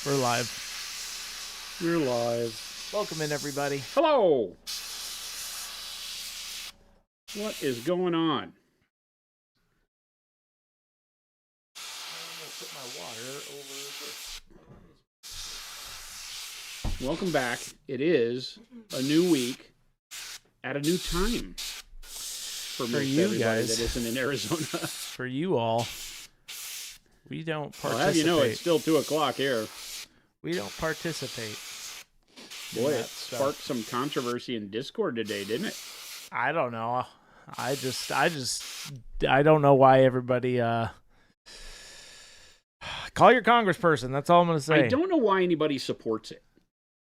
We're live. We're live. Welcome in, everybody. Hello. What is going on? I'm gonna put my water over here. Welcome back. It is a new week at a new time for most you everybody guys. that isn't in Arizona. For you all, we don't participate. Well, have you know it's still 2 o'clock here. We don't participate. Boy, it sparked some controversy in Discord today, didn't it? I don't know. I don't know why everybody call your congressperson. That's all I'm going to say. I don't know why anybody supports it.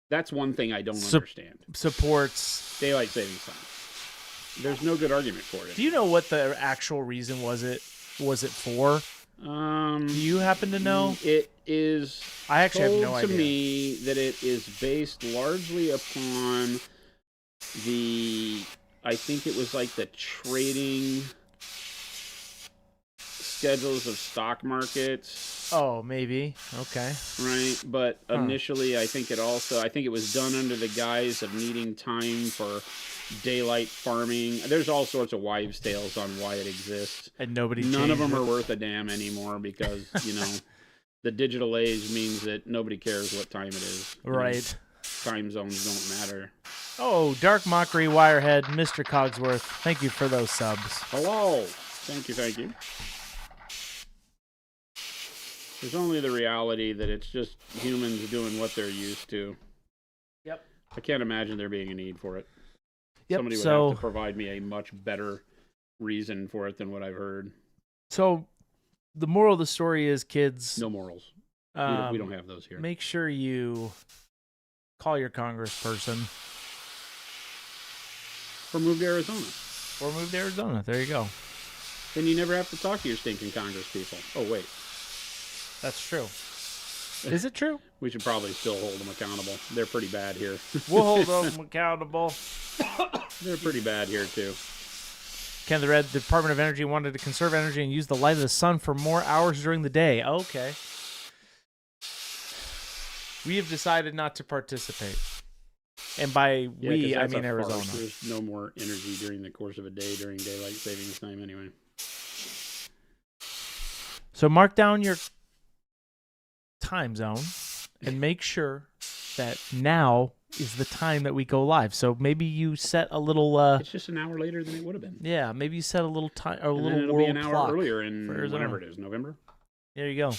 That's one thing I don't understand. Supports daylight savings time. There's no good argument for it. Do you know what the actual reason was it for? Do you happen to know? It is. I actually have no told idea. to me that it is based largely upon I think it was like the trading schedules of stock markets. Oh, maybe. Okay. Right, but initially I think it was done under the guise of needing time for daylight farming. There's all sorts of wives' tales on why it exists. And None of them are worth a damn anymore because, the digital age means that nobody cares what time it is. Right. Time zones don't matter. Oh, Dark Mockery, Wirehead, Mr. Cogsworth. Thank you for those subs. Hello. Thank you. There's only the reality that it's just humans doing what they're used to. Yep. I can't imagine there being a need for it. Yep. Somebody would have to provide me a much better reason for it than what I've heard. So, the moral of the story is, kids... No morals. We don't have those here. Make sure you call your congressperson. Or move to Arizona. There you go. Then you never have to talk to your stinking Congress people. Oh, wait. That's true. Is it true? We should probably still hold them accountable. They're pretty bad here. We'll hold them accountable. They're pretty bad here, too. Ken the Red, the Department of Energy wanted to conserve energy and use the light of the sun for more hours during the day. Okay. We have decided not to participate. And by we, I mean Arizona. Farce. There's no more energy during the course of a day during daylight savings time anyway. So mark down your time zone and make sure that now is the time that we go live. So maybe you set a little it's just an hour later than it would have been. Yeah, maybe you set a little time or a and little then it'll world be an clock hour earlier in whenever it is, November. There you go.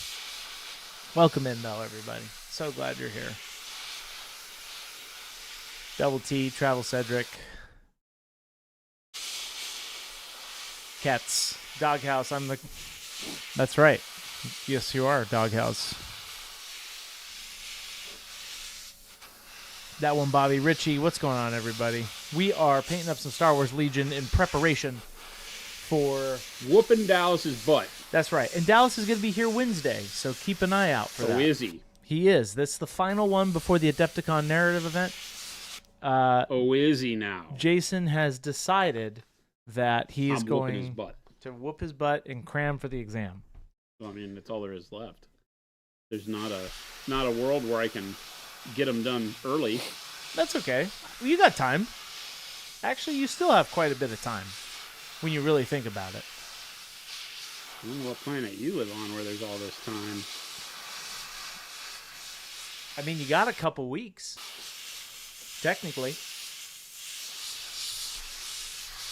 Welcome in though, everybody. So glad you're here. Double T, Travel Cedric, Cats, Doghouse. That's right. Yes, you are, Doghouse. That one, Bobby. Richie, what's going on, everybody? We are painting up some Star Wars Legion in preparation for... whooping Dallas's butt. That's right. And Dallas is going to be here Wednesday, so keep an eye out for that. Oh, is he? He is. That's the final one before the Adepticon narrative event. Is he now? Jason has decided that he is going his butt. to whoop his butt and cram for the exam. Well, I mean, that's all there is left. There's not a world where I can get them done early. That's okay. Well, you got time. Actually, you still have quite a bit of time when you really think about it. I don't know what planet you live on where there's all this time. I mean, you got a couple weeks. Technically.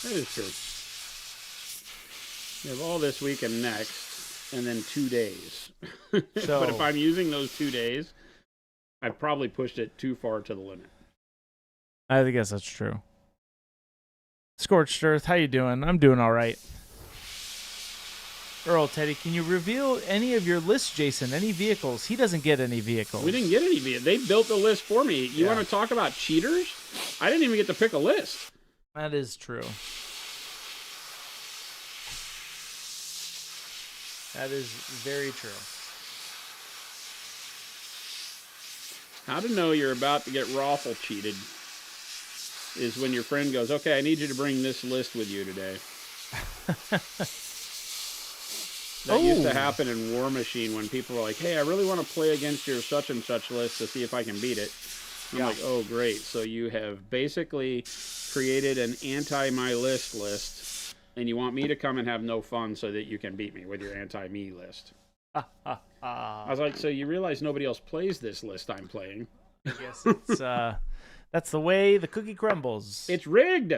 That is true. You have all this week and next, and then 2 days. So, but if I'm using those 2 days, I've probably pushed it too far to the limit. I guess that's true. Scorched Earth, how you doing? I'm doing all right. Earl Teddy, can you reveal any of your lists, Jason? Any vehicles? He doesn't get any vehicles. We didn't get any vehicles. They built the list for me. You want to talk about cheaters? I didn't even get to pick a list. That is true. That is very true. How to know you're about to get raffle cheated is when your friend goes, okay, I need you to bring this list with you today. That used to happen in War Machine when people were like, hey, I really want to play against your such and such list to see if I can beat it. I'm like, oh, great. So you have basically created an anti-my list, and you want me to come and have no fun so that you can beat me with your anti-me list. I was like, so you realize nobody else plays this list I'm playing? I guess it's that's the way the cookie crumbles. It's rigged.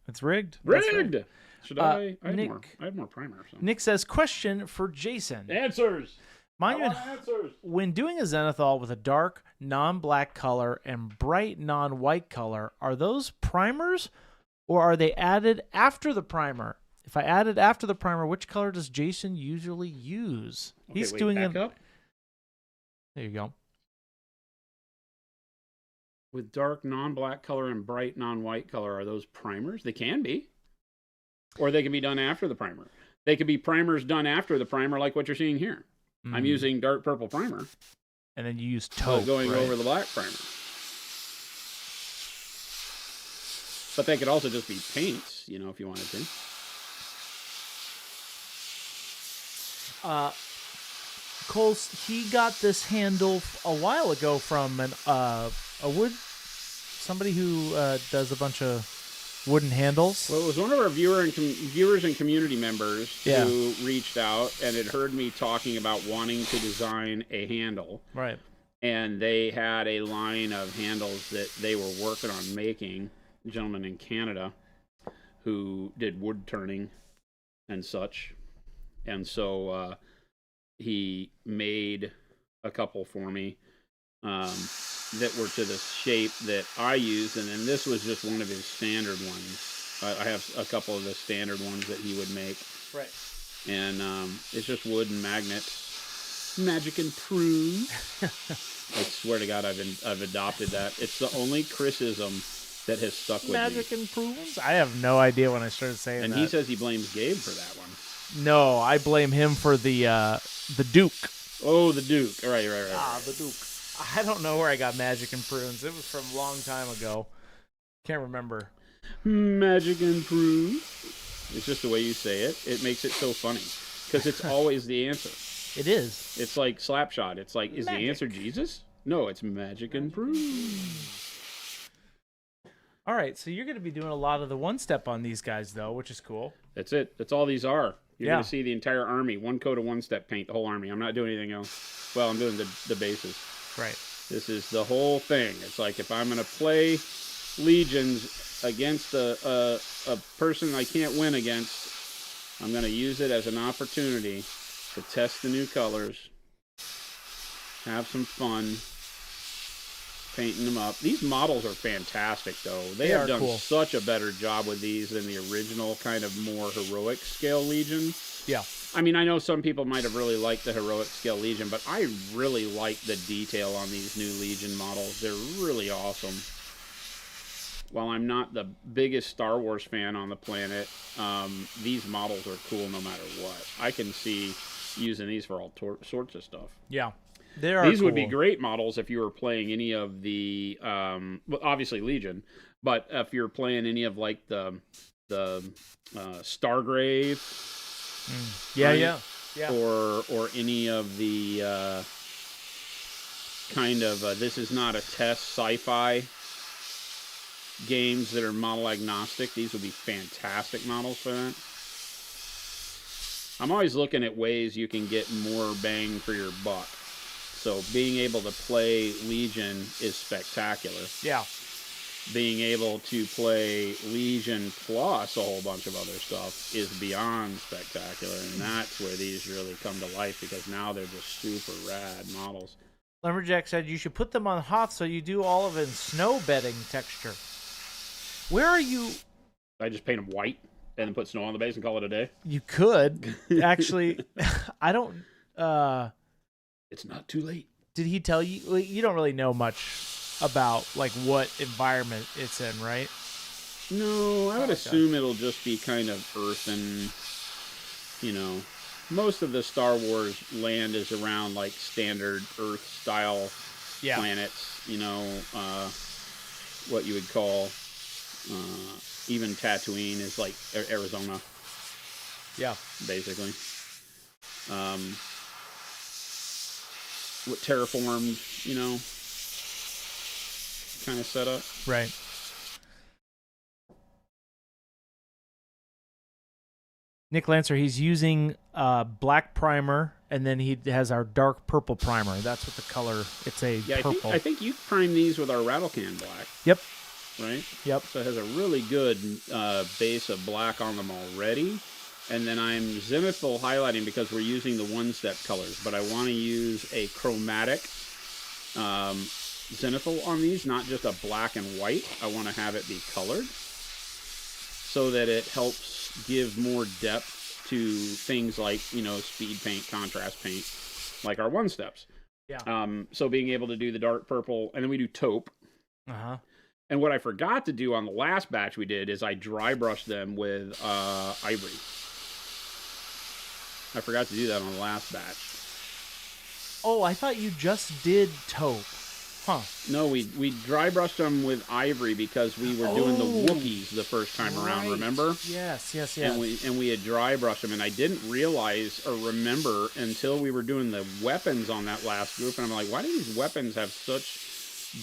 It's rigged. Rigged. Right. Should I? I Nick, had more primer. So. Nick says, question for Jason. Answers. Answers. When doing a zenithal with a dark, non-black color and bright, non-white color, are those primers or are they added after the primer? If I added after the primer, which color does Jason usually use? Okay, He's doing back up. There you go. With dark, non-black color and bright, non-white color, are those primers? They can be. Or they can be done after the primer. They could be primers done after the primer, like what you're seeing here. I'm using dark purple primer. And then you use taupe, going over the black primer. But they could also just be paints, if you wanted to. Coles, he got this handle a while ago from somebody who does a bunch of wooden handles. Well, it was one of our viewers and community members who reached out and had heard me talking about wanting to design a handle. Right. And they had a line of handles that they were working on making, a gentleman in Canada who did wood turning and such. And so he made a couple for me that were to the shape that I used, and then this was just one of his standard ones. I have a couple of the standard ones that he would make. Right. And it's just wood and magnets. Magic and prune. I swear to God, I've adopted that. It's the only criticism that has stuck with Magic me. and prunes? I have no idea when I started saying that. And he says he blames Gabe for that one. No, I blame him for the Duke. Oh, the Duke. Right. Ah, the Duke. I don't know where I got Magic and Prunes. It was from a long time ago. Can't remember. Magic and Prunes. It's just the way you say it. It makes it so funny. Because it's always the answer. It is. It's like Slapshot. It's like, is Magic. the answer Jesus? No, it's Magic and Prunes. All right, so you're going to be doing a lot of the one-step on these guys, though, which is cool. That's it. That's all these are. You're going to see the entire army. One coat of one-step paint, the whole army. I'm not doing anything else. Well, I'm doing the bases. Right. This is the whole thing. It's like if I'm going to play legions against a person I can't win against, I'm going to use it as an opportunity to test the new colors, have some fun painting them up. These models are fantastic, though. They have done such a better job with these than the original kind of more heroic scale Legion. Yeah. I mean, I know some people might have really liked the heroic scale Legion, but I really like the detail on these new Legion models. They're really awesome. While I'm not the biggest Star Wars fan on the planet, these models are cool no matter what. I can see using these for all sorts of stuff. Yeah. These would be great models if you were playing any of the, obviously Legion, but if you're playing any of like the Stargrave, yeah, or any of the kind of this is not a test sci-fi games that are model agnostic. These would be fantastic models for that. I'm always looking at ways you can get more bang for your buck. So being able to play Legion is spectacular. Yeah. Being able to play Legion plus a whole bunch of other stuff is beyond spectacular. And that's where these really come to life because now they're just super rad models. Lumberjack said you should put them on hot so you do all of it in snow bedding texture. Where are you? I just paint them white and then put snow on the base and call it a day. You could. Actually, I don't... It's not too late. Did he tell you? You don't really know much about like what environment it's in, right? No, I would assume it'll just be kind of earthen. Most of the Star Wars land is around like standard Earth style planets. What you would call even Tatooine is like Arizona. Yeah, basically. What terraformed, kind of setup. Right. Nick Lancer, he's using black primer, and then he has our dark purple primer. That's what the color. It's a purple. I think you primed these with our rattle can black. Yep. Right. Yep. So it has a really good base of black on them already. And then I'm zenithal highlighting because we're using the one-step colors, but I want to use a chromatic zenithal on these, not just a black and white. I want to have it be colored so that it helps give more depth to things like, speed paint, contrast paint, like our one-steps. Yeah. So being able to do the dark purple, and then we do taupe. Uh-huh. And what I forgot to do on the last batch we did is I dry brushed them with ivory. I forgot to do that on the last batch. Oh, I thought you just did taupe. Huh. No, we dry brushed them with ivory because we were doing the Wookiees the first time around, remember? Yes. And we had dry brushed them, and I didn't realize or remember until we were doing the weapons on that last group, and I'm like, why do these weapons have such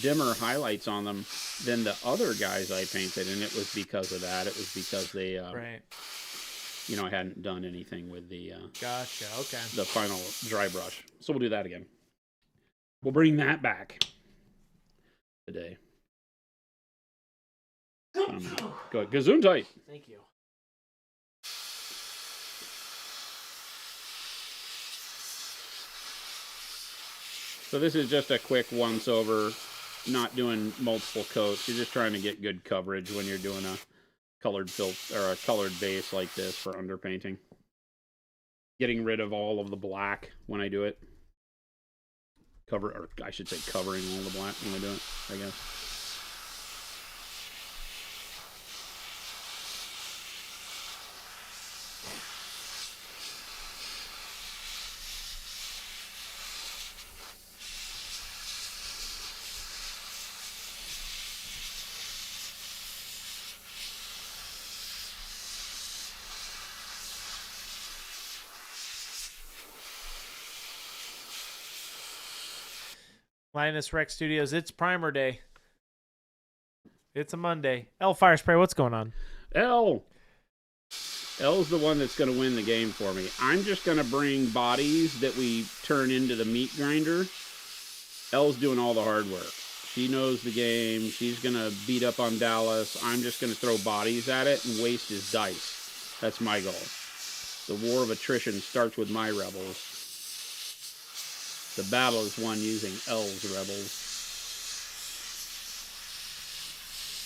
dimmer highlights on them than the other guys I painted? And it was because of that. It was because they... right. I hadn't done anything with the gotcha. Okay. The final dry brush. So we'll do that again. We'll bring that back today. Go ahead. Gesundheit. Thank you. So this is just a quick once over, not doing multiple coats. You're just trying to get good coverage when you're doing a colored filter or a colored base like this for underpainting. Getting rid of all of the black when I do it. Covering all the black when I do it, I guess. Linus Rex Studios, it's primer day. It's a Monday. L Fire Spray, what's going on? L's the one that's going to win the game for me. I'm just going to bring bodies that we turn into the meat grinder. L's doing all the hard work. She knows the game. She's going to beat up on Dallas. I'm just going to throw bodies at it and waste his dice. That's my goal. The war of attrition starts with my rebels. The battle is won using L's rebels.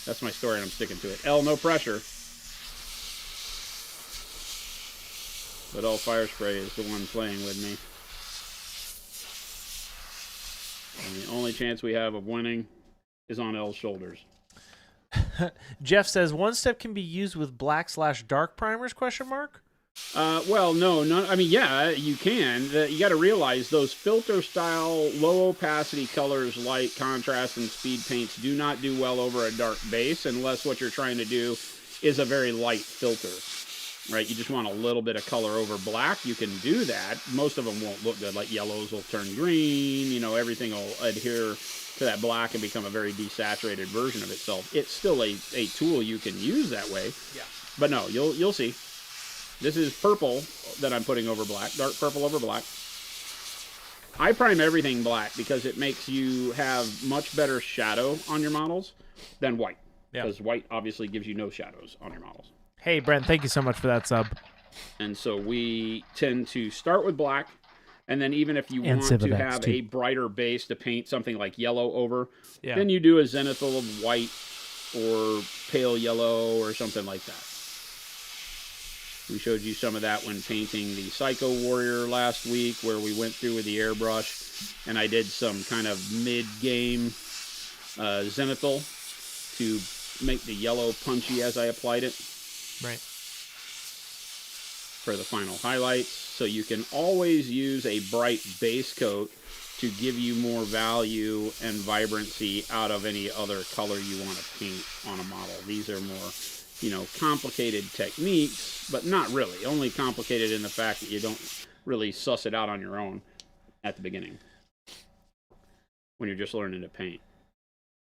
That's my story, and I'm sticking to it. L, no pressure. But L Fire Spray is the one playing with me. And the only chance we have of winning is on L's shoulders. Jeff says, one step can be used with black/dark primers, ? Well, no, I mean, yeah, you can. You got to realize those filter style, low opacity colors like contrast and speed paints do not do well over a dark base unless what you're trying to do is a very light filter, right? You just want a little bit of color over black. You can do that. Most of them won't look good. Like yellows will turn green, everything will adhere to that black and become a very desaturated version of itself. It's still a tool you can use that way. Yeah. But no, you'll see. This is purple that I'm putting over black, dark purple over black. I prime everything black because it makes you have much better shadow on your models than white. Because white obviously gives you no shadows on your models. Hey, Brent, thank you so much for that sub. And so we tend to start with black, and then even if you want to have a brighter base to paint something like yellow over, then you do a zenithal of white or pale yellow or something like that. We showed you some of that when painting the Psycho Warrior last week, where we went through with the airbrush, and I did some kind of mid-game zenithal to make the yellow punchy as I applied it. Right. For the final highlights. So you can always use a bright base coat to give you more value and vibrancy out of any other color you want to paint on a model. These are more complicated techniques, but not really. Only complicated in the fact that you don't really suss it out on your own at the beginning when you're just learning to paint.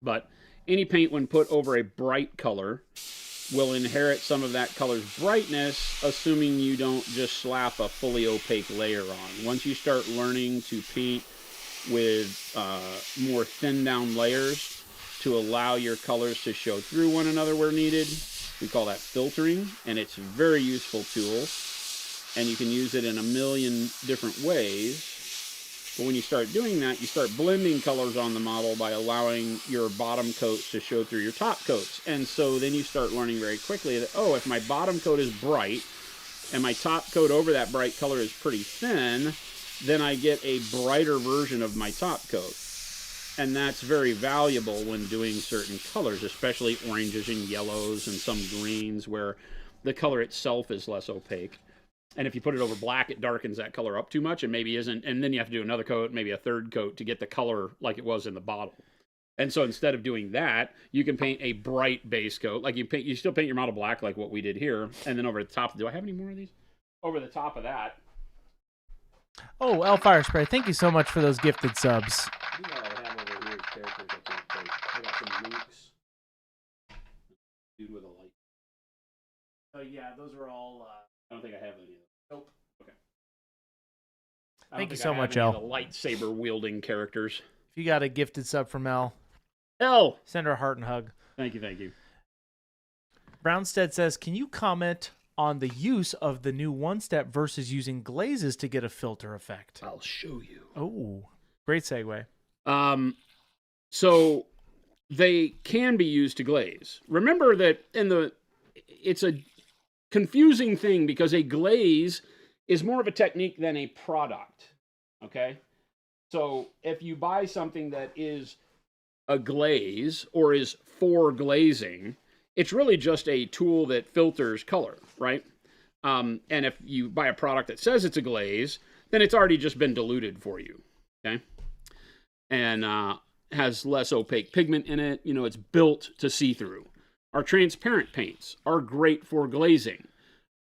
But any paint when put over a bright color will inherit some of that color's brightness, assuming you don't just slap a fully opaque layer on. Once you start learning to paint with more thin down layers to allow your colors to show through one another where needed, we call that filtering, and it's a very useful tool, and you can use it in a million different ways. But when you start doing that, you start blending colors on the model by allowing your bottom coats to show through your top coats. And so then you start learning very quickly that, oh, if my bottom coat is bright and my top coat over that bright color is pretty thin, then I get a brighter version of my top coat. And that's very valuable when doing certain colors, especially oranges and yellows and some greens where the color itself is less opaque. And if you put it over black, it darkens that color up too much and maybe isn't. And then you have to do another coat, maybe a third coat to get the color like it was in the bottle. And so instead of doing that, you can paint a bright base coat. Like you still paint your model black like what we did here. And then over the top, do I have any more of these? Over the top of that. Oh, L Fire Spray, thank you so much for those gifted subs. You know I have over here characters I can't take. I got some Luke's. Dude with a light. Oh, yeah, those are all... I don't think I have any of those. Nope. Okay. Thank you so much, El. The lightsaber wielding characters. If you got a gifted sub from El, send her a heart and hug. Thank you, thank you. Brownstead says, can you comment on the use of the new one-step versus using glazes to get a filter effect? I'll show you. Oh, great segue. So they can be used to glaze. Remember that it's a confusing thing because a glaze is more of a technique than a product, okay? So if you buy something that is a glaze or is for glazing, it's really just a tool that filters color, right? And if you buy a product that says it's a glaze, then it's already just been diluted for you, okay? And has less opaque pigment in it. You know, it's built to see through. Our transparent paints are great for glazing.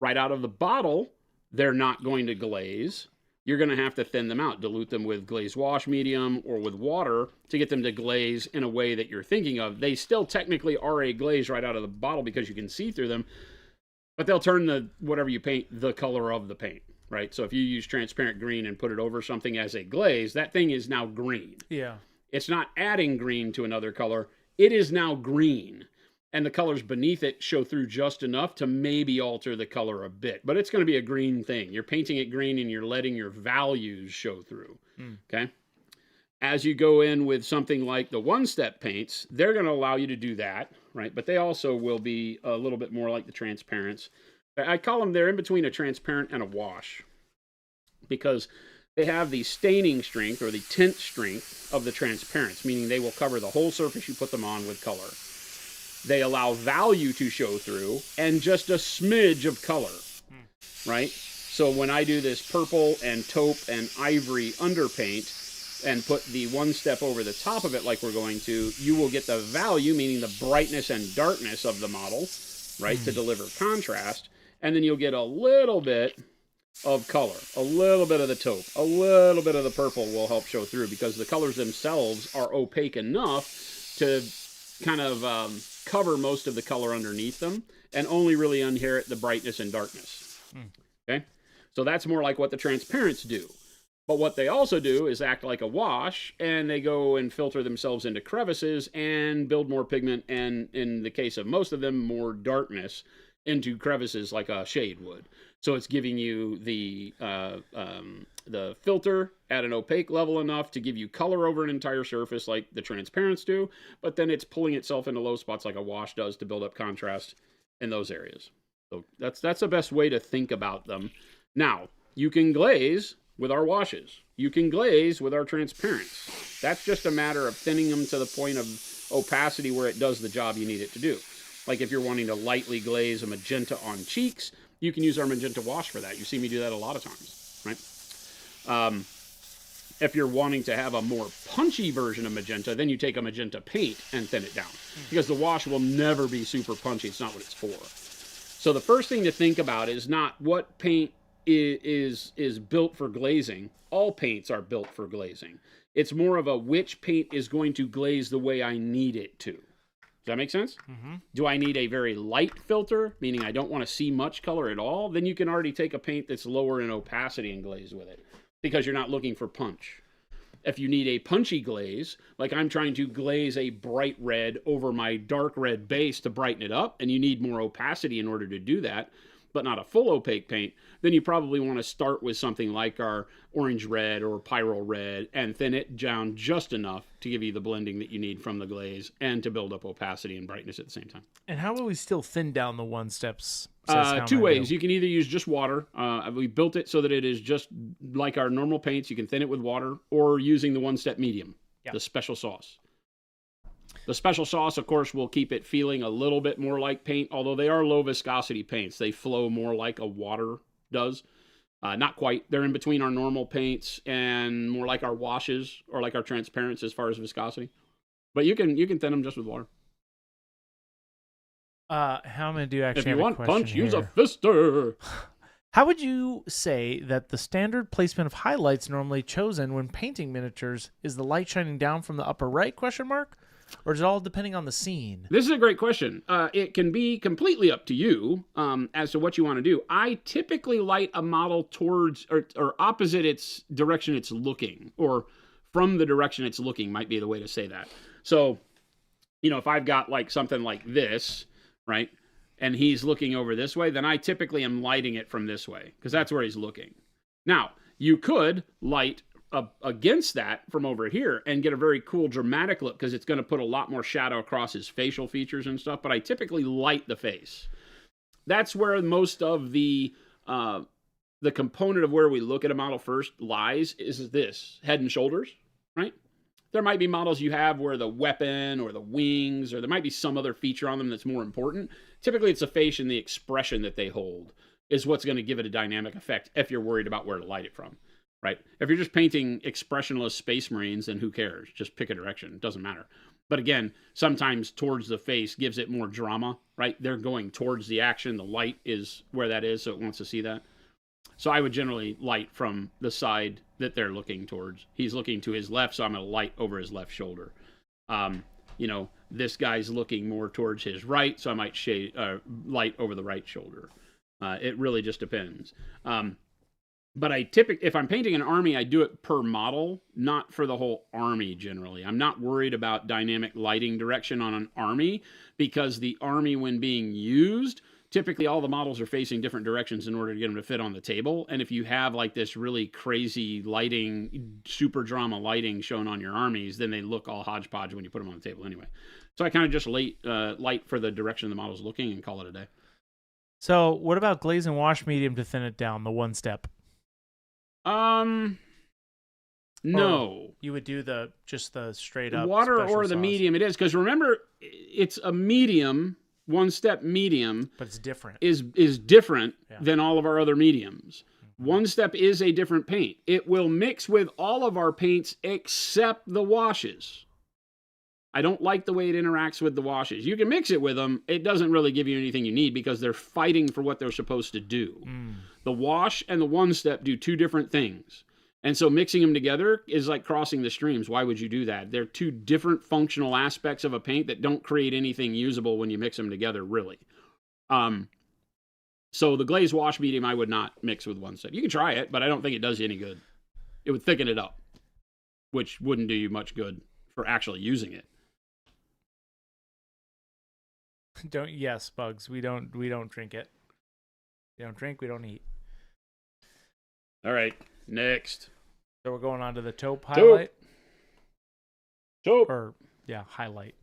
Right out of the bottle, they're not going to glaze. You're going to have to thin them out, dilute them with glaze wash medium or with water to get them to glaze in a way that you're thinking of. They still technically are a glaze right out of the bottle because you can see through them, but they'll turn whatever you paint the color of the paint, right? So if you use transparent green and put it over something as a glaze, that thing is now green. Yeah. It's not adding green to another color. It is now green. And the colors beneath it show through just enough to maybe alter the color a bit. But it's going to be a green thing. You're painting it green and you're letting your values show through. Okay? As you go in with something like the one-step paints, they're going to allow you to do that, right? But they also will be a little bit more like the transparents. I call them, they're in between a transparent and a wash. Because they have the staining strength or the tint strength of the transparents, meaning they will cover the whole surface you put them on with color. They allow value to show through and just a smidge of color, right? So when I do this purple and taupe and ivory underpaint and put the one step over the top of it like we're going to, you will get the value, meaning the brightness and darkness of the model, right, to deliver contrast. And then you'll get a little bit of color, a little bit of the taupe, a little bit of the purple will help show through because the colors themselves are opaque enough to kind of cover most of the color underneath them and only really inherit the brightness and darkness. Okay? So that's more like what the transparents do. But what they also do is act like a wash, and they go and filter themselves into crevices and build more pigment, and in the case of most of them, more darkness into crevices like a shade would. So it's giving you the filter at an opaque level enough to give you color over an entire surface like the transparents do, but then it's pulling itself into low spots like a wash does to build up contrast in those areas. So that's the best way to think about them. Now, you can glaze with our washes. You can glaze with our transparents. That's just a matter of thinning them to the point of opacity where it does the job you need it to do. Like if you're wanting to lightly glaze a magenta on cheeks, you can use our magenta wash for that. You see me do that a lot of times, right? If you're wanting to have a more punchy version of magenta, then you take a magenta paint and thin it down. Because the wash will never be super punchy. It's not what it's for. So the first thing to think about is not what paint is built for glazing. All paints are built for glazing. It's more of a which paint is going to glaze the way I need it to. Does that make sense? Mm-hmm. Do I need a very light filter, meaning I don't want to see much color at all? Then you can already take a paint that's lower in opacity and glaze with it, because you're not looking for punch. If you need a punchy glaze, like I'm trying to glaze a bright red over my dark red base to brighten it up, and you need more opacity in order to do that, but not a full opaque paint, then you probably want to start with something like our orange red or pyrrole red and thin it down just enough to give you the blending that you need from the glaze and to build up opacity and brightness at the same time. And how will we still thin down the one steps? Two ways. You can either use just water. We built it so that it is just like our normal paints. You can thin it with water, or using the one-step medium, the special sauce. The special sauce, of course, will keep it feeling a little bit more like paint, although they are low viscosity paints. They flow more like a water does. Not quite. They're in between our normal paints and more like our washes or like our transparents as far as viscosity. But you can thin them just with water. How many do you actually If you have want a question punch, here. use a fister. How would you say that the standard placement of highlights normally chosen when painting miniatures is the light shining down from the upper right, question mark? Or is it all depending on the scene? This is a great question. It can be completely up to you as to what you want to do. I typically light a model towards or opposite its direction it's looking, or from the direction it's looking might be the way to say that. So, if I've got like something like this, right, and he's looking over this way, then I typically am lighting it from this way because that's where he's looking. Now, you could light against that from over here and get a very cool dramatic look because it's going to put a lot more shadow across his facial features and stuff, but I typically light the face. That's where most of the component of where we look at a model first lies, is this, head and shoulders, right? There might be models you have where the weapon or the wings, or there might be some other feature on them that's more important. Typically it's the face and the expression that they hold is what's going to give it a dynamic effect if you're worried about where to light it from. Right? If you're just painting expressionless space marines, then who cares? Just pick a direction. It doesn't matter. But again, sometimes towards the face gives it more drama, right? They're going towards the action. The light is where that is, so it wants to see that. So I would generally light from the side that they're looking towards. He's looking to his left, so I'm going to light over his left shoulder. This guy's looking more towards his right, so I might light over the right shoulder. It really just depends. But if I'm painting an army, I do it per model, not for the whole army generally. I'm not worried about dynamic lighting direction on an army because the army, when being used, typically all the models are facing different directions in order to get them to fit on the table. And if you have like this really crazy lighting, super drama lighting shown on your armies, then they look all hodgepodge when you put them on the table anyway. So I kind of just light for the direction the model's looking and call it a day. So what about glaze and wash medium to thin it down, the one step? No. You would do just the straight up water or the sauce. medium. It is, because remember, it's a medium, one step medium, but it's different. Is different than all of our other mediums. One step is a different paint. It will mix with all of our paints except the washes. I don't like the way it interacts with the washes. You can mix it with them. It doesn't really give you anything you need because they're fighting for what they're supposed to do. The wash and the one step do two different things. And so mixing them together is like crossing the streams. Why would you do that? They're two different functional aspects of a paint that don't create anything usable when you mix them together, really. So the glaze wash medium I would not mix with one step. You can try it, but I don't think it does you any good. It would thicken it up, which wouldn't do you much good for actually using it. Yes, Bugs. We don't drink it. We don't drink, we don't eat. All right, next. So we're going on to the taupe highlight? Taupe. Or, highlight.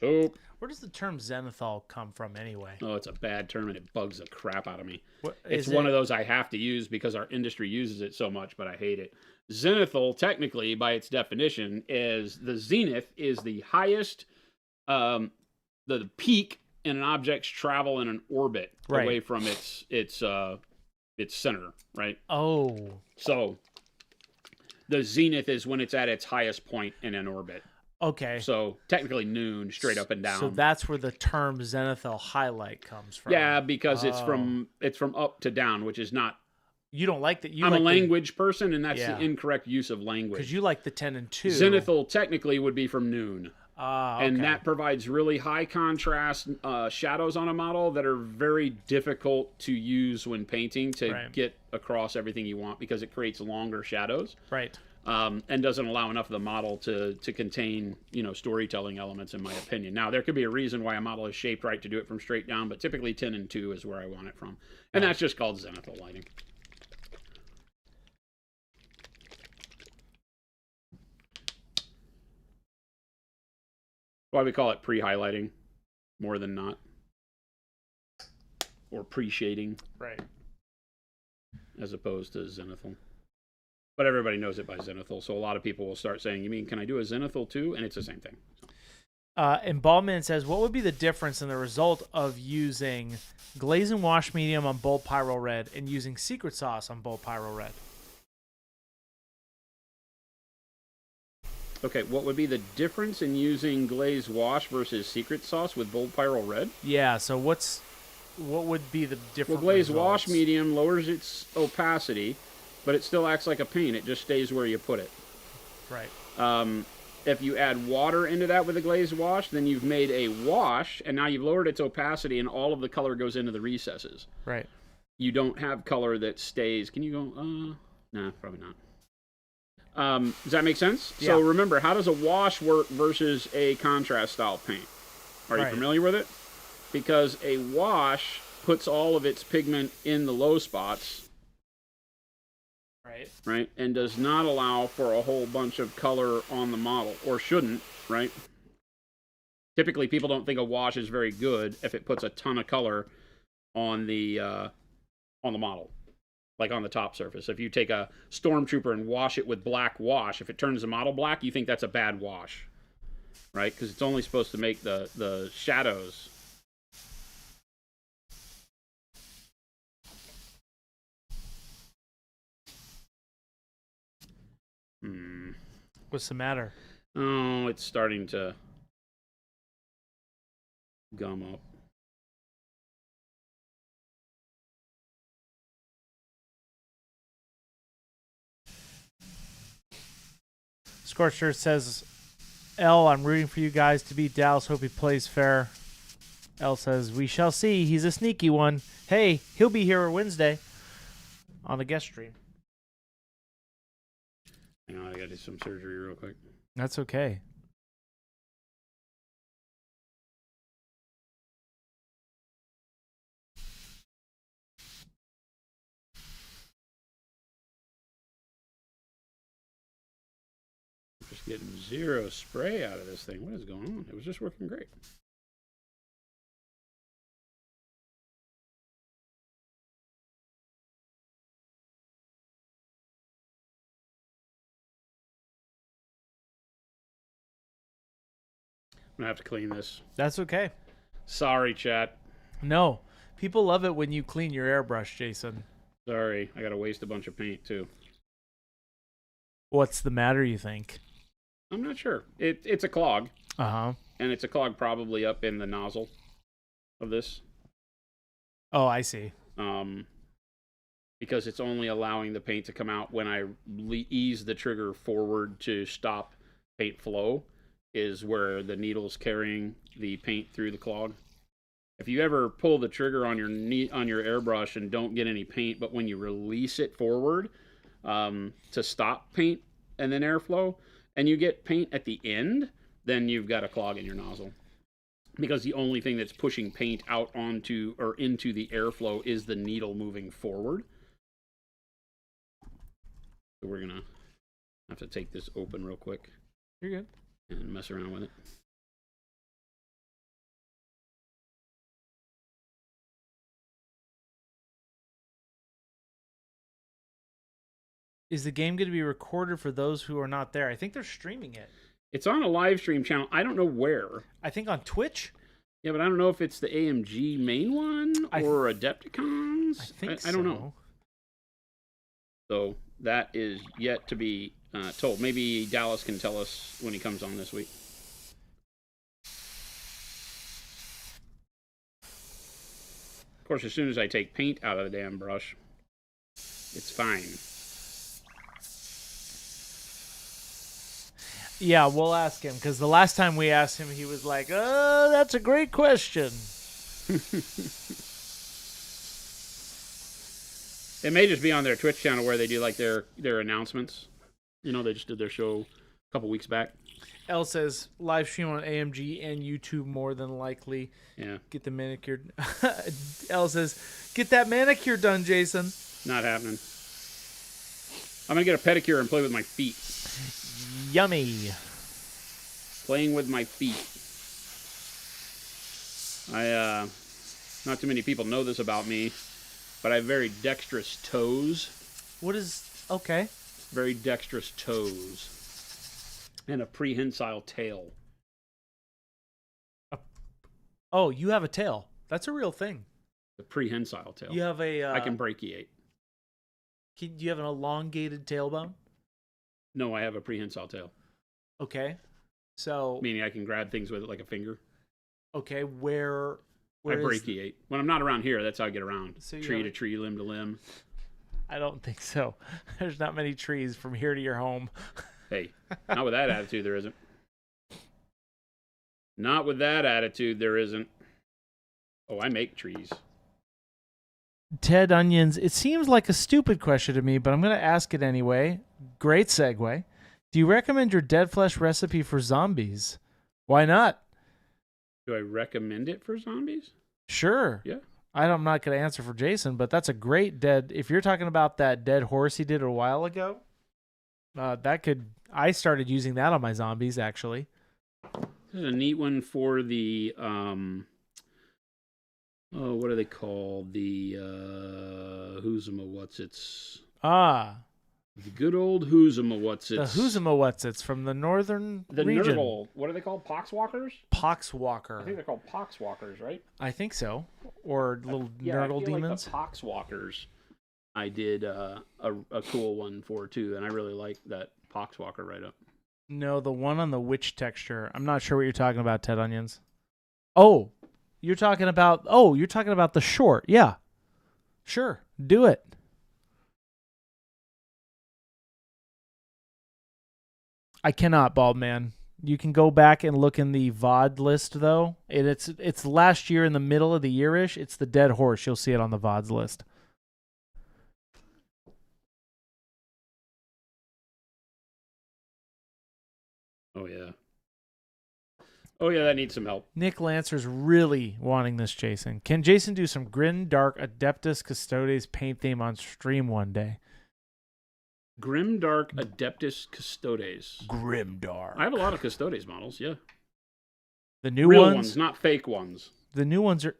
Taupe. Where does the term zenithal come from anyway? Oh, it's a bad term and it bugs the crap out of me. It's one of those I have to use because our industry uses it so much, but I hate it. Zenithal, technically, by its definition, is the zenith is the highest, the peak in an object's travel in an orbit away from its center, right? Oh. So the zenith is when it's at its highest point in an orbit. Okay. So technically noon, straight up and down. So that's where the term zenithal highlight comes from. Yeah, because it's from up to down, which is not You don't like that. I'm a language person, and that's the incorrect use of language. Because you like the 10 and 2. Zenithal technically would be from noon. Okay. And that provides really high contrast shadows on a model that are very difficult to use when painting to get across everything you want, because it creates longer shadows. Right. And doesn't allow enough of the model to contain, storytelling elements, in my opinion. Now, there could be a reason why a model is shaped right to do it from straight down, but typically 10 and 2 is where I want it from. And that's just called zenithal lighting. Why we call it pre-highlighting more than not. Or pre-shading. Right. As opposed to zenithal. But everybody knows it by zenithal, so a lot of people will start saying, you mean, can I do a zenithal too? And it's the same thing. And Ballman says, what would be the difference in the result of using glaze and wash medium on bold pyro red and using secret sauce on bold pyro red? Okay, what would be the difference in using glaze wash versus secret sauce with bold pyro red? Yeah, so what would be the difference? Well, glaze wash medium lowers its opacity, but it still acts like a paint. It just stays where you put it. Right. If you add water into that with a glaze wash, then you've made a wash, and now you've lowered its opacity, and all of the color goes into the recesses. Right. You don't have color that stays. Can you go? Nah, probably not. Does that make sense? Yeah. So remember, how does a wash work versus a contrast style paint? Are you familiar with it? Because a wash puts all of its pigment in the low spots. Right? And does not allow for a whole bunch of color on the model, or shouldn't, right? Typically, people don't think a wash is very good if it puts a ton of color on the model. Like on the top surface. If you take a Stormtrooper and wash it with black wash, if it turns the model black, you think that's a bad wash. Right? Because it's only supposed to make the shadows. What's the matter? Oh, it's starting to gum up. Scorcher says, L, I'm rooting for you guys to beat Dallas. Hope he plays fair. L says, we shall see. He's a sneaky one. Hey, he'll be here Wednesday on the guest stream. Hang on, I gotta do some surgery real quick. That's okay. Just getting zero spray out of this thing. What is going on? It was just working great. I'm gonna have to clean this. That's okay. Sorry, chat. No. People love it when you clean your airbrush, Jason. Sorry. I gotta waste a bunch of paint, too. What's the matter, you think? I'm not sure. It's a clog. Uh-huh. And it's a clog probably up in the nozzle of this. Oh, I see. Because it's only allowing the paint to come out when I ease the trigger forward to stop paint flow, is where the needle's carrying the paint through the clog. If you ever pull the trigger on your airbrush and don't get any paint, but when you release it forward to stop paint and then airflow, and you get paint at the end, then you've got a clog in your nozzle. Because the only thing that's pushing paint out onto or into the airflow is the needle moving forward. So we're gonna have to take this open real quick. You're good. And mess around with it. Is the game going to be recorded for those who are not there? I think they're streaming it. It's on a live stream channel. I don't know where. I think on Twitch. Yeah, but I don't know if it's the AMG main one or Adepticons. I think I don't know. So that is yet to be told. Maybe Dallas can tell us when he comes on this week. Of course, as soon as I take paint out of the damn brush, It's fine. Yeah, we'll ask him, because the last time we asked him, he was like, that's a great question. It may just be on their Twitch channel where they do like their announcements. You know, they just did their show a couple weeks back. L says, live stream on AMG and YouTube more than likely. Yeah. Get the manicured. L says, get that manicure done, Jason. Not happening. I'm going to get a pedicure and play with my feet. Yummy. Playing with my feet. Not too many people know this about me, but I have very dexterous toes. What is, okay. Very dexterous toes. And a prehensile tail. Oh, you have a tail. That's a real thing. The prehensile tail. You have a... I can brachiate. Do you have an elongated tailbone? No, I have a prehensile tail. Okay. So... Meaning I can grab things with it like a finger. Okay, where I brachiate. When I'm not around here, that's how I get around. So tree to tree, limb to limb. I don't think so. There's not many trees from here to your home. Hey, not with that attitude, there isn't. Not with that attitude, there isn't. Oh, I make trees. Ted Onions, it seems like a stupid question to me, but I'm going to ask it anyway. Great segue. Do you recommend your dead flesh recipe for zombies? Why not? Do I recommend it for zombies? Sure. Yeah. I'm not going to answer for Jason, but that's a great dead... If you're talking about that dead horse he did a while ago, that could... I started using that on my zombies, actually. This is a neat one for the... what are they called? The Whoozama-whatsits. The good old Whoozama-whatsits. The Whoozama-whatsits from the northern region. Nurgle. What are they called? Poxwalkers? Poxwalker. I think they're called Poxwalkers, right? I think so. Or little Nurgle demons. Like the Poxwalkers. I did a cool one for too, and I really like that Poxwalker write-up. No, the one on the witch texture. I'm not sure what you're talking about, Ted Onions. Oh, you're talking about the short. Yeah. Sure. Do it. I cannot, Bald Man. You can go back and look in the VOD list, though. It's last year in the middle of the year-ish. It's the dead horse. You'll see it on the VODs list. Oh, yeah. Oh, yeah, that needs some help. Nick Lancer's really wanting this, Jason. Can Jason do some Grim Dark Adeptus Custodes paint theme on stream one day? Grimdark Adeptus Custodes. Grimdark. I have a lot of Custodes models, yeah. The new Real ones, not fake ones. The new ones are...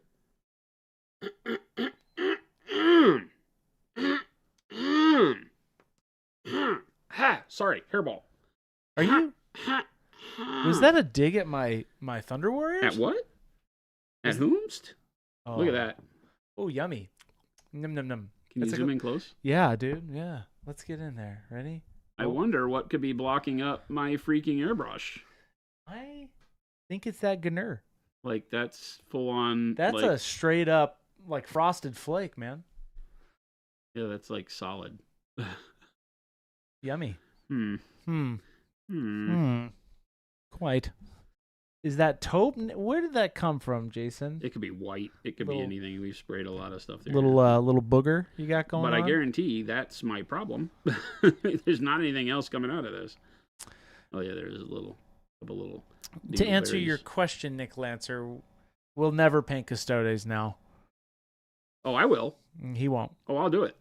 Ha! Sorry, hairball. Are you... Was that a dig at my Thunder Warriors? At what? At whomst? Oh. Look at that. Oh, yummy. Num num num. Can you zoom in close? Yeah, dude. Yeah. Let's get in there. Ready? I wonder what could be blocking up my freaking airbrush. I think it's that Gunner. Like, that's full on... That's like, a straight up, like, frosted flake, man. Yeah, that's, like, solid. Yummy. Hmm. Quite. Is that taupe? Where did that come from, Jason? It could be white. It could be anything. We've sprayed a lot of stuff there. Little booger you got going on? But I guarantee that's my problem. There's not anything else coming out of this. Oh, yeah, there's a couple little... To answer your question, Nick Lancer, we'll never paint Custodes now. Oh, I will. He won't. Oh, I'll do it.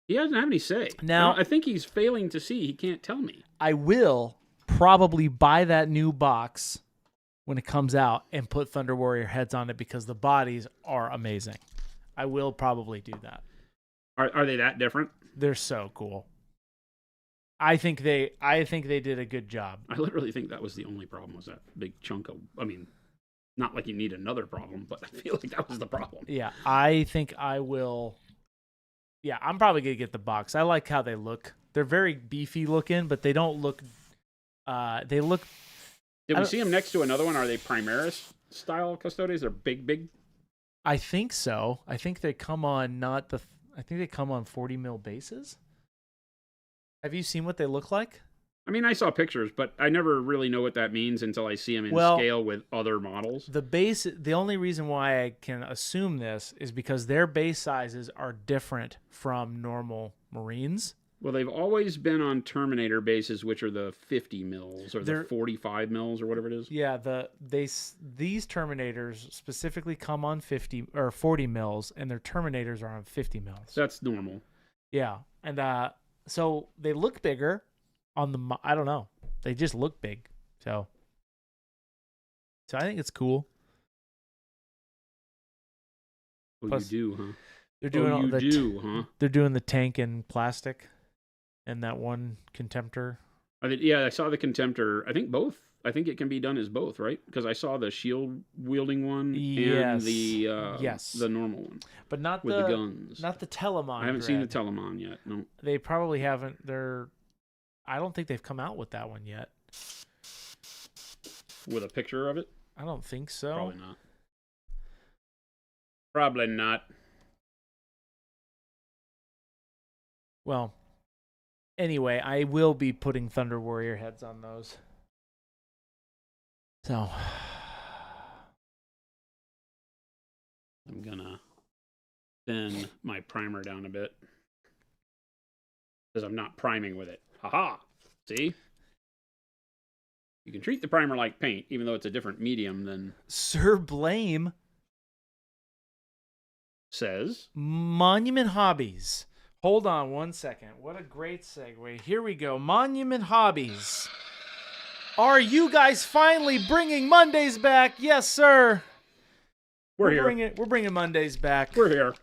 He doesn't have any say. Now, I think he's failing to see. He can't tell me. I will probably buy that new box when it comes out and put Thunder Warrior heads on it because the bodies are amazing. I will probably do that. Are they that different? They're so cool. I think they did a good job. I literally think that was the only problem, was that big chunk of... I mean, not like you need another problem, but I feel like that was the problem. Yeah, I think I will... Yeah, I'm probably going to get the box. I like how they look. They're very beefy looking, but they don't look... They look... Did we see them next to another one? Are they Primaris style Custodes? They're big. I think so. I think they come on not the... I think they come on 40 mil bases. Have you seen what they look like? I mean, I saw pictures, but I never really know what that means until I see them in scale with other models. The only reason why I can assume this is because their base sizes are different from normal Marines. Well, they've always been on Terminator bases, which are the 50 mils or the 45 mils or whatever it is. Yeah, these Terminators specifically come on 50 or 40 mils, and their Terminators are on 50 mils. That's normal. Yeah, and so they look bigger. I don't know. They just look big. So I think it's cool. Oh, Plus, you do, huh? They're doing huh? They're doing the tank in plastic and that one Contemptor. I saw the Contemptor. I think both. I think it can be done as both, right? Because I saw the shield wielding one and the normal one. But not with the guns. Not the Telemon. I haven't seen the Telemon yet. No. They probably haven't. I don't think they've come out with that one yet. With a picture of it? I don't think so. Probably not. Probably not. Well, anyway, I will be putting Thunder Warrior heads on those. So I'm gonna thin my primer down a bit because I'm not priming with it. Haha! See? You can treat the primer like paint, even though it's a different medium than Sir Blame says. Monument Hobbies. Hold on one second. What a great segue. Here we go. Monument Hobbies. Are you guys finally bringing Mondays back? Yes, sir. We're here. We're bringing Mondays back. We're here.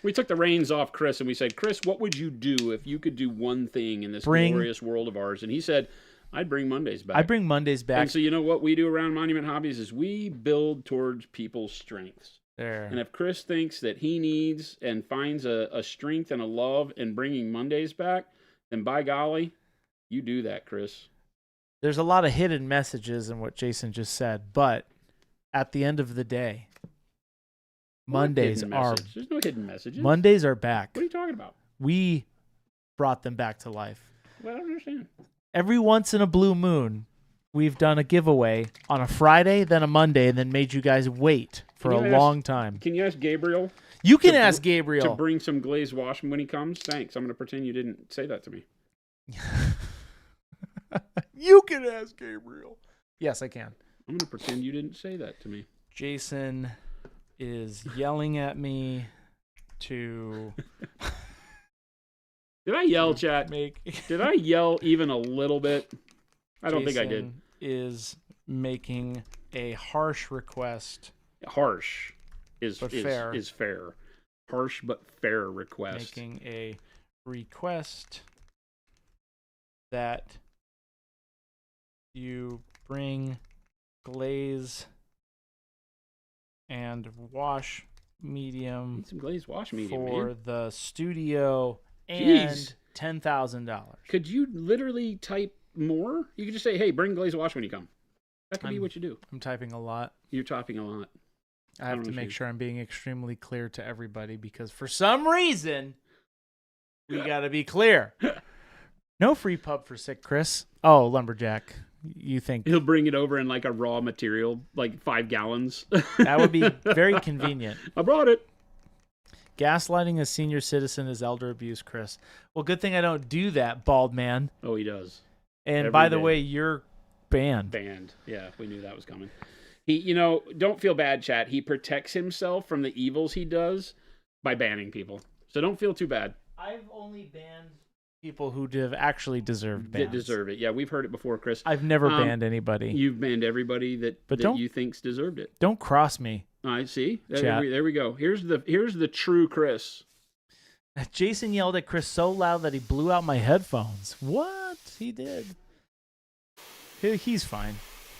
We took the reins off Chris and we said, Chris, what would you do if you could do one thing in this glorious world of ours? And he said, I'd bring Mondays back. I bring Mondays back. And so you know what we do around Monument Hobbies is we build towards people's strengths. There. And if Chris thinks that he needs and finds a strength and a love in bringing Mondays back, then by golly, you do that, Chris. There's a lot of hidden messages in what Jason just said, but at the end of the day, Mondays are... There's no hidden messages. Mondays are back. What are you talking about? We brought them back to life. Well, I don't understand. Every once in a blue moon, we've done a giveaway on a Friday, then a Monday, and then made you guys wait for a long time. Can you ask Gabriel? You can ask Gabriel. To bring some glazed wash when he comes? Thanks. I'm going to pretend you didn't say that to me. You can ask Gabriel. Yes, I can. I'm going to pretend you didn't say that to me. Jason is yelling at me to... Did I yell, chat? Did I yell even a little bit? I don't think I did. Is making a harsh request. Harsh is fair. Is fair. Harsh but fair request. Making a request that you bring glaze and wash medium. Need some glazed wash medium for the studio and $10,000. Could you literally type more? You could just say, "Hey, bring glazed wash when you come." That could be what you do. I'm typing a lot. You're typing a lot. I have to make sure I'm being extremely clear to everybody because for some reason we got to be clear. No free pub for sick Chris. Oh, Lumberjack. You think he'll bring it over in like a raw material, like 5 gallons? That would be very convenient. I brought it. Gaslighting a senior citizen is elder abuse, Chris. Well, good thing I don't do that, bald man. Oh, he does. And by the way, you're banned. Banned. Yeah, we knew that was coming. He, don't feel bad, chat. He protects himself from the evils he does by banning people. So don't feel too bad. I've only banned people who have actually deserved bans. That deserve it. Yeah, we've heard it before, Chris. I've never banned anybody. You've banned everybody that you think's deserved it. Don't cross me. I see. There we go. Here's the true Chris. Jason yelled at Chris so loud that he blew out my headphones. What? He did. He's fine.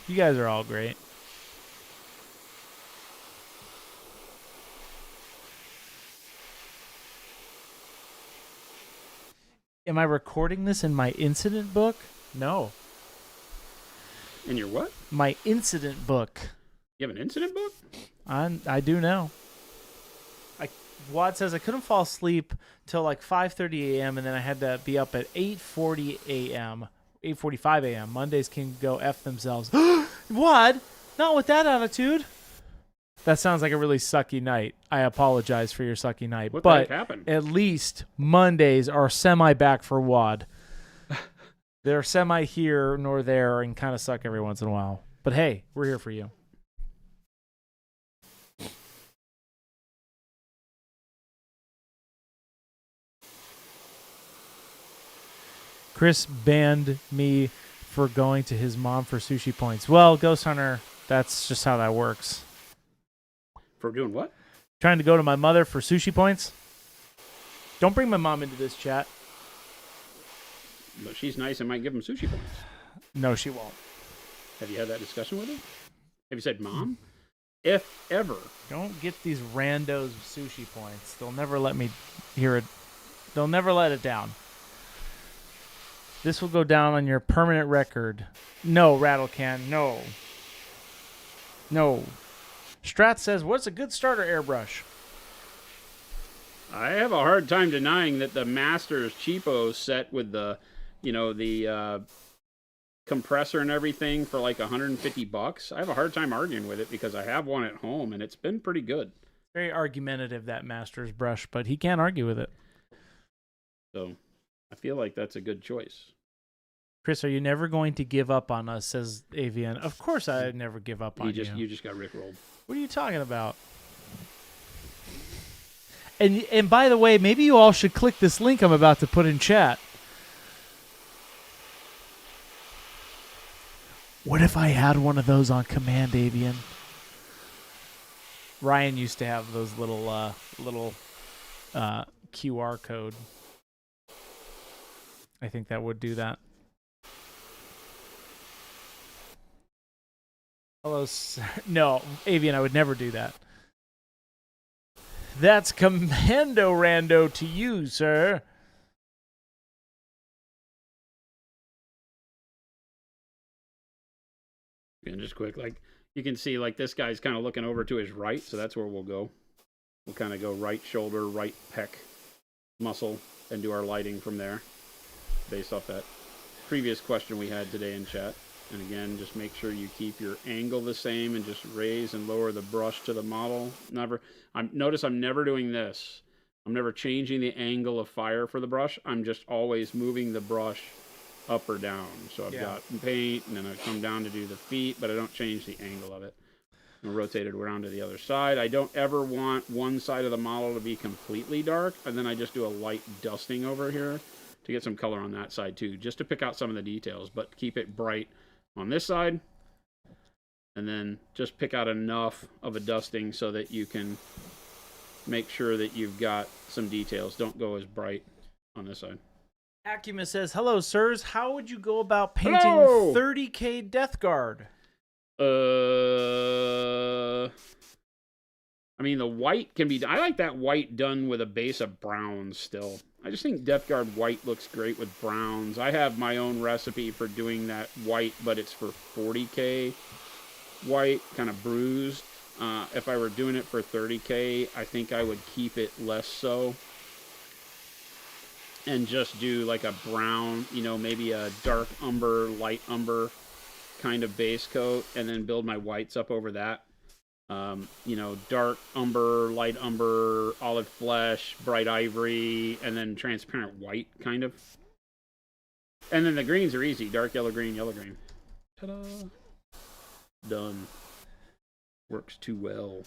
You guys are all great. Am I recording this in my incident book? No. In your what? My incident book. You have an incident book? I do now. Wad says I couldn't fall asleep till like 5:30 a.m. and then I had to be up at 8:40 a.m. 8:45 a.m. Mondays can go F themselves. Wad, not with that attitude. That sounds like a really sucky night. I apologize for your sucky night. What but the heck happened? At least Mondays are semi back for Wad. They're semi here nor there and kind of suck every once in a while. But hey, we're here for you. Chris banned me for going to his mom for sushi points. Well, Ghost Hunter, that's just how that works. For doing what? Trying to go to my mother for sushi points. Don't bring my mom into this chat. But she's nice and might give him sushi points. No, she won't. Have you had that discussion with her? Have you said, Mom? If ever. Don't get these randos sushi points. They'll never let me hear it. They'll never let it down. This will go down on your permanent record. No, Rattlecan, no. No. Strat says, what's a good starter airbrush? I have a hard time denying that the Masters cheapo set with the, the compressor and everything for like $150. I have a hard time arguing with it because I have one at home and it's been pretty good. Very argumentative, that Masters brush, but he can't argue with it. So I feel like that's a good choice. Chris, are you never going to give up on us, says Avian. Of course I'd never give up on you. You just got rickrolled. What are you talking about? And by the way, maybe you all should click this link I'm about to put in chat. What if I had one of those on command, Avian? Ryan used to have those little QR code. I think that would do that. Hello, sir. No, Avian, I would never do that. That's Commando Rando to you, sir. And just quick, like you can see, like this guy's kind of looking over to his right, so that's where we'll go. We'll kind of go right shoulder, right pec muscle, and do our lighting from there, based off that previous question we had today in chat. And again, just make sure you keep your angle the same and just raise and lower the brush to the model. Notice I'm never doing this. I'm never changing the angle of fire for the brush. I'm just always moving the brush up or down. So I've got paint, and then I come down to do the feet, but I don't change the angle of it. And rotate it around to the other side. I don't ever want one side of the model to be completely dark, and then I just do a light dusting over here to get some color on that side too, just to pick out some of the details, but keep it bright on this side, and then just pick out enough of a dusting so that you can make sure that you've got some details. Don't go as bright on this side. Acuma says, hello, sirs. How would you go about painting 30K Death Guard? I mean, the white can be... I like that white done with a base of browns still. I just think Death Guard white looks great with browns. I have my own recipe for doing that white, but it's for 40K white, kind of bruised. If I were doing it for 30K, I think I would keep it less so. And just do like a brown, maybe a dark umber, light umber kind of base coat, and then build my whites up over that. Dark umber, light umber, olive flesh, bright ivory, and then transparent white, kind of. And then the greens are easy. Dark yellow green, yellow green. Ta-da. Done. Works too well.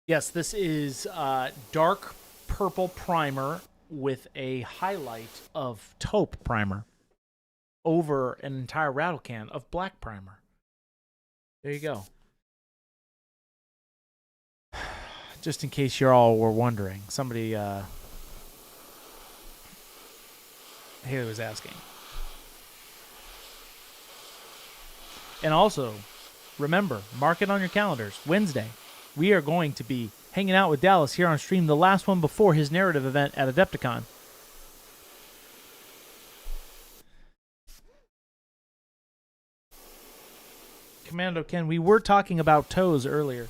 Yes, this is dark purple primer with a highlight of taupe primer over an entire rattle can of black primer. There you go. Just in case you all were wondering, somebody Haley was asking. And also, remember, mark it on your calendars. Wednesday, we are going to be hanging out with Dallas here on stream, the last one before his narrative event at Adepticon. Commando Ken, we were talking about toes earlier.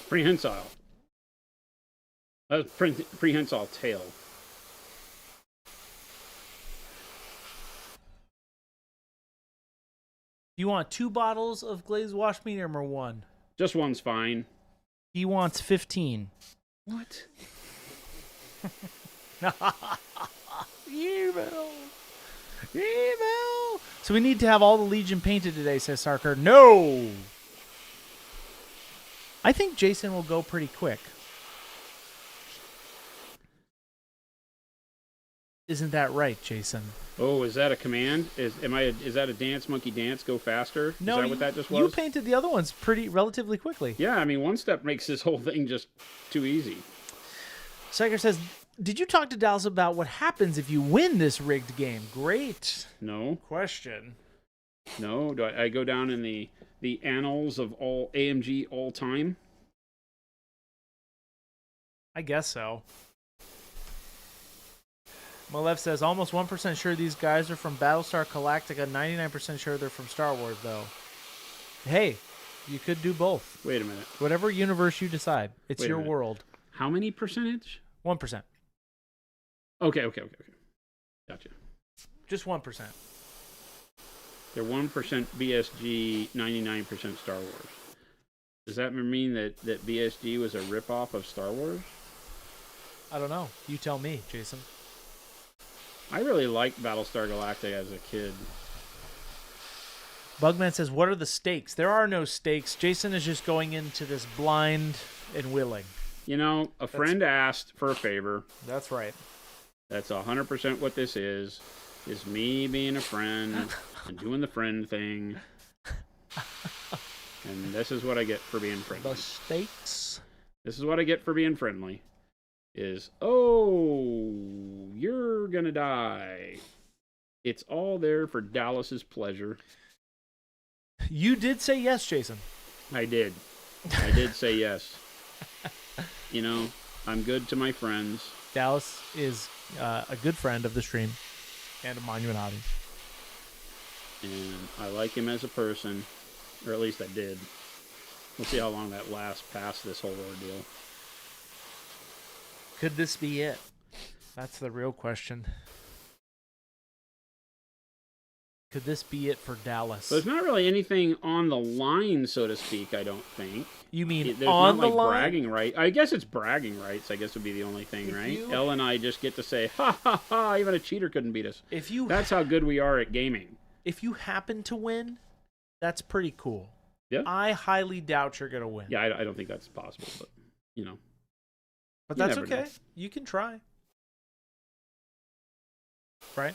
Prehensile. Prehensile tail. You want 2 bottles of glazed wash medium or 1? Just one's fine. He wants 15. What? Evil. Evil. So we need to have all the Legion painted today, says Sarker. No. I think Jason will go pretty quick. Isn't that right, Jason? Oh, is that a command? Is that a dance monkey dance? Go faster? No, is that what that just was? You painted the other ones relatively quickly. Yeah, I mean, one step makes this whole thing just too easy. Sarker says, did you talk to Dallas about what happens if you win this rigged game? Great. No. Question. No. Do I go down in the annals of all AMG all time? I guess so. Malev says, almost 1% sure these guys are from Battlestar Galactica. 99% sure they're from Star Wars, though. Hey, you could do both. Wait a minute. Whatever universe you decide. It's your world. How many percentage? 1%. Okay. Gotcha. Just 1%. They're 1% BSG, 99% Star Wars. Does that mean that BSG was a ripoff of Star Wars? I don't know. You tell me, Jason. I really liked Battlestar Galactica as a kid. Bugman says, what are the stakes? There are no stakes. Jason is just going into this blind and willing. You know, a friend asked for a favor. That's right. That's 100% what this is me being a friend and doing the friend thing. And this is what I get for being friendly. The stakes? This is what I get for being friendly. Oh, you're gonna die. It's all there for Dallas's pleasure. You did say yes, Jason. I did say yes. You know, I'm good to my friends. Dallas is a good friend of the stream and of Monument Hobbies. And I like him as a person, or at least I did. We'll see how long that lasts past this whole ordeal. Could this be it? That's the real question. Could this be it for Dallas? There's not really anything on the line, so to speak, I don't think. You mean There's on not the like line? bragging right. I guess it's bragging rights, I guess would be the only thing, right? Elle and I just get to say, ha ha ha, even a cheater couldn't beat us. That's how good we are at gaming. If you happen to win, that's pretty cool. Yeah. I highly doubt you're going to win. Yeah, I don't think that's possible, but, you know. But that's okay. Know. You can try. Right?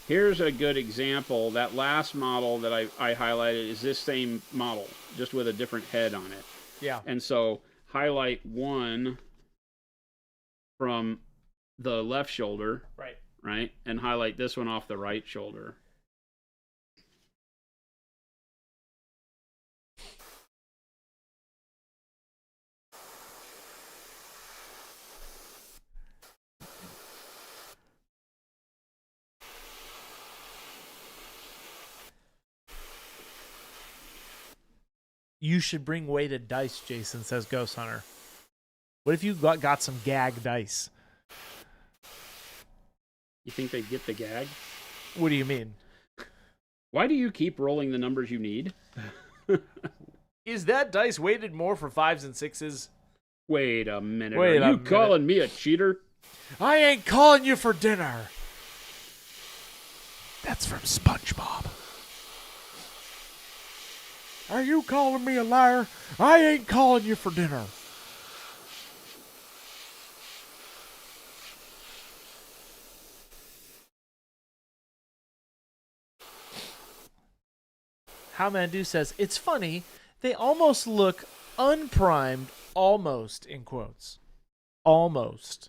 Here's a good example. That last model that I highlighted is this same model, just with a different head on it. Yeah. And so highlight one from the left shoulder. Right? And highlight this one off the right shoulder. You should bring weighted dice, Jason, says Ghost Hunter. What if you got some gag dice? You think they'd get the gag? What do you mean? Why do you keep rolling the numbers you need? Is that dice weighted more for 5s and 6s? Wait a minute. Are you calling me a cheater? I ain't calling you for dinner. That's from SpongeBob. Are you calling me a liar? I ain't calling you for dinner. How Mandu says, it's funny, they almost look unprimed, almost, in quotes. Almost.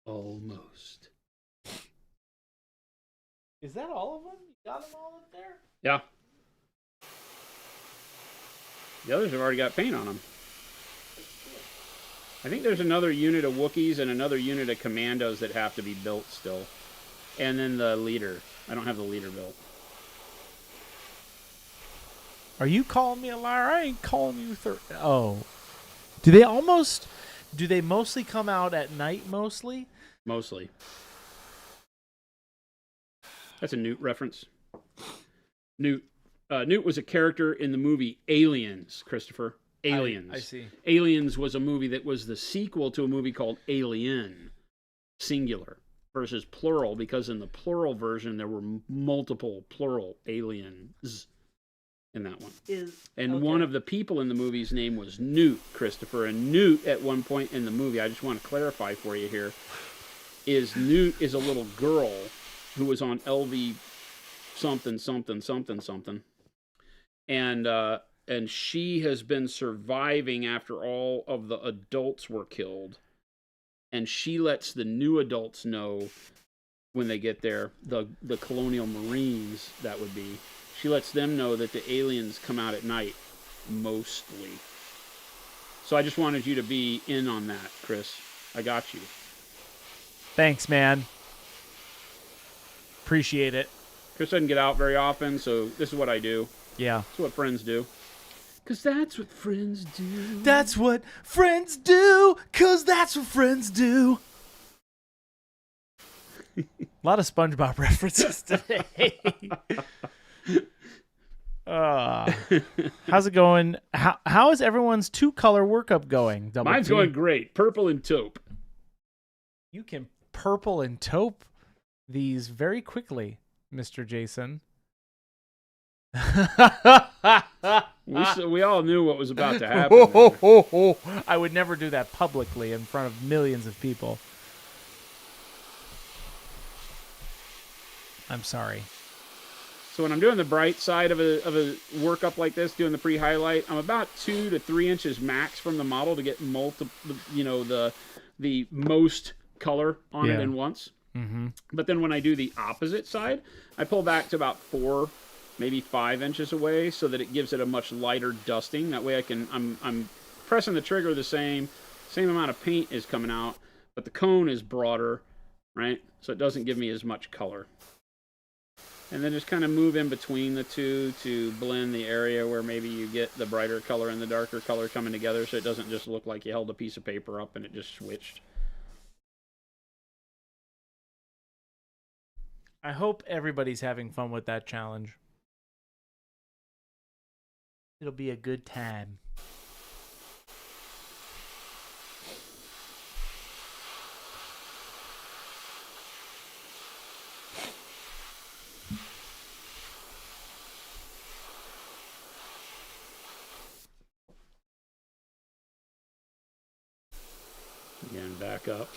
Almost. Is that all of them? You got them all up there? Yeah. The others have already got paint on them. I think there's another unit of Wookiees and another unit of Commandos that have to be built still. And then the leader. I don't have the leader built. Are you calling me a liar? I ain't calling you Oh. Do they mostly come out at night mostly? Mostly. That's a Newt reference. Newt was a character in the movie Aliens, Christopher. Aliens. I see. Aliens was a movie that was the sequel to a movie called Alien, singular, versus plural, because in the plural version there were multiple plural aliens in that one. One of the people in the movie's name was Newt, Christopher. And Newt, at one point in the movie, I just want to clarify for you here, Newt is a little girl who was on LV something, something, something, something. And she has been surviving after all of the adults were killed. And she lets the new adults know when they get there, the colonial marines, that would be. She lets them know that the aliens come out at night, mostly. So I just wanted you to be in on that, Chris. I got you. Thanks, man. Appreciate it. Chris doesn't get out very often, so this is what I do. Yeah. That's what friends do. Because that's what friends do. That's what friends do. Because that's what friends do. A lot of SpongeBob references today. How's it going? How is everyone's 2-color workup going? Mine's going great. Purple and taupe. You can purple and taupe these very quickly, Mr. Jason. We all knew what was about to happen. I would never do that publicly in front of millions of people. I'm sorry. So when I'm doing the bright side of a workup like this, doing the pre-highlight, I'm about 2 to 3 inches max from the model to get the most color on it in once. Mm-hmm. But then when I do the opposite side, I pull back to about 4, maybe 5 inches away, so that it gives it a much lighter dusting. That way I'm pressing the trigger the same amount of paint is coming out, but the cone is broader, right? So it doesn't give me as much color. And then just kind of move in between the two to blend the area where maybe you get the brighter color and the darker color coming together, so it doesn't just look like you held a piece of paper up and it just switched. I hope everybody's having fun with that challenge. It'll be a good time. Again, back up.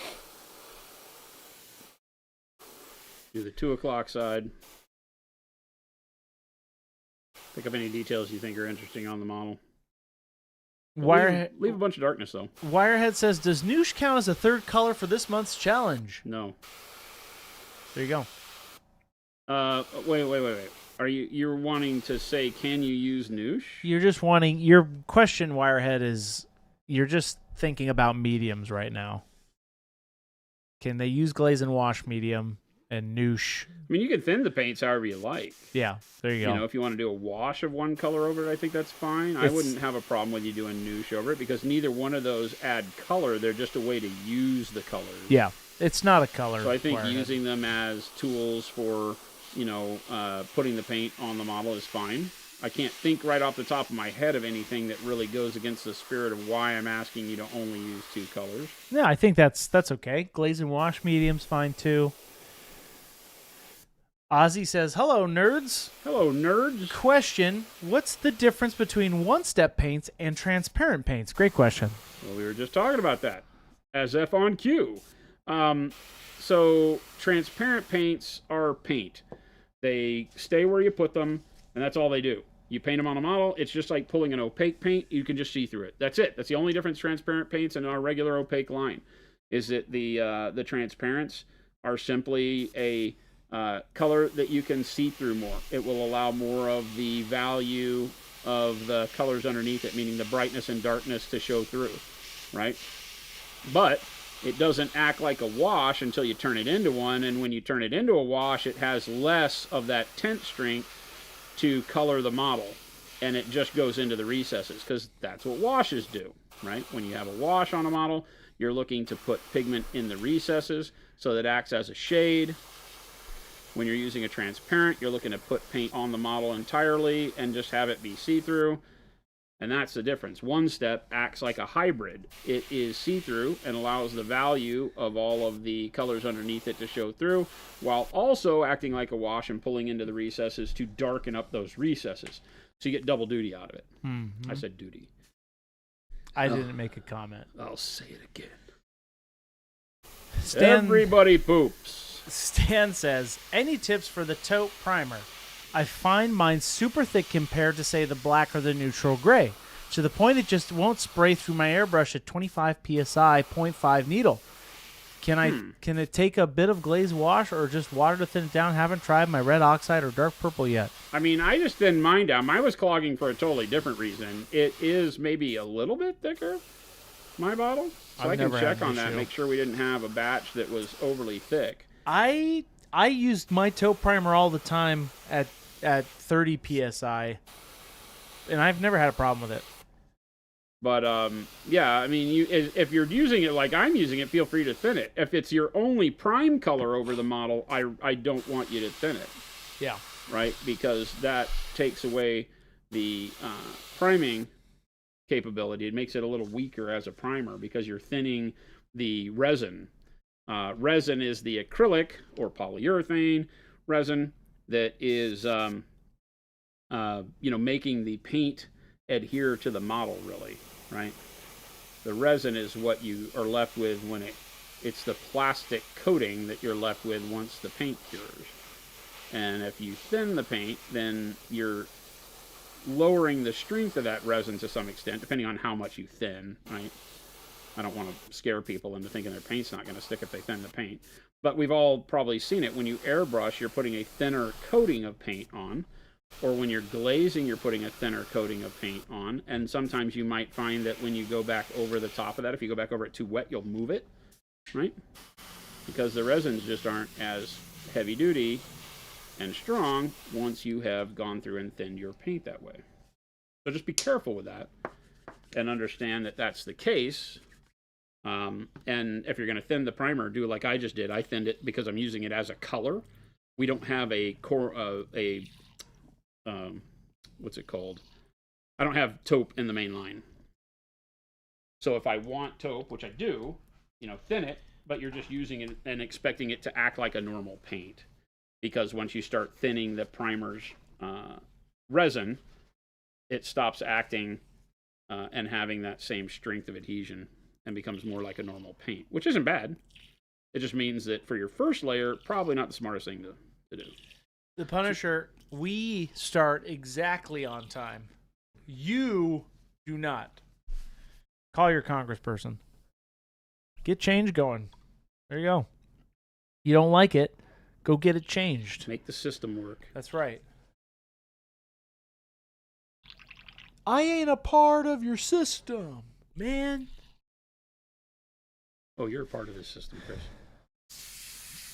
Do the 2 o'clock side. Pick up any details you think are interesting on the model. Leave a bunch of darkness, though. Wirehead says, does Noosh count as a third color for this month's challenge? No. There you go. Wait. You're wanting to say, can you use Noosh? You're just wanting... Your question, Wirehead, is... You're just thinking about mediums right now. Can they use glaze and wash medium and Noosh? I mean, you can thin the paints however you like. Yeah, there you go. You know, if you want to do a wash of one color over it, I think that's fine. I wouldn't have a problem with you doing Noosh over it, because neither one of those add color. They're just a way to use the colors. Yeah, it's not a color. So I think using them as tools for, putting the paint on the model is fine. I can't think right off the top of my head of anything that really goes against the spirit of why I'm asking you to only use 2 colors. Yeah, I think that's okay. Glaze and wash medium's fine too. Ozzy says, hello, nerds. Hello, nerds. Question, what's the difference between one-step paints and transparent paints? Great question. Well, we were just talking about that. As F on cue. So transparent paints are paint. They stay where you put them, and that's all they do. You paint them on a model. It's just like pulling an opaque paint. You can just see through it. That's it. That's the only difference transparent paints and our regular opaque line, is that the transparents are simply a color that you can see through more. It will allow more of the value of the colors underneath it, meaning the brightness and darkness, to show through, right? But it doesn't act like a wash until you turn it into one, and when you turn it into a wash, it has less of that tint strength to color the model. and it just goes into the recesses, because that's what washes do, right? When you have a wash on a model, you're looking to put pigment in the recesses so that it acts as a shade. When you're using a transparent, you're looking to put paint on the model entirely and just have it be see-through. And that's the difference. One step acts like a hybrid. It is see-through and allows the value of all of the colors underneath it to show through, while also acting like a wash and pulling into the recesses to darken up those recesses. So you get double duty out of it. Mm-hmm. I said duty. I didn't make a comment. I'll say it again. Everybody poops. Stan says, any tips for the taupe primer? I find mine super thick compared to, say, the black or the neutral gray, to the point it just won't spray through my airbrush at 25 psi, 0.5 needle. Can it take a bit of glaze wash or just water to thin it down? Haven't tried my red oxide or dark purple yet. I mean, I just thinned mine down. Mine was clogging for a totally different reason. It is maybe a little bit thicker, my bottle. So I can check on that, make sure we didn't have a batch that was overly thick. I used my taupe primer all the time at 30 psi, and I've never had a problem with it. But yeah, I mean, if you're using it like I'm using it, feel free to thin it. If it's your only prime color over the model, I don't want you to thin it. Yeah. Right, because that takes away the priming capability. It makes it a little weaker as a primer because you're thinning the resin. Resin is the acrylic or polyurethane resin that is, making the paint adhere to the model, really, right? The resin is what you are left with when it's the plastic coating that you're left with once the paint cures. And if you thin the paint, then you're lowering the strength of that resin to some extent, depending on how much you thin, right? I don't want to scare people into thinking their paint's not going to stick if they thin the paint. But we've all probably seen it. When you airbrush, you're putting a thinner coating of paint on. Or when you're glazing, you're putting a thinner coating of paint on. And sometimes you might find that when you go back over the top of that, if you go back over it too wet, you'll move it, right? Because the resins just aren't as heavy duty and strong once you have gone through and thinned your paint that way. So just be careful with that and understand that that's the case. And if you're going to thin the primer, do like I just did. I thinned it because I'm using it as a color. We don't have a what's it called? I don't have taupe in the main line. So if I want taupe, which I do, thin it, but you're just using it and expecting it to act like a normal paint. Because once you start thinning the primer's resin, it stops acting and having that same strength of adhesion and becomes more like a normal paint, which isn't bad. It just means that for your first layer, probably not the smartest thing to do. The Punisher, we start exactly on time. You do not. Call your congressperson. Get change going. There you go. You don't like it, go get it changed. Make the system work. That's right. I ain't a part of your system, man. Oh, you're a part of this system, Chris.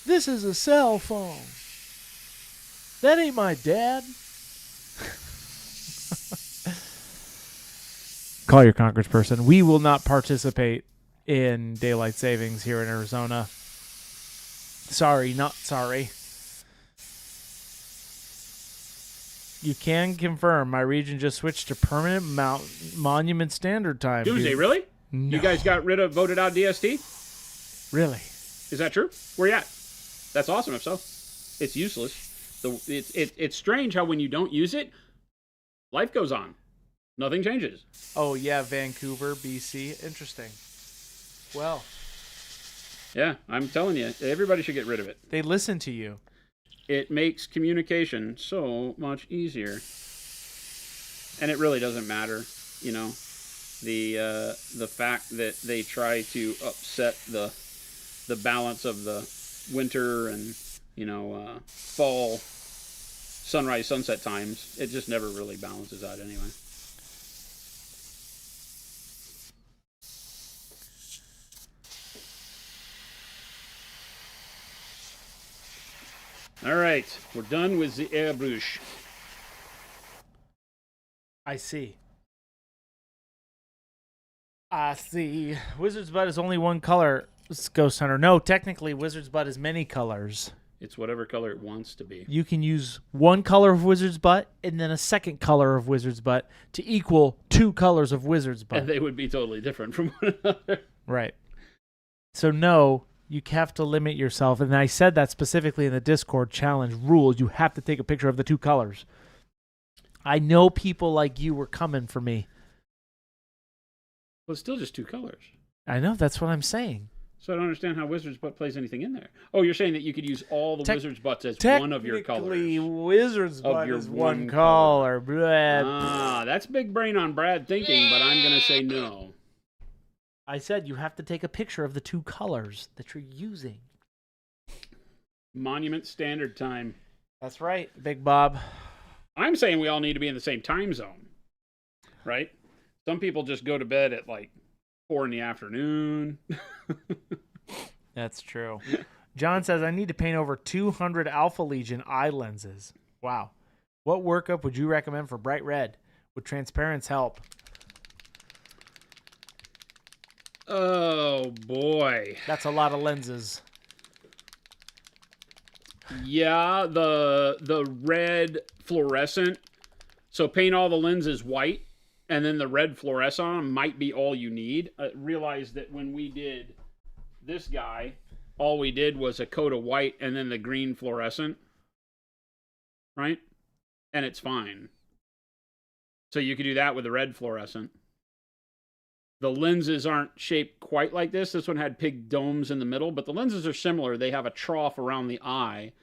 This is a cell phone. That ain't my dad. Call your congressperson. We will not participate in daylight savings here in Arizona. Sorry, not sorry. You can confirm my region just switched to permanent monument standard time. Doomsday, really? No. You guys voted out DST? Really? Is that true? Where you at? That's awesome if so. It's useless. It's strange how when you don't use it, life goes on. Nothing changes. Oh, yeah, Vancouver, BC. Interesting. Well. Yeah, I'm telling you, everybody should get rid of it. They listen to you. It makes communication so much easier. And it really doesn't matter, the fact that they try to upset the balance of the winter and, fall sunrise sunset times. It just never really balances out anyway. All right, we're done with the airbrush. I see. I see. Wizard's Butt is only one color, Ghost Hunter. No, technically, Wizard's Butt is many colors. It's whatever color it wants to be. You can use one color of Wizard's Butt and then a second color of Wizard's Butt to equal 2 colors of Wizard's Butt. And they would be totally different from one another. Right. So, no, you have to limit yourself. And I said that specifically in the Discord challenge rules. You have to take a picture of the 2 colors. I know people like you were coming for me. Well, it's still just 2 colors. I know. That's what I'm saying. So I don't understand how Wizard's Butt plays anything in there. Oh, you're saying that you could use all the Wizard's Butts as one of your colors. Technically, Wizard's Butt is one color. Ah, that's big brain on Brad thinking, but I'm going to say no. I said you have to take a picture of the 2 colors that you're using. Monument Standard Time. That's right, Big Bob. I'm saying we all need to be in the same time zone, right? Some people just go to bed at like 4 in the afternoon. That's true. John says, I need to paint over 200 Alpha Legion eye lenses. Wow. What workup would you recommend for bright red? Would transparents help? Oh, boy. That's a lot of lenses. Yeah, the red fluorescent. So paint all the lenses white, and then the red fluorescent on them might be all you need. Realize that when we did this guy, all we did was a coat of white and then the green fluorescent, right? And it's fine. So you could do that with the red fluorescent. The lenses aren't shaped quite like this. This one had pig domes in the middle, but the lenses are similar. They have a trough around the eye.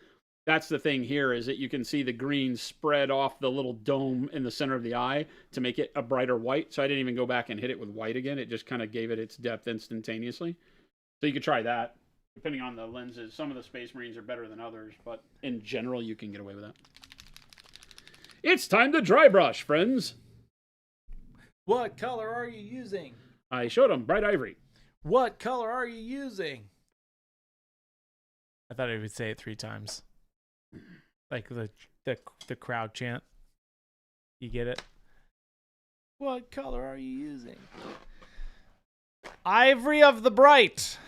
That's the thing here, is that you can see the green spread off the little dome in the center of the eye to make it a brighter white. So I didn't even go back and hit it with white again. It just kind of gave it its depth instantaneously. So you could try that, depending on the lenses. Some of the Space Marines are better than others, but in general, you can get away with that. It's time to dry brush, friends. What color are you using? I showed them bright ivory. What color are you using? I thought I would say it 3 times. Like the crowd chant. You get it? What color are you using? Ivory of the Bright.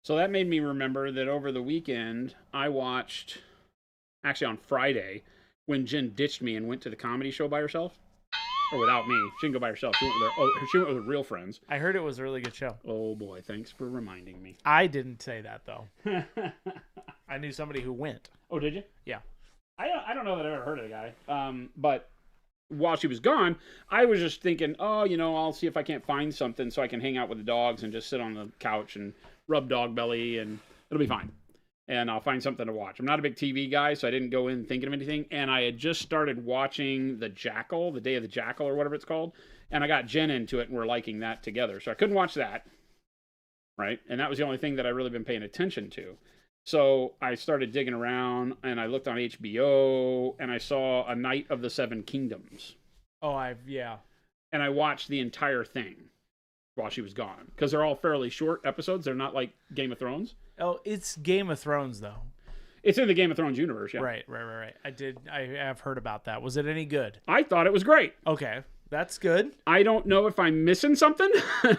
So that made me remember that over the weekend, I watched, actually on Friday, when Jen ditched me and went to the comedy show by herself. Or without me. She didn't go by herself. She went with her real friends. I heard it was a really good show. Oh, boy. Thanks for reminding me. I didn't say that, though. I knew somebody who went. Oh, did you? Yeah. I don't know that I ever heard of the guy. But while she was gone, I was just thinking, I'll see if I can't find something so I can hang out with the dogs and just sit on the couch and rub dog belly, and it'll be fine. And I'll find something to watch. I'm not a big TV guy, so I didn't go in thinking of anything. And I had just started watching The Jackal, The Day of the Jackal, or whatever it's called. And I got Jen into it, and we're liking that together. So I couldn't watch that, right? And that was the only thing that I really been paying attention to. So I started digging around, and I looked on HBO, and I saw A Night of the Seven Kingdoms. Oh, yeah. And I watched the entire thing while she was gone. Because they're all fairly short episodes. They're not like Game of Thrones. Oh, it's Game of Thrones, though. It's in the Game of Thrones universe, yeah. Right. I have heard about that. Was it any good? I thought it was great. Okay, that's good. I don't know if I'm missing something.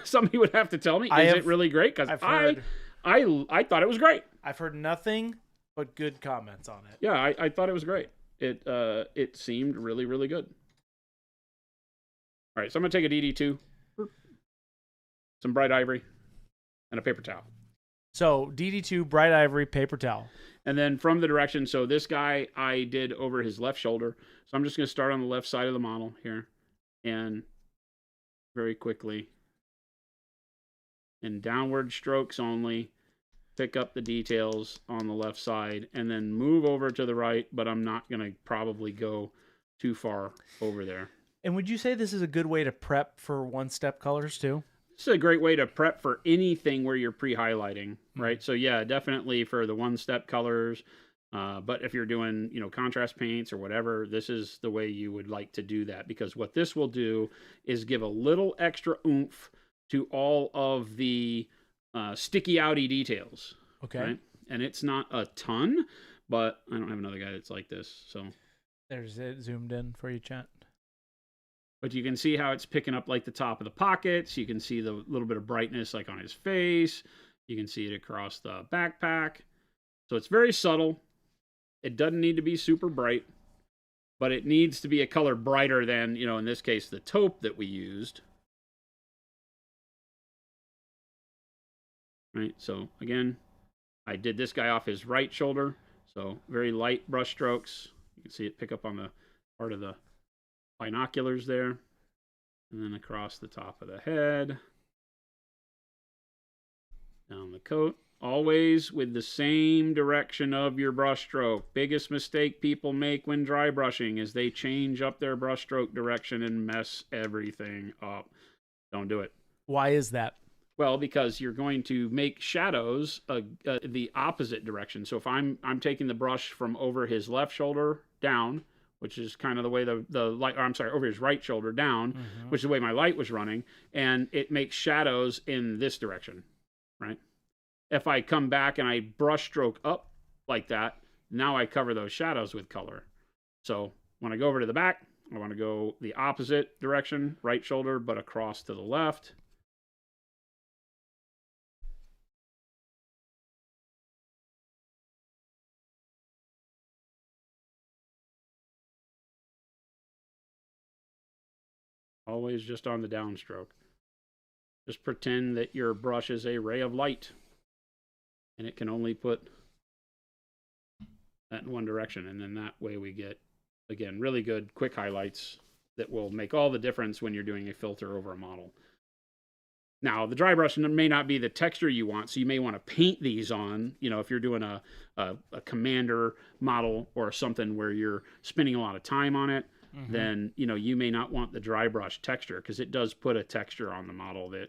Somebody would have to tell me. Is it really great? Because I thought it was great. I've heard nothing but good comments on it. Yeah, I thought it was great. It seemed really, really good. All right, so I'm going to take a DD2, some bright ivory, and a paper towel. So DD2, bright ivory, paper towel. And then from the direction, so this guy I did over his left shoulder. So I'm just going to start on the left side of the model here. And very quickly, in downward strokes only, pick up the details on the left side. And then move over to the right, but I'm not going to probably go too far over there. And would you say this is a good way to prep for one-step colors too? This is a great way to prep for anything where you're pre-highlighting, right? So yeah, definitely for the one-step colors. But if you're doing, contrast paints or whatever, this is the way you would like to do that. Because what this will do is give a little extra oomph to all of the sticky-outy details. Okay. Right? And it's not a ton, but I don't have another guy that's like this, so There's it zoomed in for you, chat. But you can see how it's picking up like the top of the pockets. You can see the little bit of brightness like on his face. You can see it across the backpack. So it's very subtle. It doesn't need to be super bright, but it needs to be a color brighter than, in this case, the taupe that we used. Right, so again, I did this guy off his right shoulder. So very light brush strokes. You can see it pick up on the part of the binoculars there, and then across the top of the head, down the coat, always with the same direction of your brush stroke. Biggest mistake people make when dry brushing is they change up their brush stroke direction and mess everything up. Don't do it. Why is that? Well, because you're going to make shadows the opposite direction. So if I'm taking the brush from over his left shoulder down, which is kind of the way the light, or I'm sorry, over his right shoulder down, which is the way my light was running, and it makes shadows in this direction, right? If I come back and I brush stroke up like that, now I cover those shadows with color. So when I go over to the back, I want to go the opposite direction, right shoulder, but across to the left. Always just on the downstroke. Just pretend that your brush is a ray of light, and it can only put that in one direction. And then that way we get, again, really good quick highlights that will make all the difference when you're doing a filter over a model. Now, the dry brush may not be the texture you want, so you may want to paint these on, if you're doing a commander model or something where you're spending a lot of time on it. Then, you may not want the dry brush texture, because it does put a texture on the model that,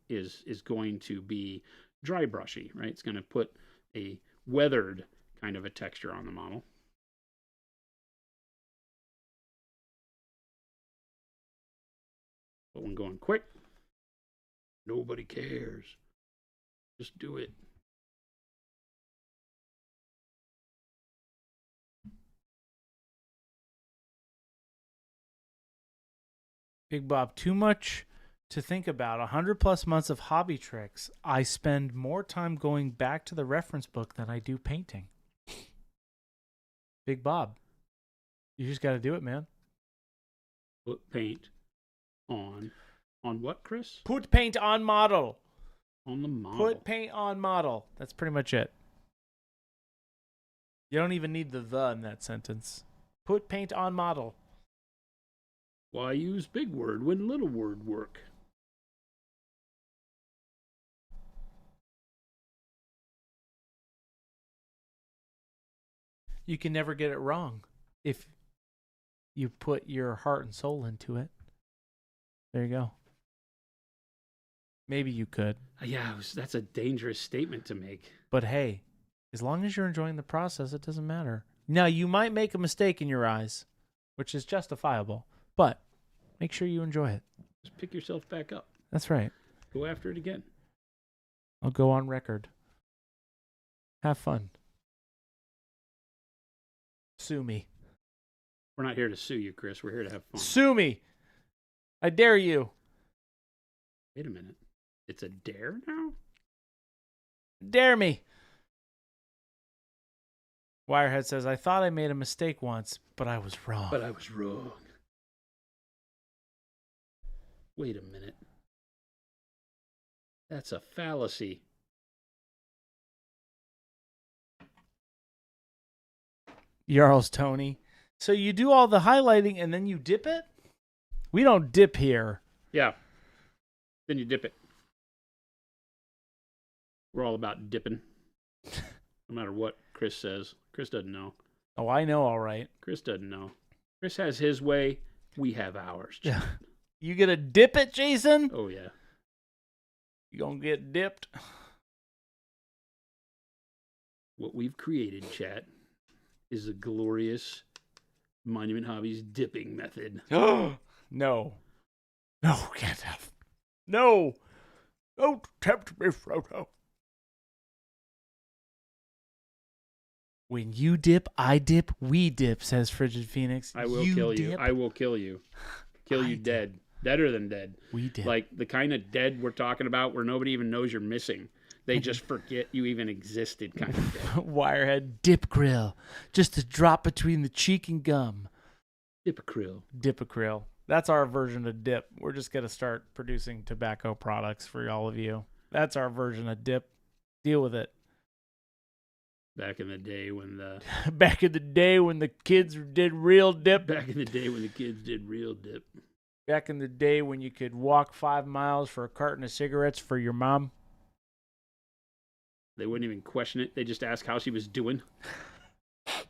is going to be dry brushy, right? It's going to put a weathered kind of a texture on the model. But when going quick, nobody cares. Just do it. Big Bob, too much to think about. 100+ months of hobby tricks. I spend more time going back to the reference book than I do painting. Big Bob, you just got to do it, man. Put paint on what, Chris? Put paint on model. On the model. Put paint on model. That's pretty much it. You don't even need the in that sentence. Put paint on model. Why use big word when little word work? You can never get it wrong if you put your heart and soul into it. There you go. Maybe you could. Yeah, that's a dangerous statement to make. But hey, as long as you're enjoying the process, it doesn't matter. Now, you might make a mistake in your eyes, which is justifiable, but make sure you enjoy it. Just pick yourself back up. That's right. Go after it again. I'll go on record. Have fun. Sue me. We're not here to sue you, Chris. We're here to have fun. Sue me. I dare you. Wait a minute. It's a dare now? Dare me. Wirehead says, I thought I made a mistake once, but I was wrong. But I was wrong. Wait a minute. That's a fallacy. Jarls Tony. So you do all the highlighting and then you dip it? We don't dip here. Yeah. Then you dip it. We're all about dipping. No matter what Chris says. Chris doesn't know. Oh, I know, all right. Chris doesn't know. Chris has his way. We have ours. Yeah. You gonna dip it, Jason? Oh, yeah. You gonna get dipped? What we've created, chat, is a glorious Monument Hobbies dipping method. No. No, can't have. No. Don't tempt me, Frodo. When you dip, I dip, we dip, says Frigid Phoenix. I will kill you. Dip, I will kill you. Kill you dead. Deader than dead. we dip. Like the kind of dead we're talking about where nobody even knows you're missing. They just forget you even existed kind of dead. Wirehead dip grill. Just a drop between the cheek and gum. Dipacryl. Dipacryl. That's our version of dip. We're just going to start producing tobacco products for all of you. That's our version of dip. Deal with it. Back in the day when the Back in the day when the kids did real dip. back in the day when the kids did real dip. Back in the day when you could walk 5 miles for a carton of cigarettes for your mom. They wouldn't even question it. They just ask how she was doing.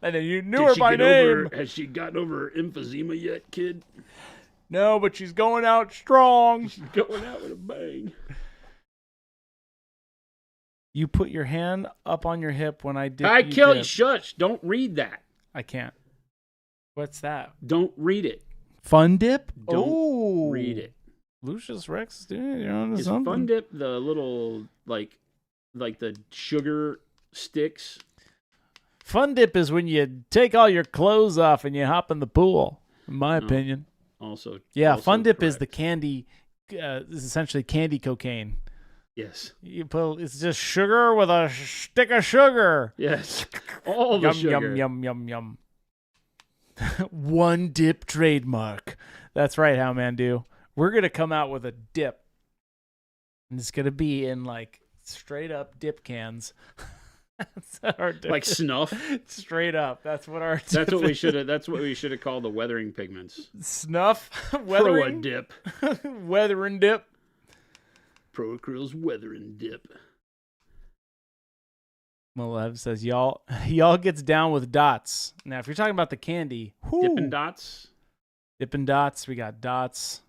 And then you knew her by name. Has she gotten over her emphysema yet, kid? No, but she's going out strong. She's going out with a bang. You put your hand up on your hip when I dip. I you kill dip. you. Shush. Don't read that. I can't. What's that? Don't read it. Fun dip? Don't read it. Lucius Rex is doing it. You're onto Is something. Fun Dip the little, like the sugar sticks? Fun dip is when you take all your clothes off and you hop in the pool, in my opinion. Also, Yeah, also Fun dip is correct. the candy, is essentially candy cocaine. Yes. It's just sugar with a stick of sugar. Yes. All the Yum, sugar. yum, yum, yum, yum. One dip trademark. That's right, Howmandu. We're going to come out with a dip. And it's going to be in like straight up dip cans. That's our dip. Like snuff. Straight up. That's what our dip That's what we is. should have. That's what we should have called the weathering pigments. Snuff. Pro a Weathering. dip. Weathering dip. Proacryl's weathering dip. Malev says, y'all gets down with dots. Now, if you're talking about the candy, Dippin' Dots. Dippin' Dots, we got dots.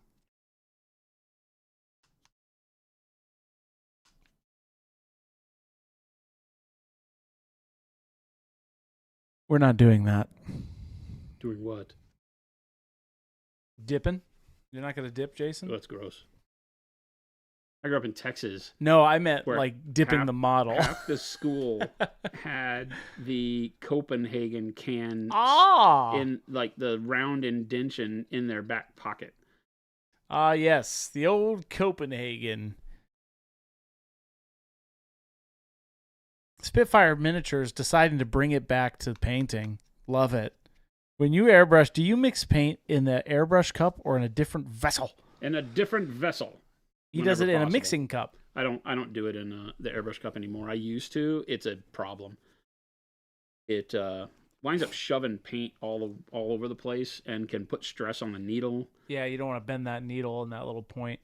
We're not doing that. Doing what? Dipping? You're not going to dip, Oh, Jason? that's gross. I grew up in Texas. No, I meant Where like dipping the model. Half the school had the Copenhagen cans in like the round indention in their back pocket. Ah, yes. The old Copenhagen. Spitfire Miniatures deciding to bring it back to painting. Love it. When you airbrush, do you mix paint in the airbrush cup or in a different vessel? In a different vessel. He does it in possible. a mixing cup. I don't do it in the airbrush cup anymore. I used to. It's a problem. It winds up shoving paint all over the place and can put stress on the needle. Yeah, you don't want to bend that needle in that little point.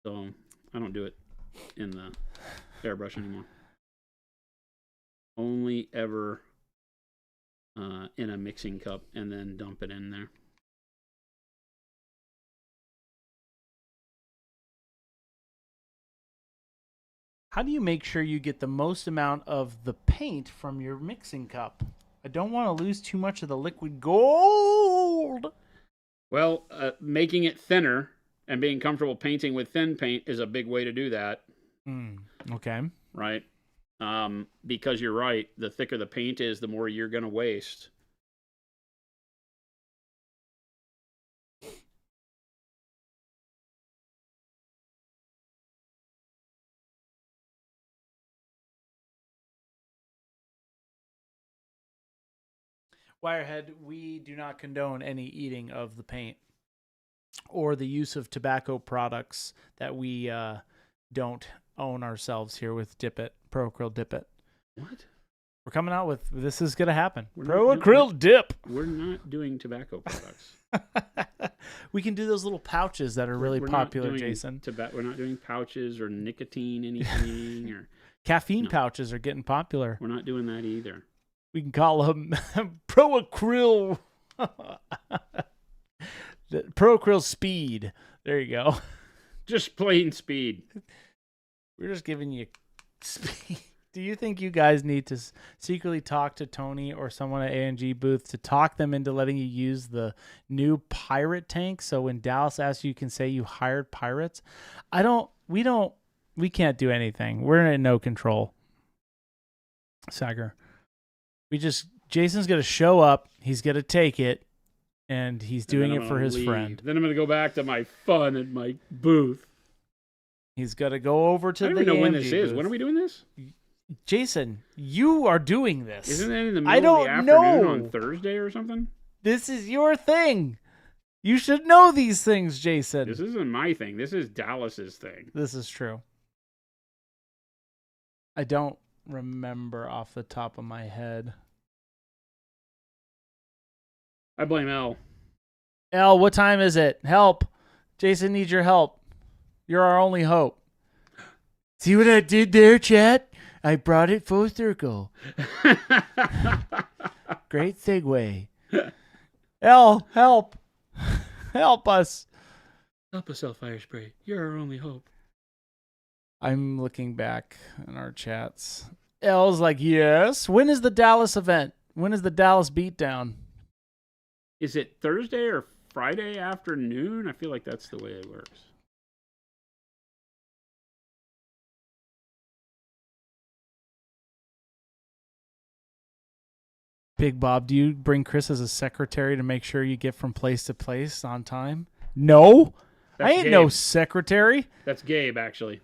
So I don't do it in the airbrush anymore. Only ever in a mixing cup and then dump it in there. How do you make sure you get the most amount of the paint from your mixing cup? I don't want to lose too much of the liquid gold. Well, making it thinner and being comfortable painting with thin paint is a big way to do that. Okay. Right? Because you're right, the thicker the paint is, the more you're going to waste. Wirehead, we do not condone any eating of the paint or the use of tobacco products that we don't own ourselves here with Dip It, Pro Acryl Dip It. What? We're coming out with, this is going to happen. We're Pro not Acryl Dip. We're not doing tobacco products. We can do those little pouches that are really We're popular, not doing Jason. We're not doing pouches or nicotine anything, or Caffeine pouches are getting popular. we're not doing that either. We can call them Pro Acryl. Pro Acryl Speed. There you go. Just plain speed. We're just giving you speed. Do you think you guys need to secretly talk to Tony or someone at A&G booth to talk them into letting you use the new pirate tank? So when Dallas asks you can say you hired pirates. We can't do anything. We're in no control. Sagar. Jason's going to show up. He's going to take it, and he's doing then it I'm for gonna his leave. friend. Then I'm going to go back to my fun at my booth. He's going to go over to I the don't even know when this AMG is. booth. When are we doing this? Jason, you are doing this. Isn't it in the I middle of the don't afternoon know. on Thursday or something? This is your thing. You should know these things, Jason. This isn't my thing. This is Dallas's thing. This is true. I don't remember off the top of my head. I blame L. Elle, what time is it? Help. Jason needs your help. You're our only hope. See what I did there, chat? I brought it full circle. Great segue. Elle, help. Help us. Help us, Fire Spray. You're our only hope. I'm looking back in our chats. Elle's like, yes. When is the Dallas event? When is the Dallas beatdown? Is it Thursday or Friday afternoon? I feel like that's the way it works. Big Bob, do you bring Chris as a secretary to make sure you get from place to place on time? No. That's I ain't Gabe. no secretary. That's Gabe, actually.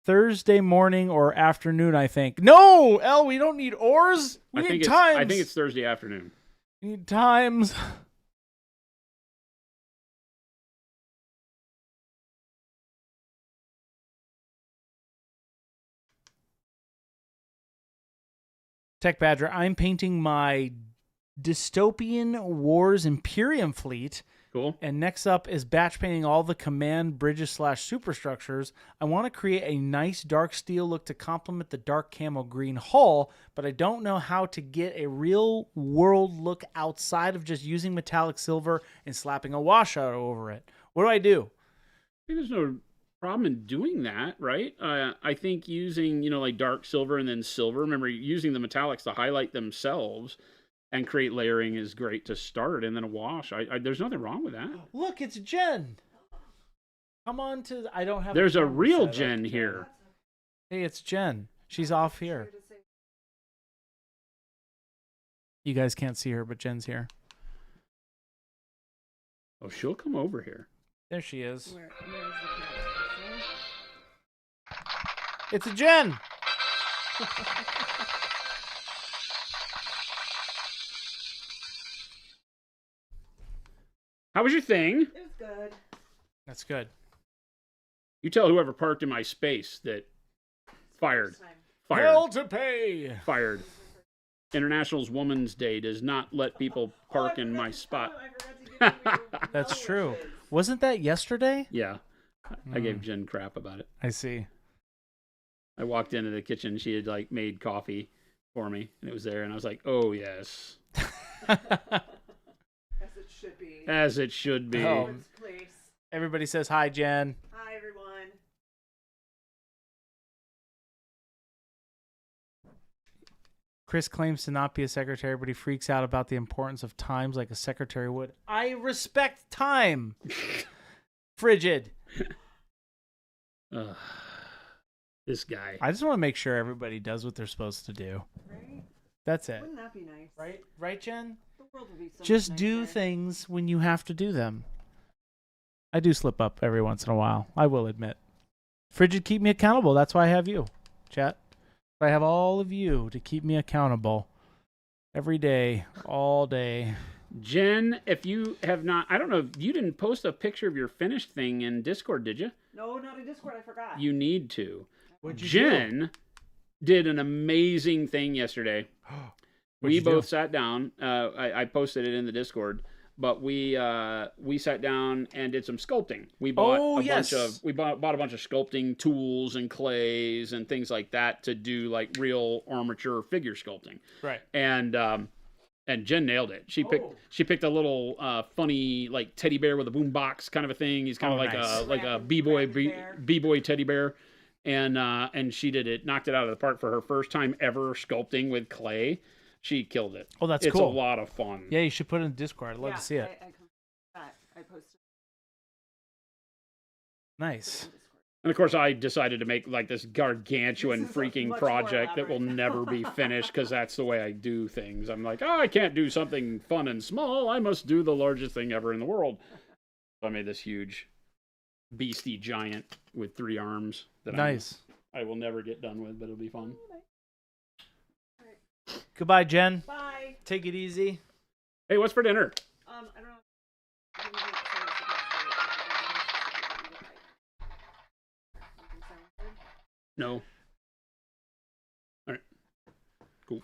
Thursday morning or afternoon, I think. No, Elle, we don't need oars. We need times. I think it's Thursday afternoon. We need times. Tech Badger, I'm painting my Dystopian Wars Imperium fleet. Cool. And next up is batch painting all the command bridges / superstructures. I want to create a nice dark steel look to complement the dark camo green hull, but I don't know how to get a real world look outside of just using metallic silver and slapping a washout over it. What do I do? I think there's no problem in doing that, right? I think using, like dark silver and then silver, remember using the metallics to highlight themselves and create layering is great to start, and then a wash. There's nothing wrong with that. Look, it's Jen. Come on to... I don't have... There's a real set up. Jen here. Hey, it's Jen. She's off here. You guys can't see her, but Jen's here. Oh, she'll come over here. There she is. Where is the camera? It's a Jen. How was your thing? It was good. That's good. You tell whoever parked in my space that fired. Hell to pay. Fired. International's Women's Day does not let people park in my spot. That's true. Wasn't that yesterday? Yeah. I gave Jen crap about it. I see. I walked into the kitchen. She had made coffee for me, and it was there. And I was like, "Oh yes, As it should be. as it should be." Oh. Its place. Everybody says hi, Jen. Hi, everyone. Chris claims to not be a secretary, but he freaks out about the importance of times like a secretary would. I respect time. Frigid. This guy. I just want to make sure everybody does what they're supposed to do. Right? That's it. Wouldn't that be nice? Right? Right, Jen? The world would be so Just much do nicer. things when you have to do them. I do slip up every once in a while. I will admit. Frigid, keep me accountable. That's why I have you, chat. I have all of you to keep me accountable every day, all day. Jen, if you have not, I don't know, you didn't post a picture of your finished thing in Discord, did you? No, not in Discord. I forgot. You need to. What'd you Jen did an amazing thing yesterday. We both sat down. I posted it in the Discord, but we sat down and did some sculpting. We bought bunch of bought a bunch of sculpting tools and clays and things like that to do real armature figure sculpting. Right. And Jen nailed it. She picked a little funny teddy bear with a boom box kind of a thing. He's kind of like a b-boy teddy bear. And she did it, knocked it out of the park for her first time ever sculpting with clay. She killed it. Oh, that's it's cool. It's a lot of fun. Yeah, you should put it in Discord. I'd love to see it. I posted. Nice. And of course, I decided to make like this gargantuan This is a freaking much more project that will elaborate. never be finished because that's the way I do things. I'm like, oh, I can't do something fun and small. I must do the largest thing ever in the world. So I made this huge beastie giant with 3 arms that Nice. I will never get done with, but it'll be fun. Goodbye, Jen. Bye. Take it easy. Hey, what's for dinner? I don't know. I didn't even say this about the- Something sounds good. No. All right. Cool.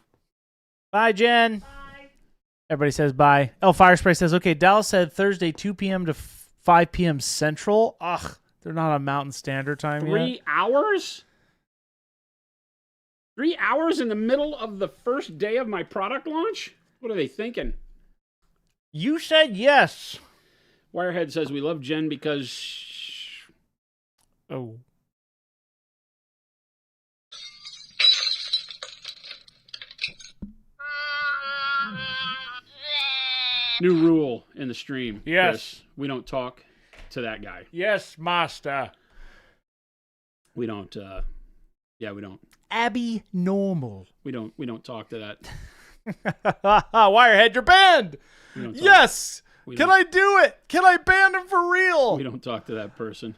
Bye, Jen. Bye. Everybody says bye. El Firespray says, okay, Dallas said Thursday 2 p.m. to 5 p.m. Central. Ugh, they're not on Mountain Standard Time yet. 3 hours? 3 hours in the middle of the first day of my product launch? What are they thinking? You said yes. Wirehead says we love Jen because Oh. new rule in the stream. Yes. Chris. We don't talk to that guy. Yes, master. We don't we don't. Abby Normal. We don't talk to that. Wirehead, you're banned. We don't talk, Yes. we Can don't- I do it? Can I ban him for real? We don't talk to that person.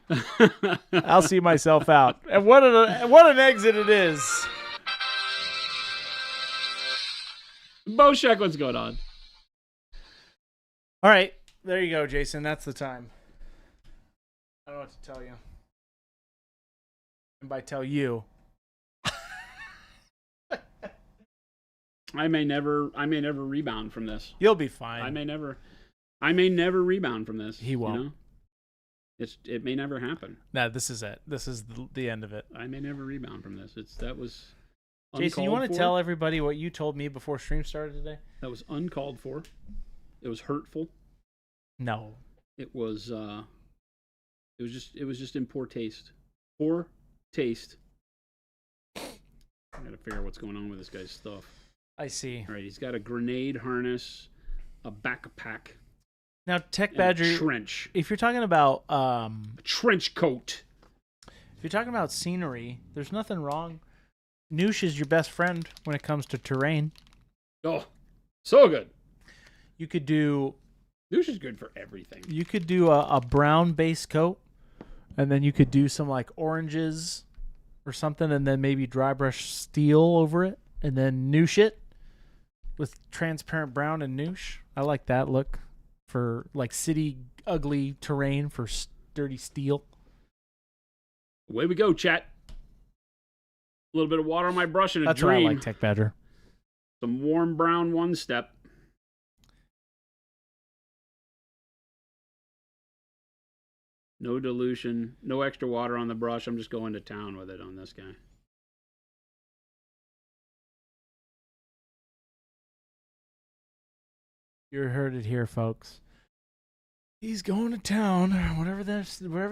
I'll see myself out. And what an exit it is. Boshek, what's going on? All right. There you go, Jason. That's the time. I don't know what to tell you. And by tell you, I may never rebound from this. you'll be fine. I may never rebound from this. He won't. You know? It may never happen. No, this is it. This is the end of it. I may never rebound from this. That was Jason, you uncalled want to for. tell everybody what you told me before stream started today? That was uncalled for. It was hurtful. No. It was just in poor taste. Poor taste. I gotta figure out what's going on with this guy's stuff. I see. All right, he's got a grenade harness, a backpack, Now, Tech and Badger, a trench. if you're talking about A trench coat. if you're talking about scenery, there's nothing wrong. Noosh is your best friend when it comes to terrain. Oh, so good. You could do Noosh is good for everything. a brown base coat, and then you could do some like oranges or something, and then maybe dry brush steel over it, and then noosh it with transparent brown and noosh. I like that look for like city ugly terrain for sturdy steel. Away we go, chat. A little bit of water on my brush and a That's dream. what I like, Tech Badger. Some warm brown one step. No dilution, no extra water on the brush. I'm just going to town with it on this guy. You heard it here, folks. He's going to town, whatever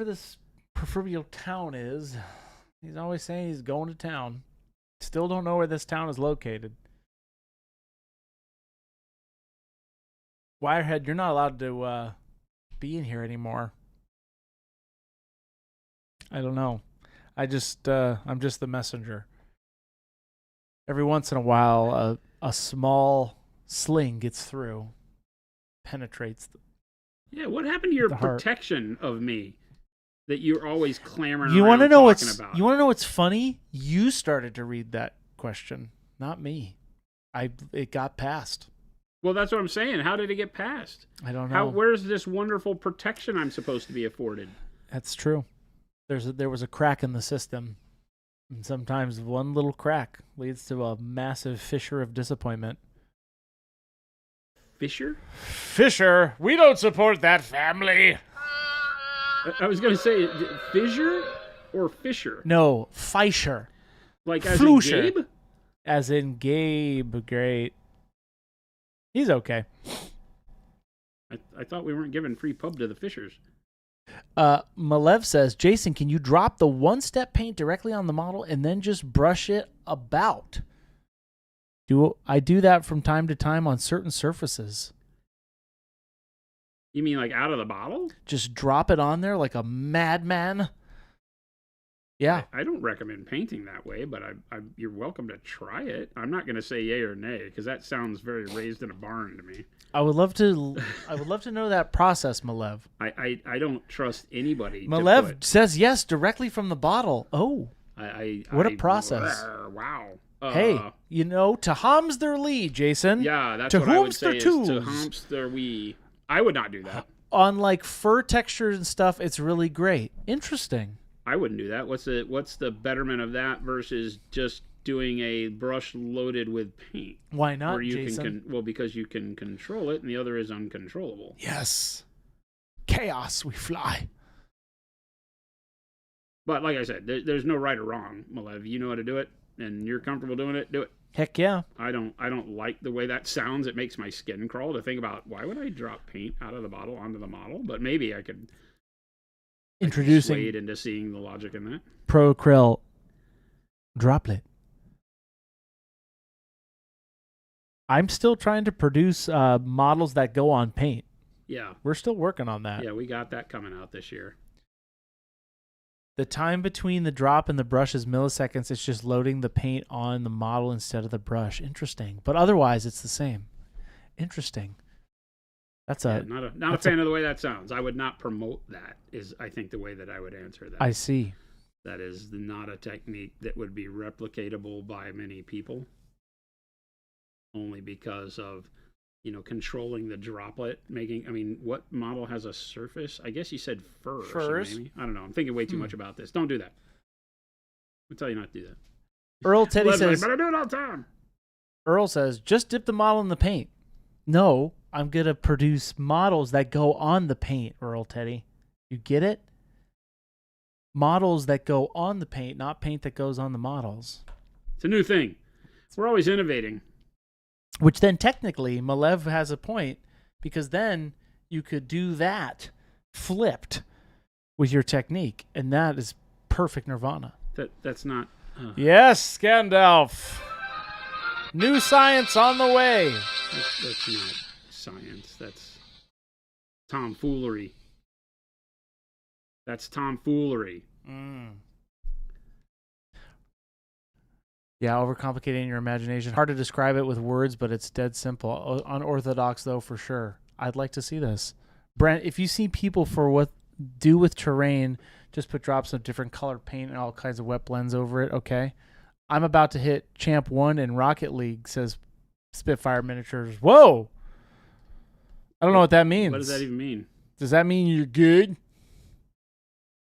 this proverbial town is. He's always saying he's going to town. Still don't know where this town is located. Wirehead, you're not allowed to be in here anymore. I don't know. I'm just the messenger. Every once in a while, a small sling gets through, penetrates. Yeah, what happened to your The heart. protection of me that you're always clamoring You want to know talking what's about? you want to know what's funny? You started to read that question, not me. It got passed. Well, that's what I'm saying. How did it get passed? I don't know. Where's this wonderful protection I'm supposed to be afforded? That's true. There was a crack in the system, and sometimes one little crack leads to a massive fissure of disappointment. Fisher? Fisher, we don't support that family. I was going to say fissure or Fisher? No, Fisher, Like as in Flusher. Gabe? as in Gabe. Great. He's okay. I thought we weren't giving free pub to the Fishers. Malev says, Jason, can you drop the one-step paint directly on the model and then just brush it about? I do that from time to time on certain surfaces. You mean like out of the bottle? Just drop it on there like a madman. Yeah. I don't recommend painting that way, but you're welcome to try it. I'm not going to say yay or nay because that sounds very raised in a barn to me. I would love to know that process, Malev. I don't trust anybody. Malev says yes directly from the bottle. Oh. What a process. Wow. Hey, to Homs their Lee, Jason. Yeah, that's to what I would their say is tools. to Homs their wee. I would not do that. On like fur textures and stuff, it's really great. Interesting. I wouldn't do that. What's the betterment of that versus just doing a brush loaded with paint? Why not, where you Jason? because you can control it and the other is uncontrollable. Yes. Chaos, we fly. But like I said, there's no right or wrong, Malev. You know how to do it and you're comfortable doing it, do it. Heck yeah. I don't like the way that sounds. It makes my skin crawl to think about why would I drop paint out of the bottle onto the model, but maybe I could Introducing swayed into seeing the logic in that. Pro Krill Droplet. I'm still trying to produce models that go on paint. Yeah. We're still working on that. Yeah, we got that coming out this year. The time between the drop and the brush is milliseconds. It's just loading the paint on the model instead of the brush. Interesting. But otherwise, it's the same. Interesting. That's not a fan of the way that sounds. I would not promote that, is I think the way that I would answer that. I see. That is not a technique that would be replicatable by many people. Only because of, controlling the droplet, what model has a surface? I guess you said fur. Furs? Maybe. I don't know. I'm thinking way too much about this. Don't do that. I'll tell you not to do that. Earl Teddy says, but I do it all the time. Earl says, just dip the model in the paint. No, I'm going to produce models that go on the paint, Earl Teddy. You get it? Models that go on the paint, not paint that goes on the models. It's a new thing. We're always innovating. Which then technically, Malev has a point, because then you could do that flipped with your technique, and that is perfect nirvana. That's not... Yes, Gandalf. New science on the way. That's not science. That's tomfoolery. That's tomfoolery. Yeah, overcomplicating your imagination. Hard to describe it with words, but it's dead simple. Unorthodox, though, for sure. I'd like to see this. Brent, if you see people for what do with terrain, just put drops of different colored paint and all kinds of wet blends over it, okay? I'm about to hit Champ 1 in Rocket League, says Spitfire Miniatures. Whoa! I don't know what that means. What does that even mean? Does that mean you're good?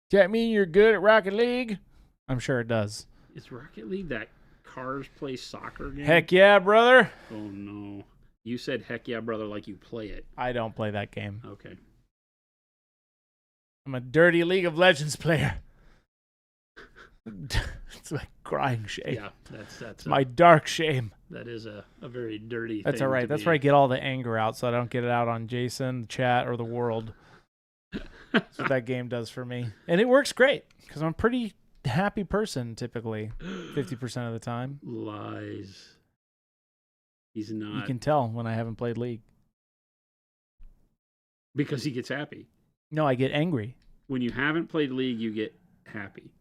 Does that mean you're good at Rocket League? I'm sure it does. Is Rocket League that cars play soccer game? Heck yeah, brother. Oh, no. You said heck yeah, brother, like you play it. I don't play that game. Okay. I'm a dirty League of Legends player. It's my crying shame. Yeah, that's my dark shame. That is a very dirty That's thing. all right. That's where I get all the anger out, so I don't get it out on Jason, the chat, or the world. That's what that game does for me. And it works great, because I'm a pretty happy person, typically, 50% of the time. Lies. He's not. You can tell when I haven't played League. Because he gets happy. No, I get angry. When you haven't played League, you get happy.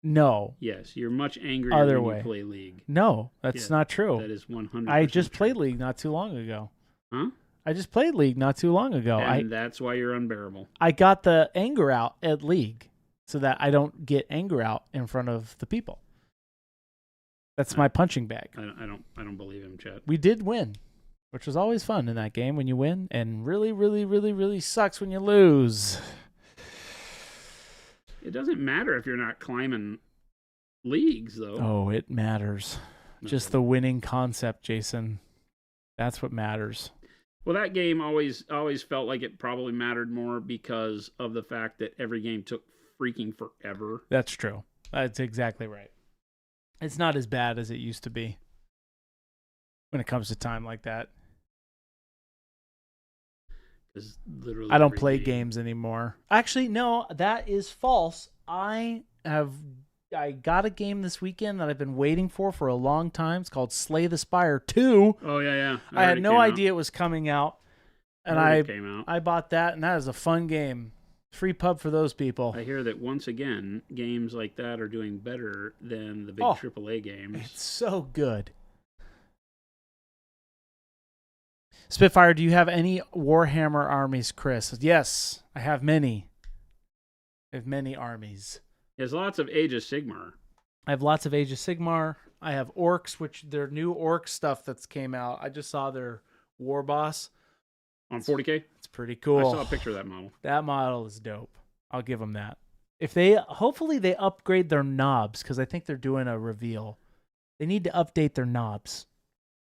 No. Yes, you're much angrier Other when way. you play League. No, that's not true. That is 100%. I just played true. League not too long ago. Huh? I just played League not too long ago. And that's why you're unbearable. I got the anger out at League so that I don't get anger out in front of the people. That's my punching bag. I don't believe him, Chet. We did win, which was always fun in that game when you win, and really, really, really, really sucks when you lose. It doesn't matter if you're not climbing leagues, though. Oh, it matters. Just the winning concept, Jason. That's what matters. Well, that game always felt like it probably mattered more because of the fact that every game took freaking forever. That's true. That's exactly right. It's not as bad as it used to be when it comes to time like that. Literally I don't play games anymore. Actually, no, that is false. I got a game this weekend that I've been waiting for a long time. It's called Slay the Spire 2. Oh, yeah. I had no idea it was coming out. And came out. I bought that, and that is a fun game. Free pub for those people. I hear that once again, games like that are doing better than the big Oh, AAA games. It's so good. Spitfire, do you have any Warhammer armies, Chris? Yes, I have many. I have many armies. There's lots of Age of Sigmar. I have lots of Age of Sigmar. I have orcs, which their new orc stuff that's came out. I just saw their war boss. On 40K? It's pretty cool. I saw a picture of that model. That model is dope. I'll give them that. Hopefully they upgrade their knobs, because I think they're doing a reveal. They need to update their knobs.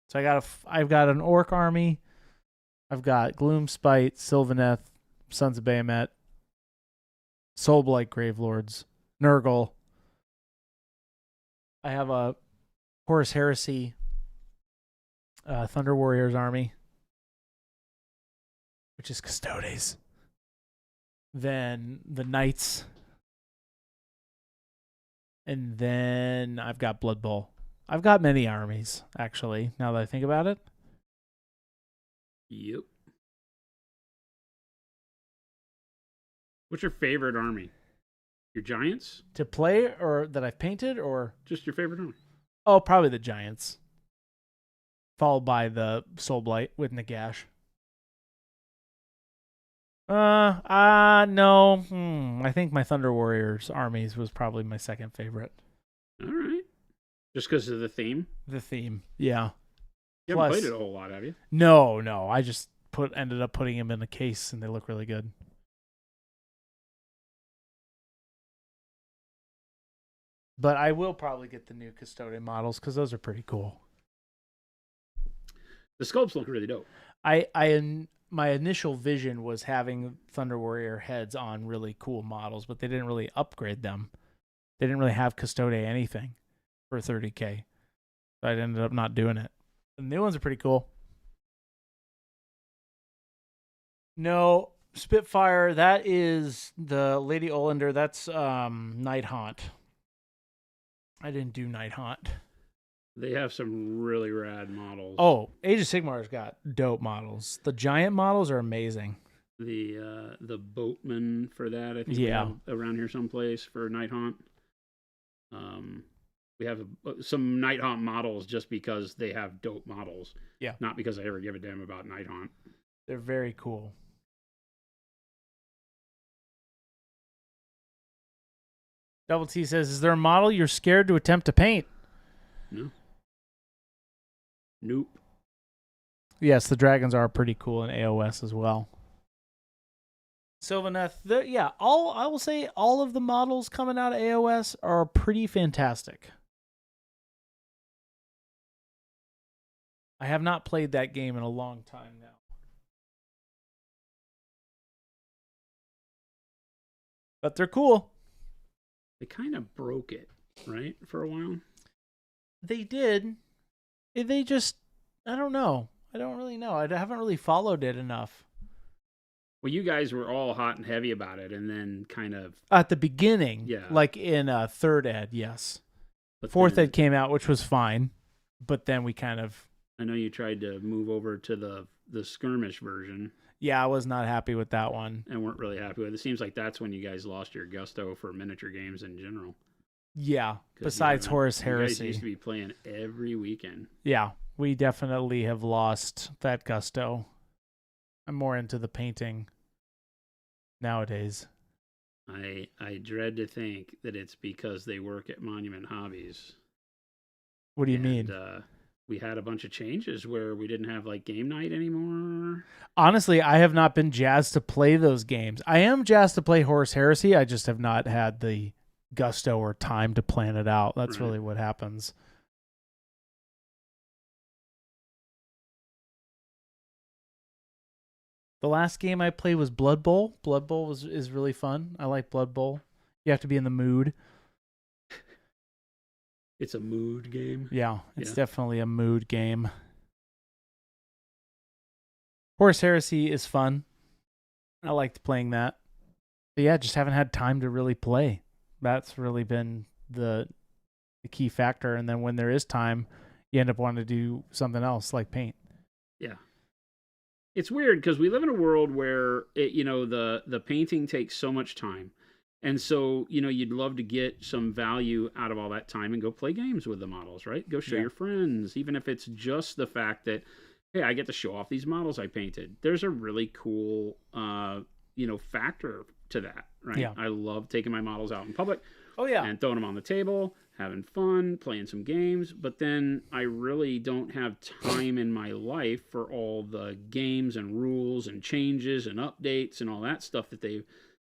So I've got an orc army. I've got Gloomspite, Sylvaneth, Sons of Bahamut, Soulblight Gravelords, Nurgle. I have a Horus Heresy, Thunder Warriors army, which is Custodes. Then the Knights. And then I've got Blood Bowl. I've got many armies, actually, now that I think about it. Yep. What's your favorite army? Your Giants? To play, or that I've painted, or? Just your favorite army? Oh, probably the Giants. Followed by the Soulblight with Nagash. No. I think my Thunder Warriors armies was probably my second favorite. All right. Just because of the theme? The theme, yeah. You haven't played it a whole lot, have you? No. I just ended up putting them in a case, and they look really good. But I will probably get the new Custodian models, because those are pretty cool. The sculpts look really dope. My initial vision was having Thunder Warrior heads on really cool models, but they didn't really upgrade them. They didn't really have Custode anything for 30K. So I ended up not doing it. The new ones are pretty cool. No, Spitfire, that is the Lady Olander. That's Night Haunt. I didn't do Night Haunt. They have some really rad models. Oh, Age of Sigmar's got dope models. The giant models are amazing. The boatman for that, I think we Yeah. have around here someplace for Night Haunt. We have some Night Haunt models just because they have dope models. Yeah. Not because I ever give a damn about Night Haunt. They're very cool. Double T says, is there a model you're scared to attempt to paint? No. Nope. Yes, the dragons are pretty cool in AOS as well. Sylvaneth, I will say all of the models coming out of AOS are pretty fantastic. I have not played that game in a long time now. But they're cool. They kind of broke it, right, for a while? They did. They just, I don't know. I don't really know. I haven't really followed it enough. Well, you guys were all hot and heavy about it, and then kind of... At the beginning, Yeah. like in third ed, yes. But Fourth then, ed came out, which was fine. But then we kind of... I know you tried to move over to the skirmish version. Yeah, I was not happy with that one. And weren't really happy with it. It seems like that's when you guys lost your gusto for miniature games in general. Yeah, besides Horus You Heresy. guys used to be playing every weekend. Yeah, we definitely have lost that gusto. I'm more into the painting nowadays. I dread to think that it's because they work at Monument Hobbies. What do you mean? We had a bunch of changes where we didn't have like game night anymore. Honestly, I have not been jazzed to play those games. I am jazzed to play Horus Heresy. I just have not had the gusto or time to plan it out. That's Right. really what happens. The last game I played was Blood Bowl. Blood Bowl is really fun. I like Blood Bowl. You have to be in the mood. It's a mood game. Yeah, it's Yeah. definitely a mood game. Horus Heresy is fun. I liked playing that. But yeah, just haven't had time to really play. That's really been the key factor. And then when there is time, you end up wanting to do something else like paint. Yeah. It's weird because we live in a world where the painting takes so much time. And so, you'd love to get some value out of all that time and go play games with the models, right? Go show Yeah. your friends, even if it's just the fact that, hey, I get to show off these models I painted. There's a really cool, factor to that, right? Yeah. I love taking my models out in public Oh yeah. and throwing them on the table, having fun, playing some games. But then I really don't have time in my life for all the games and rules and changes and updates and all that stuff that they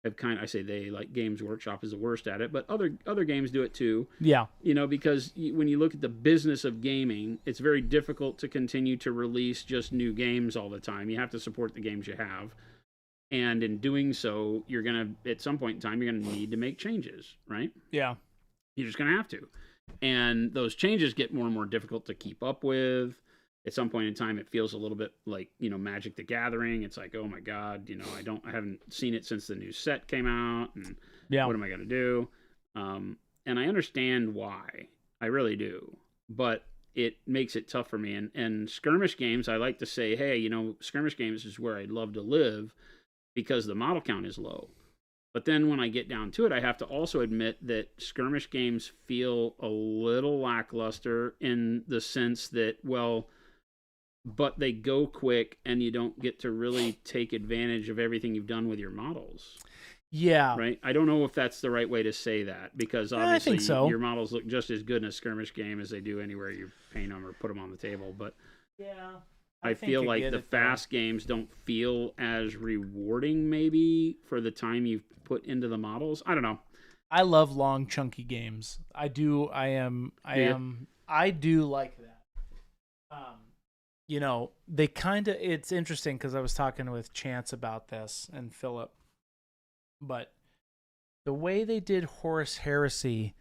have I say they, like Games Workshop is the worst at it, but other games do it too. Yeah. Because when you look at the business of gaming, it's very difficult to continue to release just new games all the time. You have to support the games you have. And in doing so, you're going to, at some point in time, you're going to need to make changes, right? Yeah. You're just going to have to. And those changes get more and more difficult to keep up with. At some point in time, it feels a little bit like, Magic the Gathering. It's like, oh my God, I haven't seen it since the new set came out. And Yeah. what am I going to do? And I understand why. I really do. But it makes it tough for me. And skirmish games, I like to say, hey, skirmish games is where I'd love to live because the model count is low. But then when I get down to it, I have to also admit that skirmish games feel a little lackluster in the sense that, well, but they go quick and you don't get to really take advantage of everything you've done with your models. Yeah. Right? I don't know if that's the right way to say that because I obviously think so. your models look just as good in a skirmish game as they do anywhere you paint them or put them on the table. But Yeah. I feel like the fast games don't feel as rewarding maybe for the time you've put into the models. I don't know. I love long, chunky games. I do. I do like that. They kind of. It's interesting because I was talking with Chance about this and Philip, but the way they did Horus Heresy,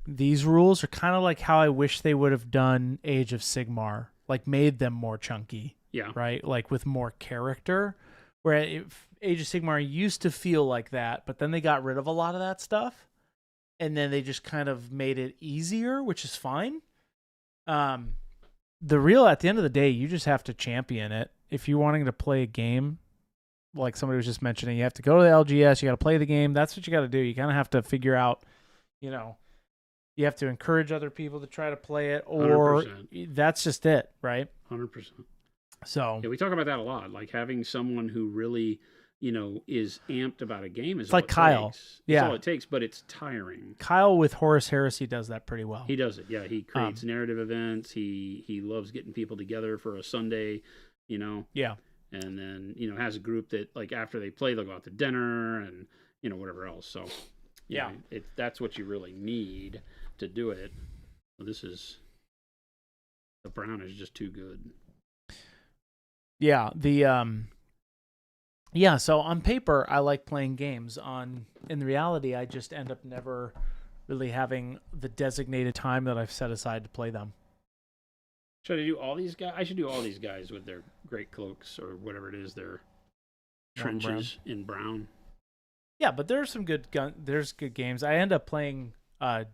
these rules are kind of like how I wish they would have done Age of Sigmar, like made them more chunky. Yeah. Right. Like with more character. Where Age of Sigmar used to feel like that, but then they got rid of a lot of that stuff. And then they just kind of made it easier, which is fine. At the end of the day, you just have to champion it. If you're wanting to play a game, like somebody was just mentioning, you have to go to the LGS, you got to play the game. That's what you got to do. You kind of have to figure out, you have to encourage other people to try to play it, or 100%. That's just it, right? 100%. So yeah, we talk about that a lot. Like having someone who really, is amped about a game is it's like Kyle. Takes. Yeah, that's all it takes, but it's tiring. Kyle with Horus Heresy does that pretty well. He does it. Yeah, he creates narrative events. He loves getting people together for a Sunday. Yeah, and then has a group that like after they play they'll go out to dinner and whatever else. So yeah, that's what you really need to do it. Well, the brown is just too good. Yeah, so on paper I like playing games. In reality I just end up never really having the designated time that I've set aside to play them. Should I do all these guys? I should do all these guys with their great cloaks or whatever it is, their trenches in brown. Yeah, but there's some good games. I end up playing what's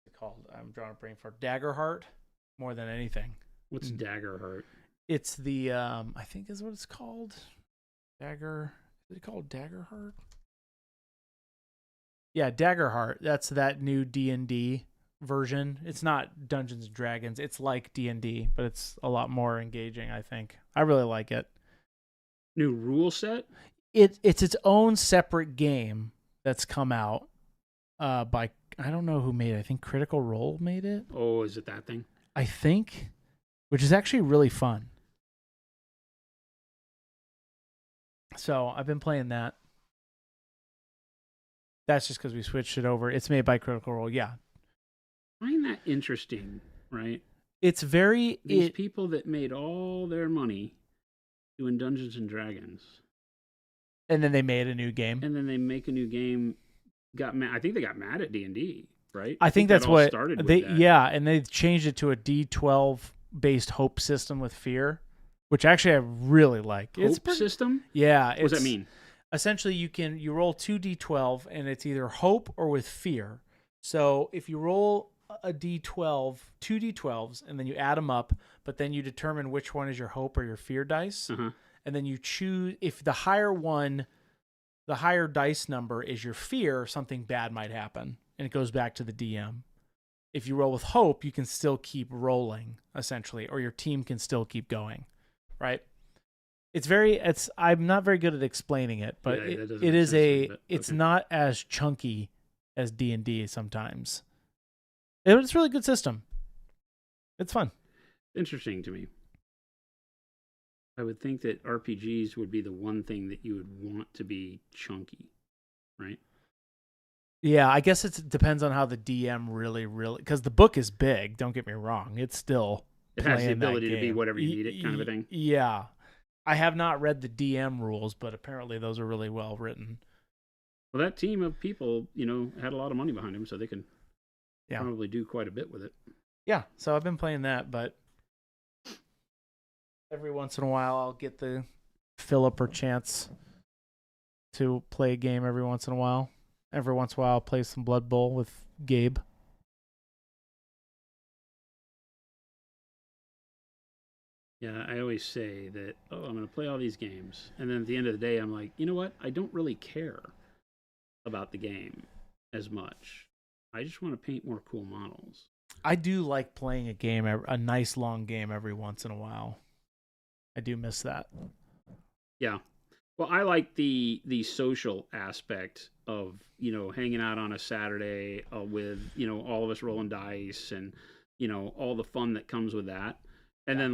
it called? I'm drawing a brain for Daggerheart more than anything. What's Daggerheart? It's the I think is what it's called. Is it called Daggerheart? Yeah, Daggerheart. That's that new D&D version. It's not Dungeons and Dragons. It's like D&D, but it's a lot more engaging, I think. I really like it. New rule set? It's its own separate game that's come out by I don't know who made it. I think Critical Role made it. Oh, is it that thing? I think, which is actually really fun. So I've been playing that. That's just because we switched it over. It's made by Critical Role. Yeah. I find that interesting, right? It's very... These people that made all their money doing Dungeons and Dragons. And then they made a new game. And then they make a new game. I think they got mad at D&D, right? I think that's what... started with that. Yeah, and they changed it to a D12-based hope system with fear, which actually I really like. System? Yeah. What does that mean? Essentially, you roll 2d12, and it's either hope or with fear. So if you roll a d12, 2d12s, and then you add them up, but then you determine which one is your hope or your fear dice, and then you choose if the higher one, the higher dice number is your fear, something bad might happen, and it goes back to the DM. If you roll with hope, you can still keep rolling, essentially, or your team can still keep going, right? I'm not very good at explaining it, but Yeah, that doesn't it make is sense, but it's okay. not as chunky as D&D sometimes. It's a really good system. It's fun. Interesting to me. I would think that RPGs would be the one thing that you would want to be chunky, right? Yeah, I guess it depends on how the DM really, because the book is big. Don't get me wrong; it's still It has the playing that ability to be game. whatever you need it, kind of a thing. Yeah, I have not read the DM rules, but apparently those are really well written. Well, that team of people, had a lot of money behind them, so they can Yeah. probably do quite a bit with it. Yeah, so I've been playing that, but every once in a while I'll get the Philip or chance to play a game every once in a while. Every once in a while I'll play some Blood Bowl with Gabe. Yeah, I always say that, I'm going to play all these games. And then at the end of the day, I'm like, you know what? I don't really care about the game as much. I just want to paint more cool models. I do like playing a game, a nice long game every once in a while. I do miss that. Yeah. Well, I like the social aspect of, hanging out on a Saturday with, all of us rolling dice and, all the fun that comes with that. And then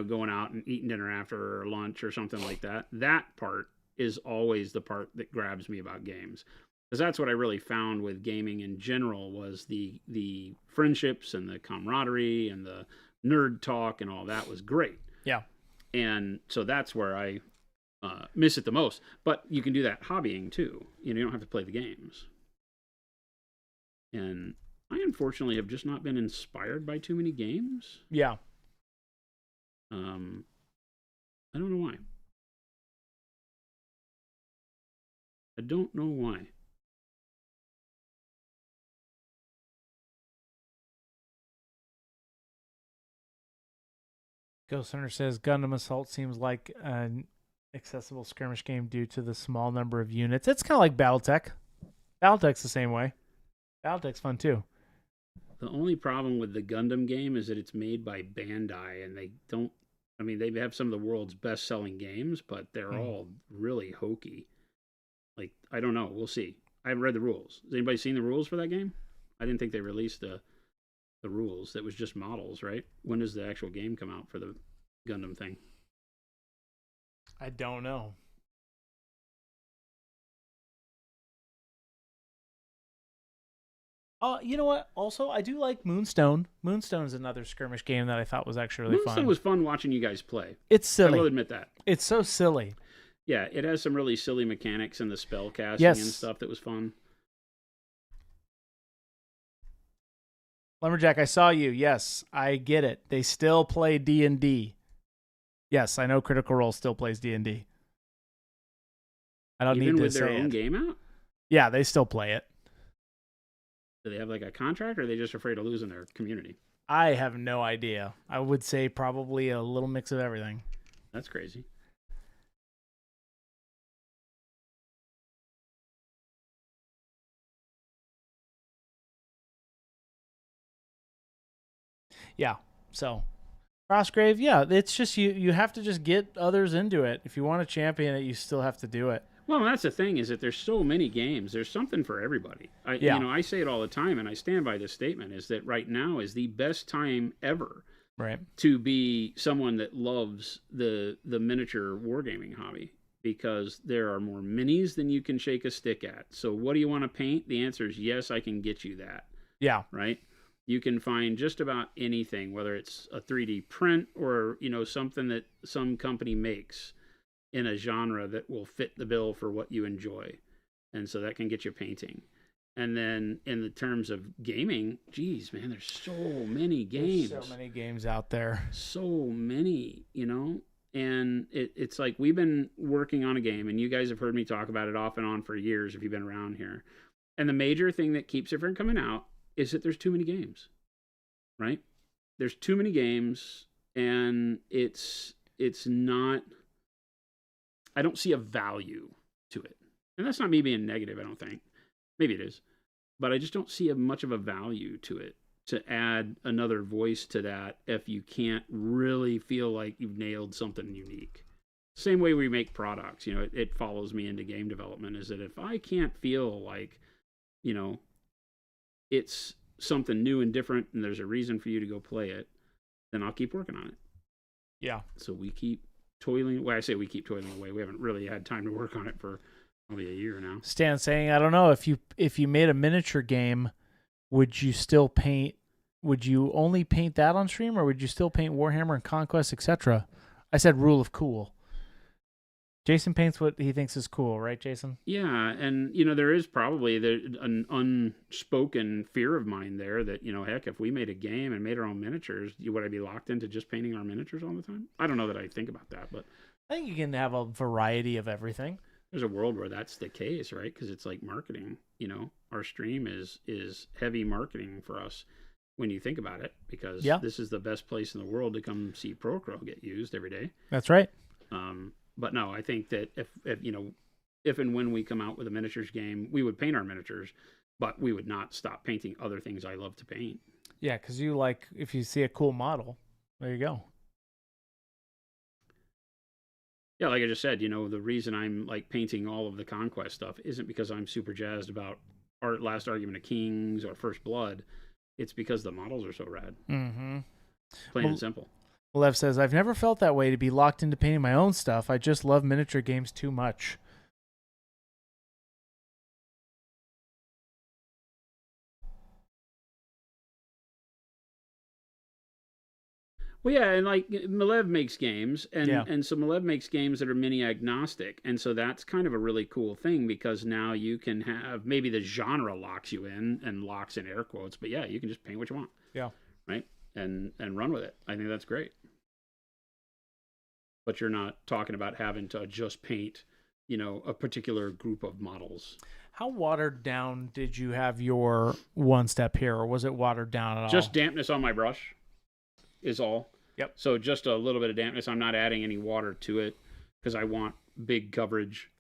going out and eating dinner after or lunch or something like that. That part is always the part that grabs me about games. Because that's what I really found with gaming in general was the friendships and the camaraderie and the nerd talk and all that was great. Yeah. And so that's where I miss it the most. But you can do that hobbying too. You don't have to play the games. And I unfortunately have just not been inspired by too many games. Yeah. I don't know why. I don't know why. Ghost Hunter says Gundam Assault seems like an accessible skirmish game due to the small number of units. It's kind of like BattleTech. BattleTech's the same way. BattleTech's fun too. The only problem with the Gundam game is that it's made by Bandai, and they don't. I mean, they have some of the world's best-selling games, but they're all really hokey. Like, I don't know. We'll see. I haven't read the rules. Has anybody seen the rules for that game? I didn't think they released the rules. That was just models, right? When does the actual game come out for the Gundam thing? I don't know. You know what? Also, I do like Moonstone. Moonstone is another skirmish game that I thought was actually really Moonstone fun. was fun watching you guys play. It's silly. I will admit that. It's so silly. Yeah, it has some really silly mechanics and the spell casting Yes. and stuff that was fun. Lumberjack, I saw you. Yes, I get it. They still play D&D. Yes, I know Critical Role still plays D&D. I don't Even need to with their say own it. game out? Yeah, they still play it. Do they have like a contract, or are they just afraid of losing their community? I have no idea. I would say probably a little mix of everything. That's crazy. Yeah. So, Crossgrave, yeah, it's just you have to just get others into it. If you want to champion it, you still have to do it. Well, that's the thing is that there's so many games. There's something for everybody. I say it all the time, and I stand by this statement: is that right now is the best time ever, right, to be someone that loves the miniature wargaming hobby, because there are more minis than you can shake a stick at. So, what do you want to paint? The answer is yes, I can get you that. Yeah. Right. You can find just about anything, whether it's a 3D print or something that some company makes in a genre that will fit the bill for what you enjoy. And so that can get you painting. And then in the terms of gaming, geez, man, there's so many games. There's so many games out there. So many, And it's like we've been working on a game, and you guys have heard me talk about it off and on for years if you've been around here. And the major thing that keeps it from coming out is that there's too many games, right? There's too many games, and it's not I don't see a value to it. And that's not me being negative, I don't think. Maybe it is. But I just don't see much of a value to it, to add another voice to that if you can't really feel like you've nailed something unique. Same way we make products, it follows me into game development, is that if I can't feel like, it's something new and different and there's a reason for you to go play it, then I'll keep working on it. Yeah. So we keep toiling. Well, I say we keep toiling away. We haven't really had time to work on it for probably a year now. Stan saying, I don't know, if you made a miniature game, would you still paint? Would you only paint that on stream, or would you still paint Warhammer and Conquest, etc.? I said rule of cool. Jason paints what he thinks is cool, right, Jason? Yeah, and there is probably an unspoken fear of mine there that heck, if we made a game and made our own miniatures, would I be locked into just painting our miniatures all the time? I don't know that I think about that, but I think you can have a variety of everything. There's a world where that's the case, right? Because it's like marketing. Our stream is heavy marketing for us when you think about it, because this is the best place in the world to come see Procro get used every day. That's right. But no, I think that if and when we come out with a miniatures game, we would paint our miniatures, but we would not stop painting other things I love to paint. Yeah, because if you see a cool model, there you go. Yeah, like I just said, the reason I'm like painting all of the Conquest stuff isn't because I'm super jazzed about our Last Argument of Kings or First Blood. It's because the models are so rad. Mm-hmm. Plain and simple. Lev says, I've never felt that way, to be locked into painting my own stuff. I just love miniature games too much. Well, yeah, and like Malev makes games, and so Malev makes games that are mini agnostic, and so that's kind of a really cool thing, because now you can have, maybe the genre locks you in, and locks in air quotes, but yeah, you can just paint what you want. Yeah. Right? And run with it. I think that's great. But you're not talking about having to just paint, a particular group of models. How watered down did you have your one step here, or was it watered down at all? Just dampness on my brush is all. Yep. So just a little bit of dampness. I'm not adding any water to it because I want big coverage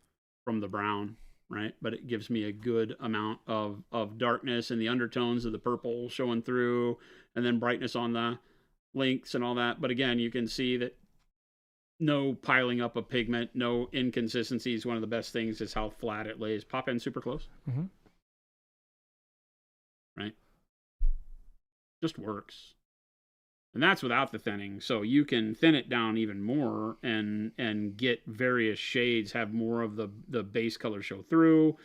from the brown, right? But it gives me a good amount of darkness and the undertones of the purple showing through, and then brightness on the links and all that. But again, you can see that no piling up of pigment, no inconsistencies. One of the best things is how flat it lays. Pop in super close. Mm-hmm. Right? Just works. And that's without the thinning. So you can thin it down even more and get various shades, have more of the base color show through,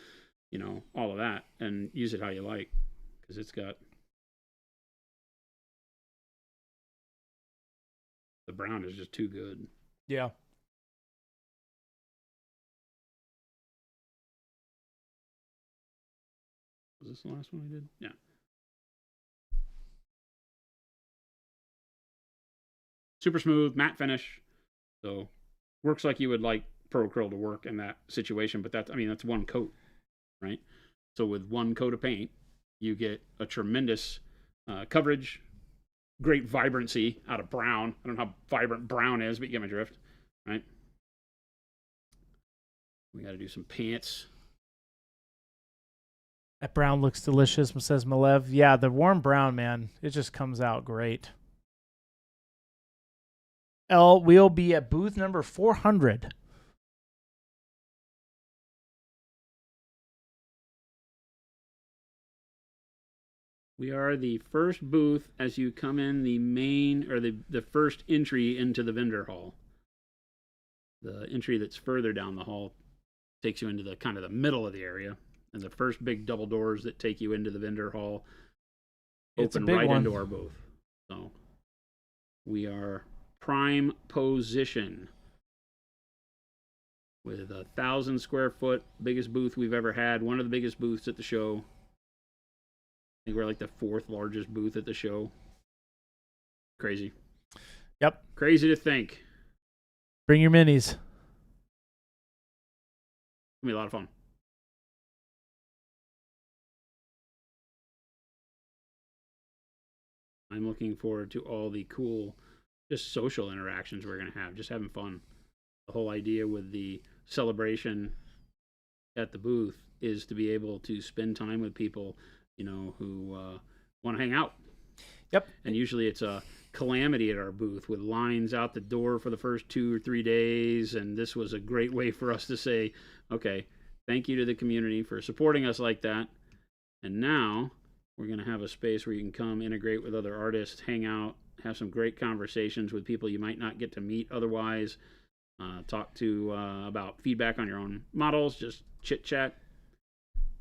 all of that, and use it how you like, because it's got the brown is just too good. Yeah. Was this the last one I did? Yeah. Super smooth, matte finish. So works like you would like Pro Acryl to work in that situation, but that's one coat, right? So with one coat of paint, you get a tremendous coverage, great vibrancy out of brown. I don't know how vibrant brown is, but you get my drift, right? We got to do some pants. That brown looks delicious, says Malev. Yeah, the warm brown, man, it just comes out great. We'll be at booth number 400. We are the first booth as you come in the main, or the first entry into the vendor hall. The entry that's further down the hall takes you into the kind of the middle of the area, and the first big double doors that take you into the vendor hall open right into our booth. So we are prime position with 1,000 square foot, biggest booth we've ever had, one of the biggest booths at the show. I think we're like the 4th largest booth at the show. Crazy. Yep. Crazy to think. Bring your minis. It's gonna be a lot of fun. I'm looking forward to all the cool, just social interactions we're going to have, just having fun. The whole idea with the celebration at the booth is to be able to spend time with people, who want to hang out. Yep. And usually it's a calamity at our booth with lines out the door for the first 2 or 3 days. And this was a great way for us to say, okay, thank you to the community for supporting us like that. And now we're going to have a space where you can come integrate with other artists, hang out, have some great conversations with people you might not get to meet otherwise, talk to about feedback on your own models, just chit chat,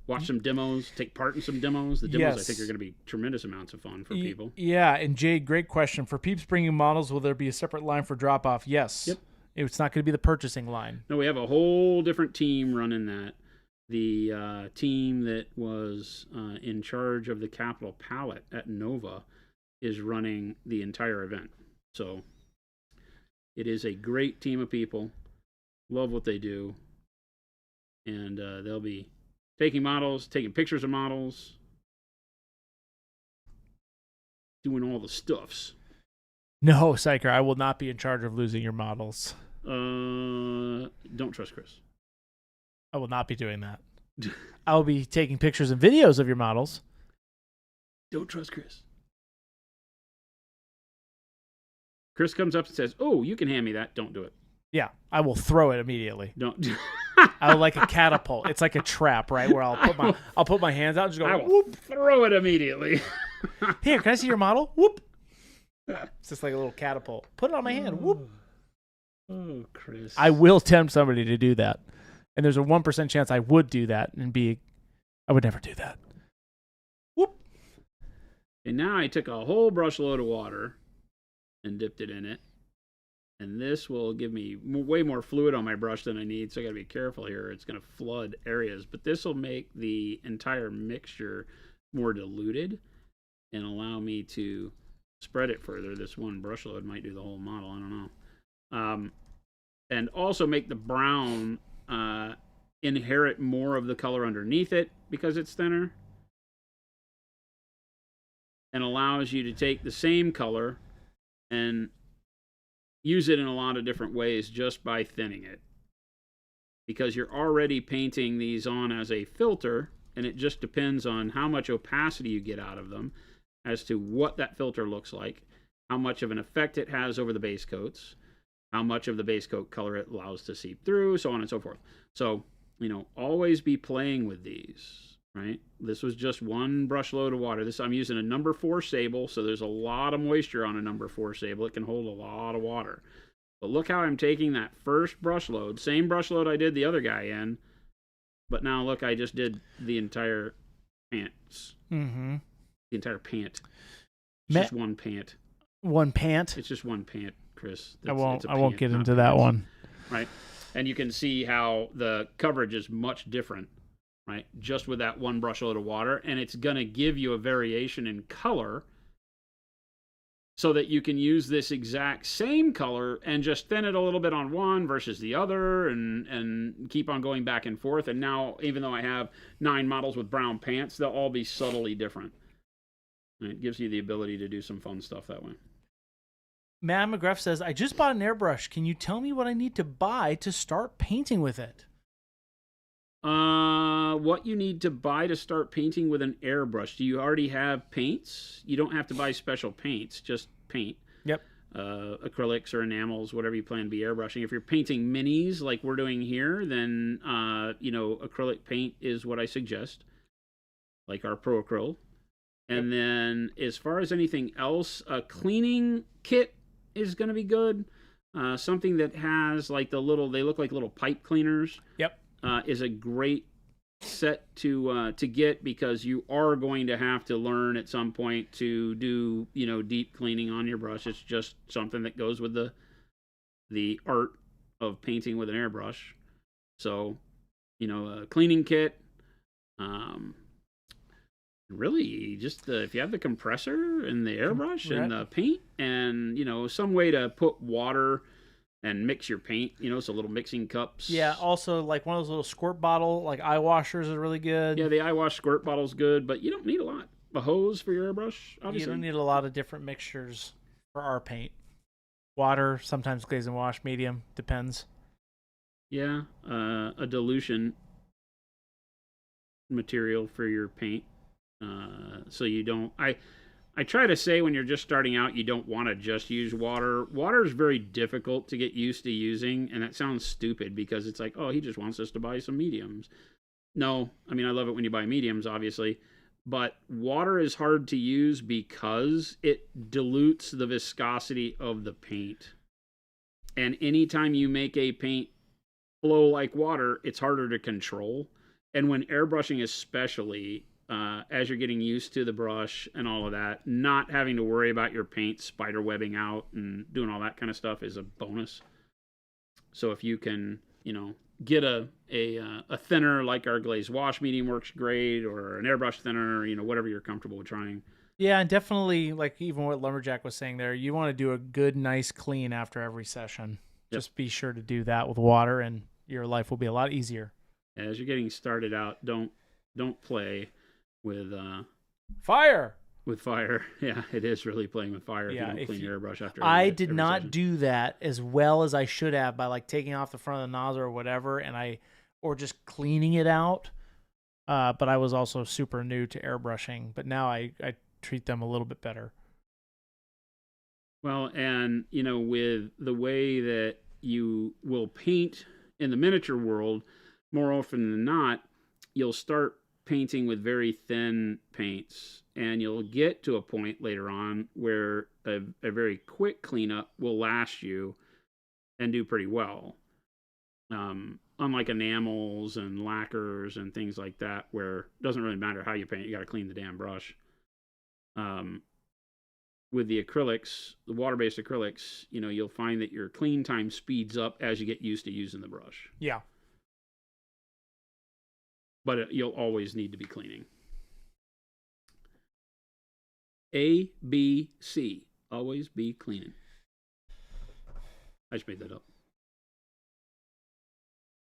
watch some demos, take part in some demos. The demos, I think, are going to be tremendous amounts of fun for people. Yeah, and Jade, great question. For peeps bringing models, will there be a separate line for drop-off? Yes. Yep. It's not going to be the purchasing line. No, we have a whole different team running that. The team that was in charge of the Capitol Palette at Nova is running the entire event. So it is a great team of people. Love what they do. And they'll be taking models, taking pictures of models, doing all the stuffs. No, Psyker, I will not be in charge of losing your models. Don't trust Chris. I will not be doing that. I will be taking pictures and videos of your models. Don't trust Chris. Chris comes up and says, "Oh, you can hand me that." Don't do it. Yeah, I will throw it immediately. Don't. I will like a catapult. It's like a trap, right? Where I'll put my hands out and just go. I will Whoop. throw it immediately. Here, can I see your model? Whoop. It's just like a little catapult. Put it on my hand. Whoop. Oh, Chris. I will tempt somebody to do that. And there's a 1% chance I would do that I would never do that. Whoop. And now I took a whole brush load of water and dipped it in it. And this will give me way more fluid on my brush than I need, so I got to be careful here. It's going to flood areas. But this will make the entire mixture more diluted and allow me to spread it further. This one brush load might do the whole model. I don't know. And also make the brown inherit more of the color underneath it because it's thinner, and allows you to take the same color and use it in a lot of different ways just by thinning it, because you're already painting these on as a filter, and it just depends on how much opacity you get out of them as to what that filter looks like, how much of an effect it has over the base coats, how much of the base coat color it allows to seep through, so on and so forth. So, always be playing with these, right? This was just one brush load of water. I'm using a number 4 sable, so there's a lot of moisture on a number 4 sable. It can hold a lot of water. But look how I'm taking that first brush load, same brush load I did the other guy in, but now look, I just did the entire pants. Mm-hmm. The entire pant. It's just one pant. One pant? It's just one pant, Chris. I won't get into that one. Right. And you can see how the coverage is much different, right? Just with that one brush load of water. And it's going to give you a variation in color so that you can use this exact same color and just thin it a little bit on one versus the other and keep on going back and forth. And now, even though I have 9 models with brown pants, they'll all be subtly different. And it gives you the ability to do some fun stuff that way. Matt McGruff says, I just bought an airbrush. Can you tell me what I need to buy to start painting with it? What you need to buy to start painting with an airbrush. Do you already have paints? You don't have to buy special paints, just paint. Yep. Acrylics or enamels, whatever you plan to be airbrushing. If you're painting minis like we're doing here, then, acrylic paint is what I suggest, like our Pro Acryl. And then as far as anything else, a cleaning kit is going to be good. Something that has they look like little pipe cleaners. Yep. Is a great set to get, because you are going to have to learn at some point to do, deep cleaning on your brush. It's just something that goes with the art of painting with an airbrush. So, a cleaning kit, really just if you have the compressor and the airbrush and the paint and some way to put water and mix your paint, so little mixing cups. Yeah, also like one of those little squirt bottle like eye washers is really good. Yeah, the eye wash squirt bottle's good, but you don't need a lot. A hose for your airbrush, obviously. You don't need a lot of different mixtures for our paint. Water, sometimes glaze and wash, medium, depends. Yeah, a dilution material for your paint. So you don't. I try to say when you're just starting out, you don't want to just use water. Water is very difficult to get used to using, and that sounds stupid because it's like, oh, he just wants us to buy some mediums. No, I mean, I love it when you buy mediums, obviously, but water is hard to use because it dilutes the viscosity of the paint. And anytime you make a paint flow like water, it's harder to control. And when airbrushing, especially, as you're getting used to the brush and all of that, not having to worry about your paint spider webbing out and doing all that kind of stuff is a bonus. So if you can, get a thinner like our glazed wash medium works great, or an airbrush thinner, whatever you're comfortable with trying. Yeah, and definitely, like even what Lumberjack was saying there, you want to do a good, nice clean after every session. Yep. Just be sure to do that with water, and your life will be a lot easier. As you're getting started out, don't play with fire. With fire. Yeah, it is really playing with fire if you don't clean your airbrush after I did every not session. do that as well as I should have by like taking off the front of the nozzle or whatever, or just cleaning it out. But I was also super new to airbrushing, but now I treat them a little bit better. Well, and with the way that you will paint in the miniature world, more often than not, you'll start painting with very thin paints, and you'll get to a point later on where a very quick cleanup will last you and do pretty well. Unlike enamels and lacquers and things like that, where it doesn't really matter how you paint, you got to clean the damn brush. With the acrylics, the water-based acrylics, you'll find that your clean time speeds up as you get used to using the brush. Yeah. But you'll always need to be cleaning. A, B, C. Always be cleaning. I just made that up.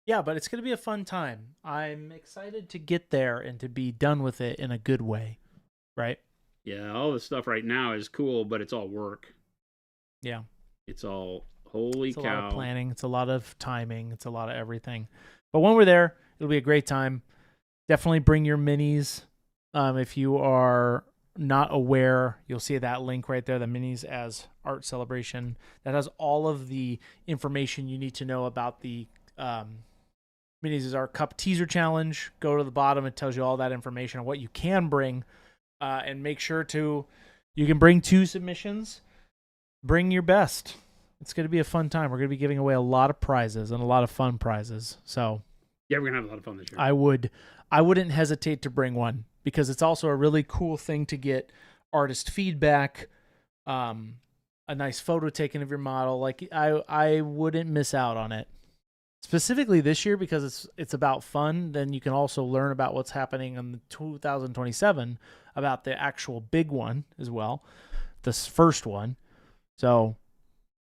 Yeah, but it's going to be a fun time. I'm excited to get there and to be done with it in a good way, right? Yeah, all the stuff right now is cool, but it's all work. Yeah. It's all, holy cow. It's a lot of planning. It's a lot of timing. It's a lot of everything. But when we're there, it'll be a great time. Definitely bring your minis. If you are not aware, you'll see that link right there, the minis as art celebration. That has all of the information you need to know about the minis is our cup teaser challenge. Go to the bottom. It tells you all that information on what you can bring. And make sure you can bring 2 submissions. Bring your best. It's going to be a fun time. We're going to be giving away a lot of prizes and a lot of fun prizes. So yeah, we're going to have a lot of fun this year. I wouldn't hesitate to bring one because it's also a really cool thing to get artist feedback, a nice photo taken of your model. Like I wouldn't miss out on it. Specifically this year because it's about fun. Then you can also learn about what's happening in the 2027 about the actual big one as well, this first one. So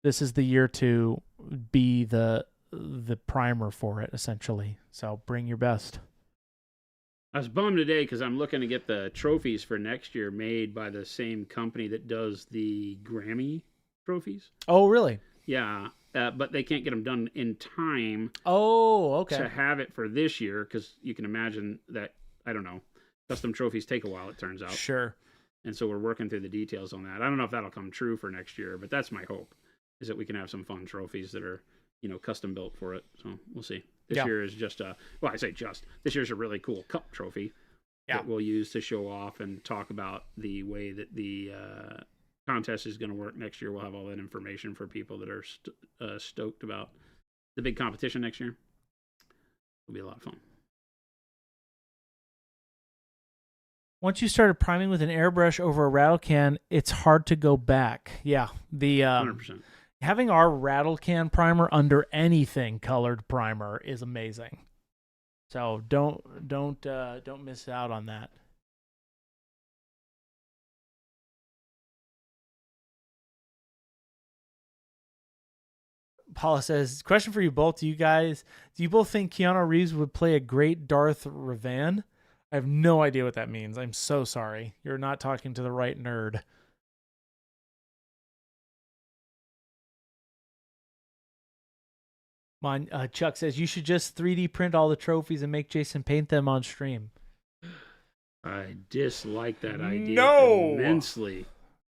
this is the year to be the primer for it, essentially. So bring your best. I was bummed today because I'm looking to get the trophies for next year made by the same company that does the Grammy trophies. Oh, really? Yeah. But they can't get them done in time. Oh, okay. To have it for this year, because you can imagine that, I don't know, custom trophies take a while, it turns out. Sure. And so we're working through the details on that. I don't know if that'll come true for next year, but that's my hope, is that we can have some fun trophies that are, custom built for it. So we'll see. This year is just this year's a really cool cup trophy that we'll use to show off and talk about the way that the contest is going to work next year. We'll have all that information for people that are stoked about the big competition next year. It'll be a lot of fun. Once you started priming with an airbrush over a rattle can, it's hard to go back. Yeah, the 100%. Having our rattle can primer under anything colored primer is amazing. So don't miss out on that. Paula says, question for you both. Do you both think Keanu Reeves would play a great Darth Revan? I have no idea what that means. I'm so sorry. You're not talking to the right nerd. Chuck says you should just 3D print all the trophies and make Jason paint them on stream. I dislike that idea No! immensely.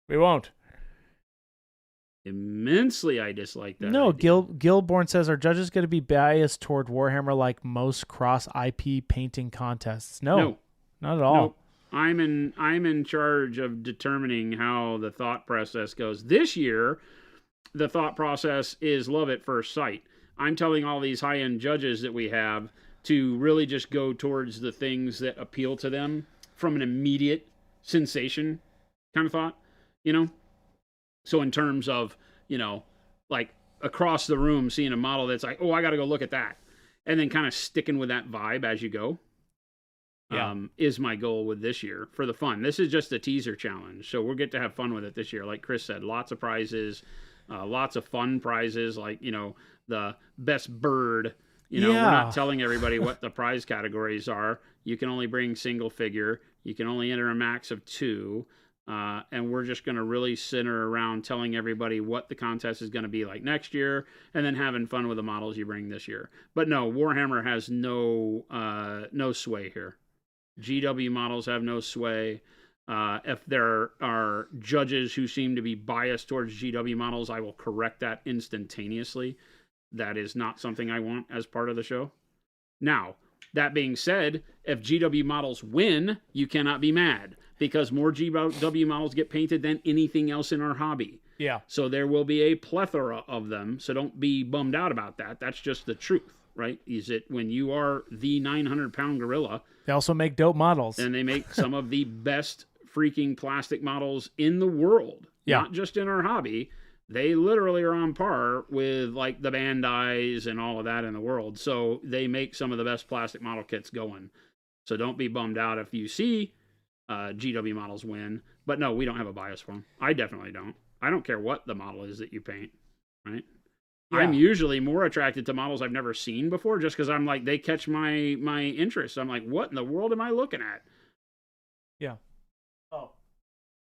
We won't. Immensely, I dislike that. No, idea. Gilborn says our judges going to be biased toward Warhammer like most cross IP painting contests. No, not at all. No. I'm in charge of determining how the thought process goes. This year, the thought process is love at first sight. I'm telling all these high-end judges that we have to really just go towards the things that appeal to them from an immediate sensation kind of thought, So in terms of, like across the room, seeing a model that's like, oh, I got to go look at that. And then kind of sticking with that vibe as you go. Is my goal with this year for the fun. This is just a teaser challenge. So we'll get to have fun with it this year. Like Chris said, lots of prizes, lots of fun prizes, like, the best bird. We're not telling everybody what the prize categories are. You can only bring single figure. You can only enter a max of 2. And we're just going to really center around telling everybody what the contest is going to be like next year and then having fun with the models you bring this year. But no, Warhammer has no sway here. GW models have no sway. If there are judges who seem to be biased towards GW models, I will correct that instantaneously. That is not something I want as part of the show. Now, that being said, if GW models win, you cannot be mad because more GW models get painted than anything else in our hobby. Yeah. So there will be a plethora of them. So don't be bummed out about that. That's just the truth, right? Is it when you are the 900-pound gorilla? They also make dope models. And they make some of the best freaking plastic models in the world. Yeah. Not just in our hobby. They literally are on par with like the Bandais and all of that in the world. So they make some of the best plastic model kits going. So don't be bummed out if you see GW models win. But no, we don't have a bias for them. I definitely don't. I don't care what the model is that you paint, right? Yeah. I'm usually more attracted to models I've never seen before just because I'm like, they catch my interest. I'm like, what in the world am I looking at? Yeah. Oh,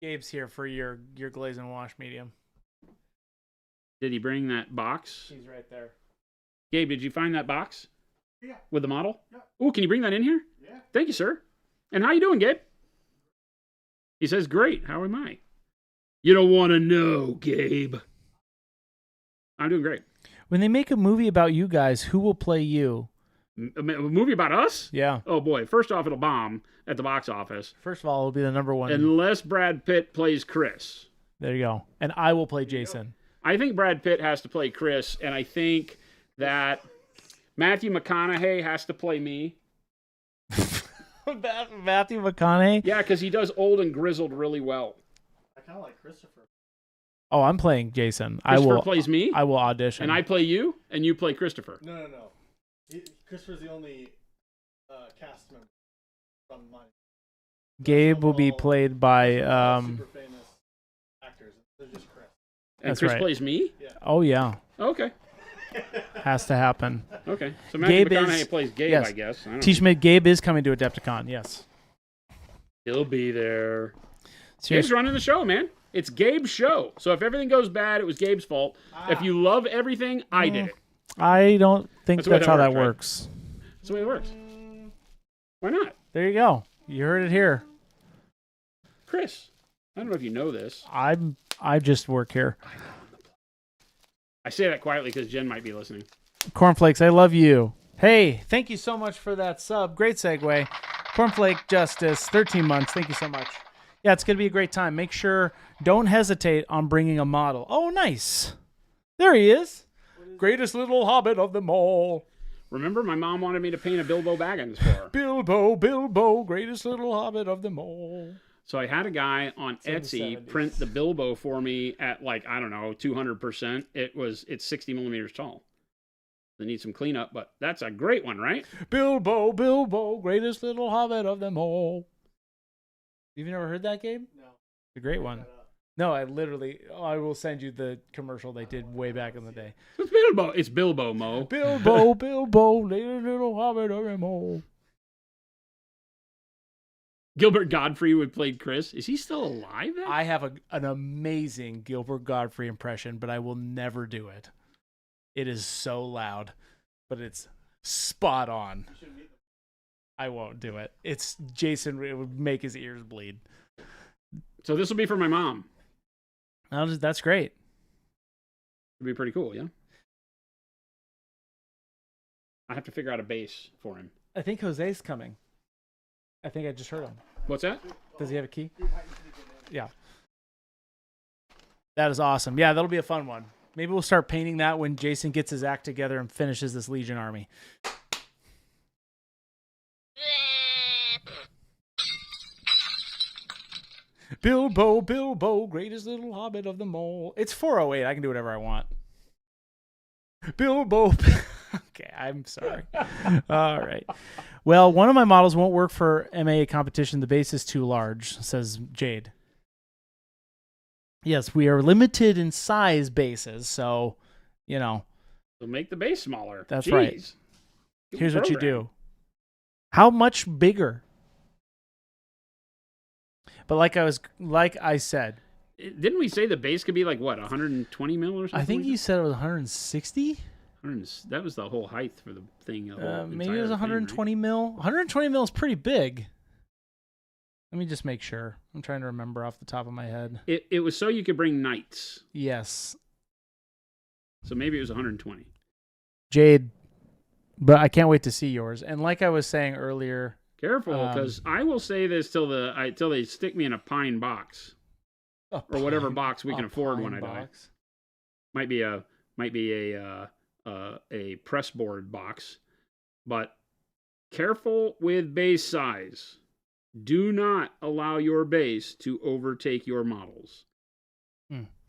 Gabe's here for your glaze and wash medium. Did he bring that box? He's right there. Gabe, did you find that box? Yeah. With the model? Yeah. Oh, can you bring that in here? Yeah. Thank you, sir. And how you doing, Gabe? He says, great. How am I? You don't want to know, Gabe. I'm doing great. When they make a movie about you guys, who will play you? A movie about us? Yeah. Oh, boy. First off, it'll bomb at the box office. First of all, it'll be the number one. Unless Brad Pitt plays Chris. There you go. And I will play Jason. I think Brad Pitt has to play Chris, and I think that Matthew McConaughey has to play me. Matthew McConaughey? Yeah, because he does old and grizzled really well. I kind of like Christopher. Oh, I'm playing Jason. Christopher plays me? I will audition. And I play you, and you play Christopher. No. Christopher's the only cast member from mine. Gabe will be played by... super famous actors. They're just Chris. And That's Chris right. plays me? Yeah. Oh, yeah. Okay. Has to happen. Okay. So Matthew Gabe McConaughey plays Gabe, yes. I guess. I don't Teach know. me, Gabe is coming to Adepticon, yes. He'll be there. Seriously. Gabe's running the show, man. It's Gabe's show. So if everything goes bad, it was Gabe's fault. If you love everything, I did it. I don't think that's how that right? works. That's the way it works. Why not? There you go. You heard it here. Chris, I don't know if you know this. I just work here. I say that quietly because Jen might be listening. Cornflakes, I love you. Hey, thank you so much for that sub. Great segue. Cornflake Justice, 13 months. Thank you so much. Yeah, it's going to be a great time. Make sure, don't hesitate on bringing a model. Oh, nice. There he is. Greatest little hobbit of them all. Remember, my mom wanted me to paint a Bilbo Baggins for her. Bilbo, greatest little hobbit of them all. So I had a guy on in the Etsy 70s. print the Bilbo for me at like, I don't know, 200%. It's 60 millimeters tall. They need some cleanup, but that's a great one, right? Bilbo, greatest little hobbit of them all. You've never heard that, Gabe? No. It's a great one. No, I will send you the commercial they did way back in the day. It's Bilbo. It's Bilbo, Mo. Bilbo, little hobbit of them all. Gilbert Godfrey would play Chris. Is he still alive then? I have an amazing Gilbert Godfrey impression, but I will never do it. It is so loud, but it's spot on. I won't do it. It's Jason. It would make his ears bleed. So this will be for my mom. That's great. It'd be pretty cool, yeah. I have to figure out a base for him. I think Jose's coming. I think I just heard him. What's that? Does he have a key? Yeah. That is awesome. Yeah, that'll be a fun one. Maybe we'll start painting that when Jason gets his act together and finishes this Legion army. Bilbo, greatest little hobbit of them all. It's 4:08. I can do whatever I want. Bilbo. Okay, I'm sorry. All right. Well, one of my models won't work for MA competition. The base is too large, says Jade. Yes, we are limited in size bases, so, So make the base smaller. That's Jeez. right. Here's what you do. How much bigger? But like I said, Didn't we say the base could be like what, 120 mil or something? I think like you said it was 160. that was the whole height for the thing. Maybe it was 120 mil. 120 mil is pretty big. Let me just make sure. I'm trying to remember off the top of my head. It was so you could bring knights. Yes. So maybe it was 120. Jade, but I can't wait to see yours. And like I was saying earlier, Careful, because I will say this till they stick me in a pine box or whatever box we can afford when I die. Might be a press board box, but careful with base size. Do not allow your base to overtake your models.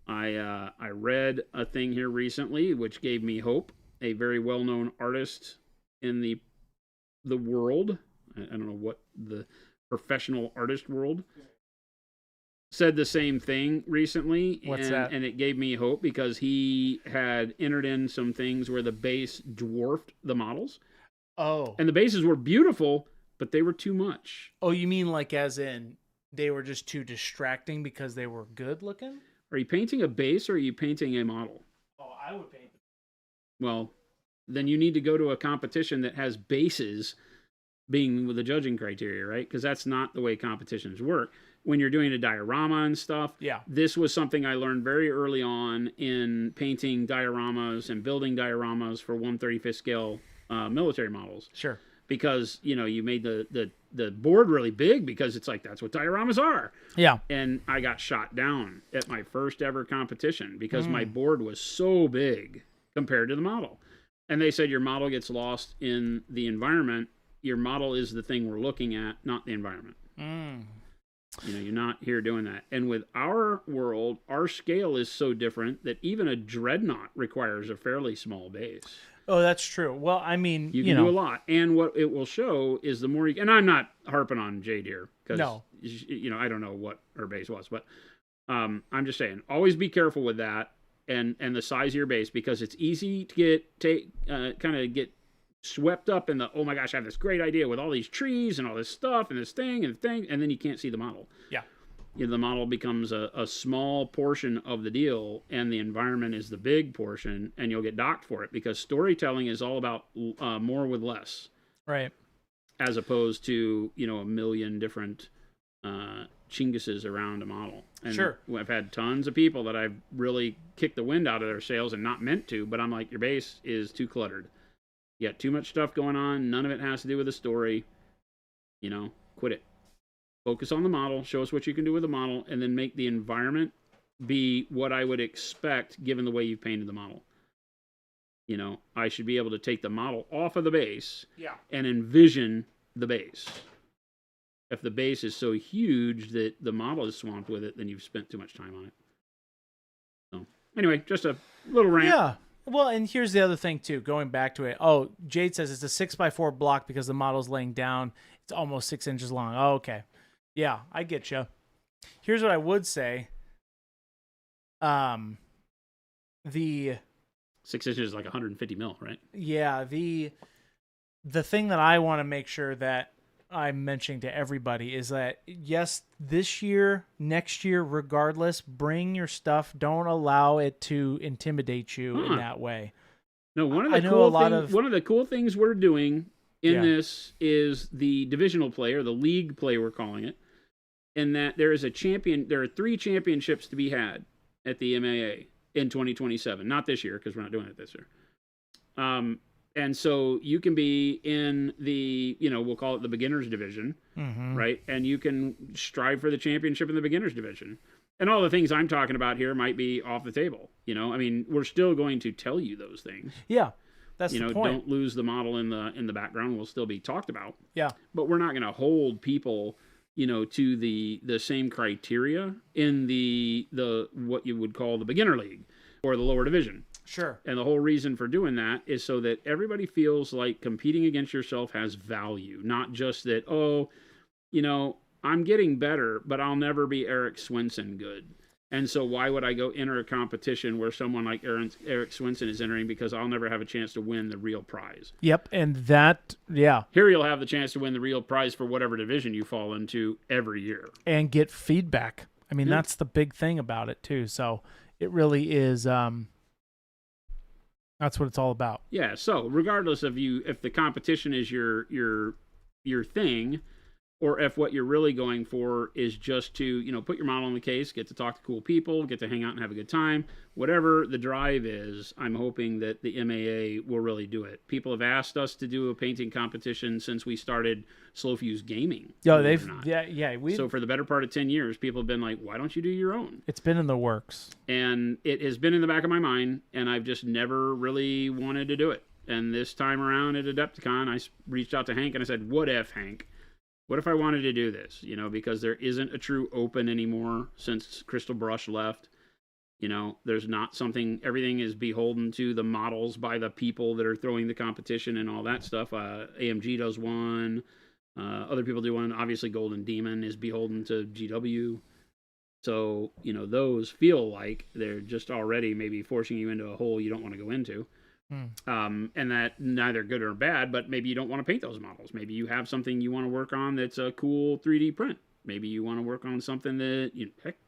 I read a thing here recently which gave me hope. A very well-known artist in the world, I don't know what, the professional artist world, said the same thing recently. What's that? And it gave me hope because he had entered in some things where the base dwarfed the models. Oh. And the bases were beautiful, but they were too much. Oh, you mean like as in they were just too distracting because they were good looking? Are you painting a base or are you painting a model? Oh, I would paint them. Well, then you need to go to a competition that has bases being with the judging criteria, right? Because that's not the way competitions work. When you're doing a diorama and stuff, yeah. This was something I learned very early on in painting dioramas and building dioramas for 1/35th scale military models. Sure. Because, you made the board really big because it's like, that's what dioramas are. Yeah. And I got shot down at my first ever competition because my board was so big compared to the model. And they said your model gets lost in the environment. Your model is the thing we're looking at, not the environment. You're not here doing that. And with our world, our scale is so different that even a dreadnought requires a fairly small base. Oh, that's true. Well, I mean, you can do a lot. And what it will show is the more you... And I'm not harping on Jade here. Because, I don't know what her base was. But I'm just saying, always be careful with that and the size of your base. Because it's easy to get swept up in the, oh my gosh, I have this great idea with all these trees and all this stuff and this thing, and then you can't see the model. Yeah. The model becomes a small portion of the deal, and the environment is the big portion, and you'll get docked for it because storytelling is all about more with less. Right. As opposed to, a million different chinguses around a model. And sure. I've had tons of people that I've really kicked the wind out of their sails and not meant to, but I'm like, your base is too cluttered. You got too much stuff going on. None of it has to do with the story. Quit it. Focus on the model. Show us what you can do with the model, and then make the environment be what I would expect given the way you've painted the model. I should be able to take the model off of the base and envision the base. If the base is so huge that the model is swamped with it, then you've spent too much time on it. So, anyway, just a little rant. Yeah. Well, and here's the other thing, too, going back to it. Oh, Jade says it's a 6x4 block because the model's laying down. It's almost 6 inches long. Oh, okay. Yeah, I get you. Here's what I would say. The 6 inches is like 150 mil, right? Yeah, the thing that I want to make sure that I'm mentioning to everybody is that, yes, this year, next year, regardless, bring your stuff. Don't allow it to intimidate you in that way. No, one of I the know a lot of one of the cool things we're doing in Yeah. this is the divisional play, or the league play, we're calling it. In that there are 3 championships to be had at the MAA in 2027. Not this year, because we're not doing it this year. And so you can be in the, we'll call it the beginners division, right? And you can strive for the championship in the beginners division. And all the things I'm talking about here might be off the table. I mean, we're still going to tell you those things. Yeah, that's the point. Don't lose the model in the background. Will still be talked about. Yeah. But we're not going to hold people, to the same criteria in the what you would call the beginner league or the lower division. Sure. And the whole reason for doing that is so that everybody feels like competing against yourself has value, not just that, I'm getting better, but I'll never be Eric Swenson good. And so why would I go enter a competition where someone like Eric Swenson is entering, because I'll never have a chance to win the real prize. Yep, and that, yeah. Here you'll have the chance to win the real prize for whatever division you fall into every year. And get feedback. I mean, that's the big thing about it, too. So it really is, that's what it's all about. Yeah, so regardless of if the competition is your thing, or if what you're really going for is just to, put your model in the case, get to talk to cool people, get to hang out and have a good time, whatever the drive is, I'm hoping that the MAA will really do it. People have asked us to do a painting competition since we started Slow Fuse Gaming. Yeah, So for the better part of 10 years, people have been like, why don't you do your own? It's been in the works. And it has been in the back of my mind, and I've just never really wanted to do it. And this time around at Adepticon, I reached out to Hank and I said, what if, Hank? What if I wanted to do this? Because there isn't a true open anymore since Crystal Brush left. There's not something, everything is beholden to the models by the people that are throwing the competition and all that stuff. AMG does one. Other people do one. Obviously, Golden Demon is beholden to GW. So, those feel like they're just already maybe forcing you into a hole you don't want to go into. And that neither good or bad, but maybe you don't want to paint those models. Maybe you have something you want to work on that's a cool 3D print. Maybe you want to work on something that,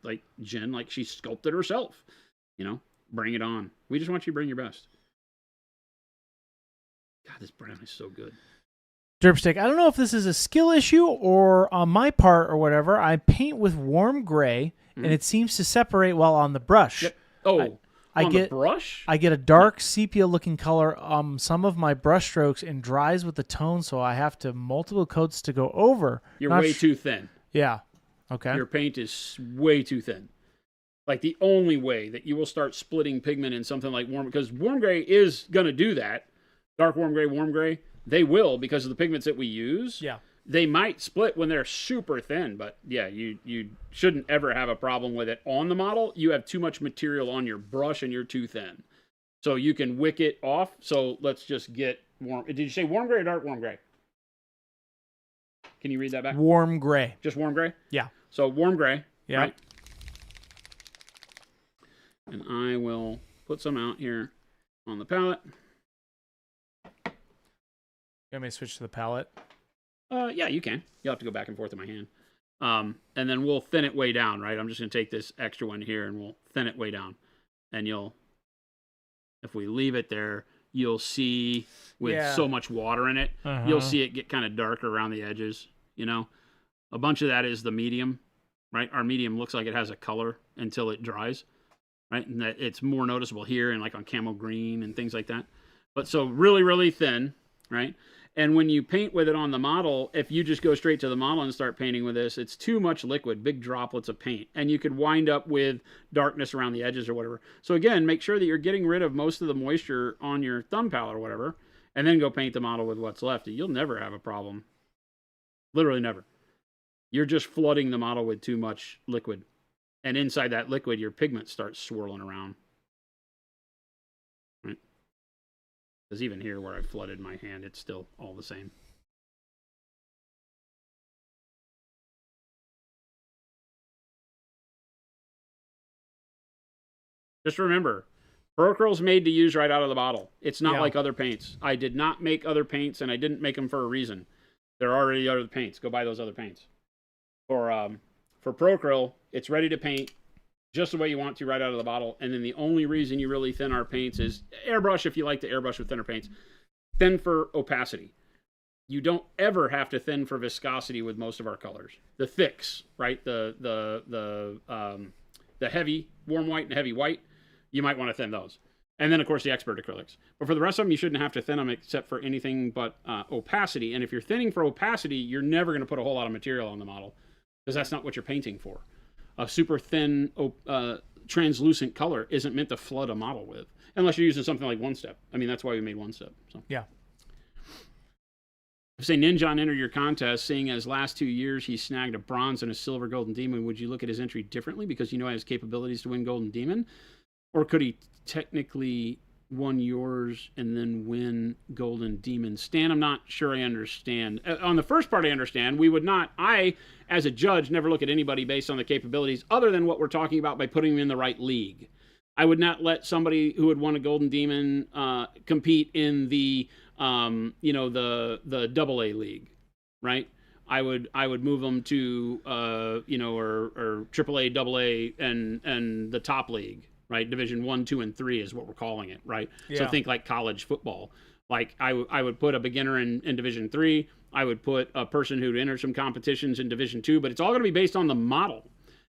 like Jen, like she sculpted herself. Bring it on. We just want you to bring your best. God, this brown is so good. Derpstick, I don't know if this is a skill issue or on my part or whatever. I paint with warm gray, and it seems to separate well on the brush. Yep. Oh, the brush? I get a dark sepia-looking color some of my brush strokes and dries with the tone, so I have to multiple coats to go over. You're way too thin. Yeah. Okay. Your paint is way too thin. Like the only way that you will start splitting pigment in something like because warm gray is going to do that. Dark warm gray, they will because of the pigments that we use. Yeah. They might split when they're super thin, but yeah, you shouldn't ever have a problem with it on the model. You have too much material on your brush and you're too thin. So you can wick it off. So let's just get warm. Did you say warm gray or dark warm gray? Can you read that back? Warm gray. Just warm gray? Yeah. So warm gray. Yeah. Right? And I will put some out here on the palette. You want me to switch to the palette? Yeah, you can. You'll have to go back and forth in my hand. And then we'll thin it way down, right? I'm just going to take this extra one here and we'll thin it way down. And if we leave it there, you'll see with so much water in it, you'll see it get kind of darker around the edges, A bunch of that is the medium, right? Our medium looks like it has a color until it dries, right? And that it's more noticeable here and like on camel green and things like that. But so really, really thin, right? And when you paint with it on the model, if you just go straight to the model and start painting with this, it's too much liquid, big droplets of paint. And you could wind up with darkness around the edges or whatever. So again, make sure that you're getting rid of most of the moisture on your thumb palette or whatever, and then go paint the model with what's left. You'll never have a problem. Literally never. You're just flooding the model with too much liquid. And inside that liquid, your pigment starts swirling around. Because even here where I flooded my hand, it's still all the same. Just remember, Procural's made to use right out of the bottle. It's not like other paints. I did not make other paints, and I didn't make them for a reason. There are already other paints. Go buy those other paints. For Procuril, it's ready to paint. just the way you want to right out of the bottle. And then the only reason you really thin our paints is airbrush, if you like to airbrush with thinner paints. Thin for opacity. You don't ever have to thin for viscosity with most of our colors. The thicks, right? The heavy warm white and heavy white, you might want to thin those. And then, of course, the expert acrylics. But for the rest of them, you shouldn't have to thin them except for anything but opacity. And if you're thinning for opacity, you're never going to put a whole lot of material on the model because that's not what you're painting for. A super thin, translucent color isn't meant to flood a model with, unless you're using something like One Step. I mean, that's why we made One Step. So. Yeah. Say Ninjon entered your contest, seeing as last 2 years he snagged a bronze and a silver Golden Demon. Would you look at his entry differently because you know he has capabilities to win Golden Demon? Or could he technically won yours and then win Golden Demon? Stan, I'm not sure I understand. On the first part I understand. We would not, I, as a judge, never look at anybody based on the capabilities other than what we're talking about by putting them in the right league. I would not let somebody who had won a Golden Demon compete in the the AA league, right? I would move them to or AAA, AA, and the top league, right? Division 1, 2, and 3 is what we're calling it, right? Yeah. So think like college football. Like I would put a beginner in Division 3. I would put a person who'd enter some competitions in Division 2, but it's all going to be based on the model.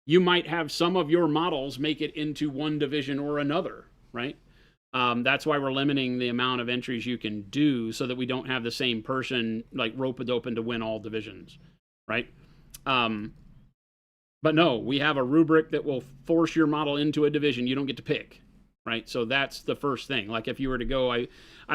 You might have some of your models make it into one division or another, right? That's why we're limiting the amount of entries you can do so that we don't have the same person like rope-a-dope to win all divisions, right? But no, we have a rubric that will force your model into a division. You don't get to pick, right? So that's the first thing. Like if you were to go, I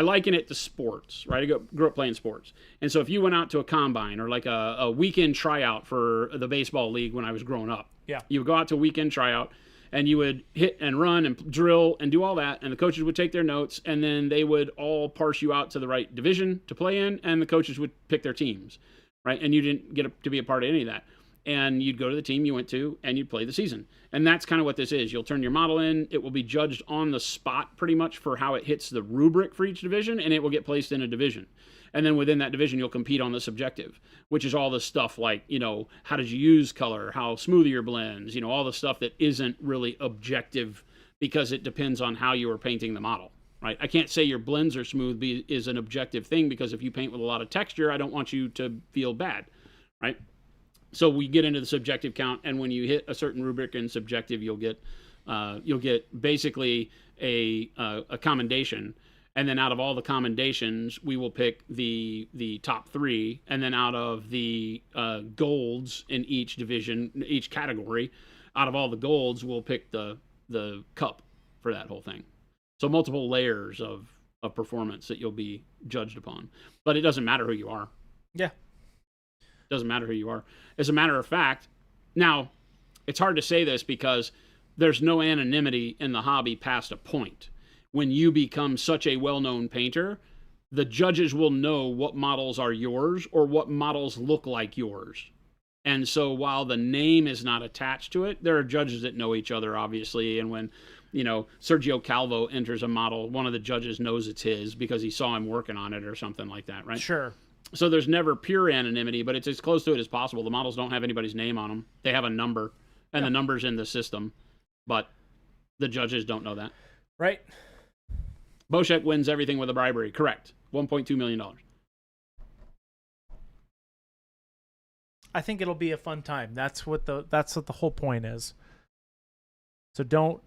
liken it to sports, right? I grew up playing sports. And so if you went out to a combine or like a weekend tryout for the baseball league when I was growing up, yeah, you would go out to a weekend tryout and you would hit and run and drill and do all that. And the coaches would take their notes and then they would all parse you out to the right division to play in. And the coaches would pick their teams, right? And you didn't get to be a part of any of that. And you'd go to the team you went to and you'd play the season. And that's kind of what this is. You'll turn your model in. It will be judged on the spot pretty much for how it hits the rubric for each division, and it will get placed in a division. And then within that division, you'll compete on the subjective, which is all the stuff like, how did you use color, how smooth are your blends, all the stuff that isn't really objective because it depends on how you are painting the model, right? I can't say your blends are smooth is an objective thing because if you paint with a lot of texture, I don't want you to feel bad, right? So we get into the subjective count, and when you hit a certain rubric in subjective, you'll get basically a commendation, and then out of all the commendations, we will pick the top 3, and then out of the golds in each division, each category, out of all the golds, we'll pick the cup for that whole thing. So multiple layers of performance that you'll be judged upon, but it doesn't matter who you are. Yeah. Doesn't matter who you are. As a matter of fact, now, it's hard to say this because there's no anonymity in the hobby past a point. When you become such a well-known painter, the judges will know what models are yours or what models look like yours. And so while the name is not attached to it, there are judges that know each other, obviously. And when, Sergio Calvo enters a model, one of the judges knows it's his because he saw him working on it or something like that, right? Sure. So there's never pure anonymity, but it's as close to it as possible. The models don't have anybody's name on them. They have a number, and the number's in the system, but the judges don't know that. Right. Boschek wins everything with a bribery. Correct. $1.2 million. I think it'll be a fun time. That's what the whole point is. So don't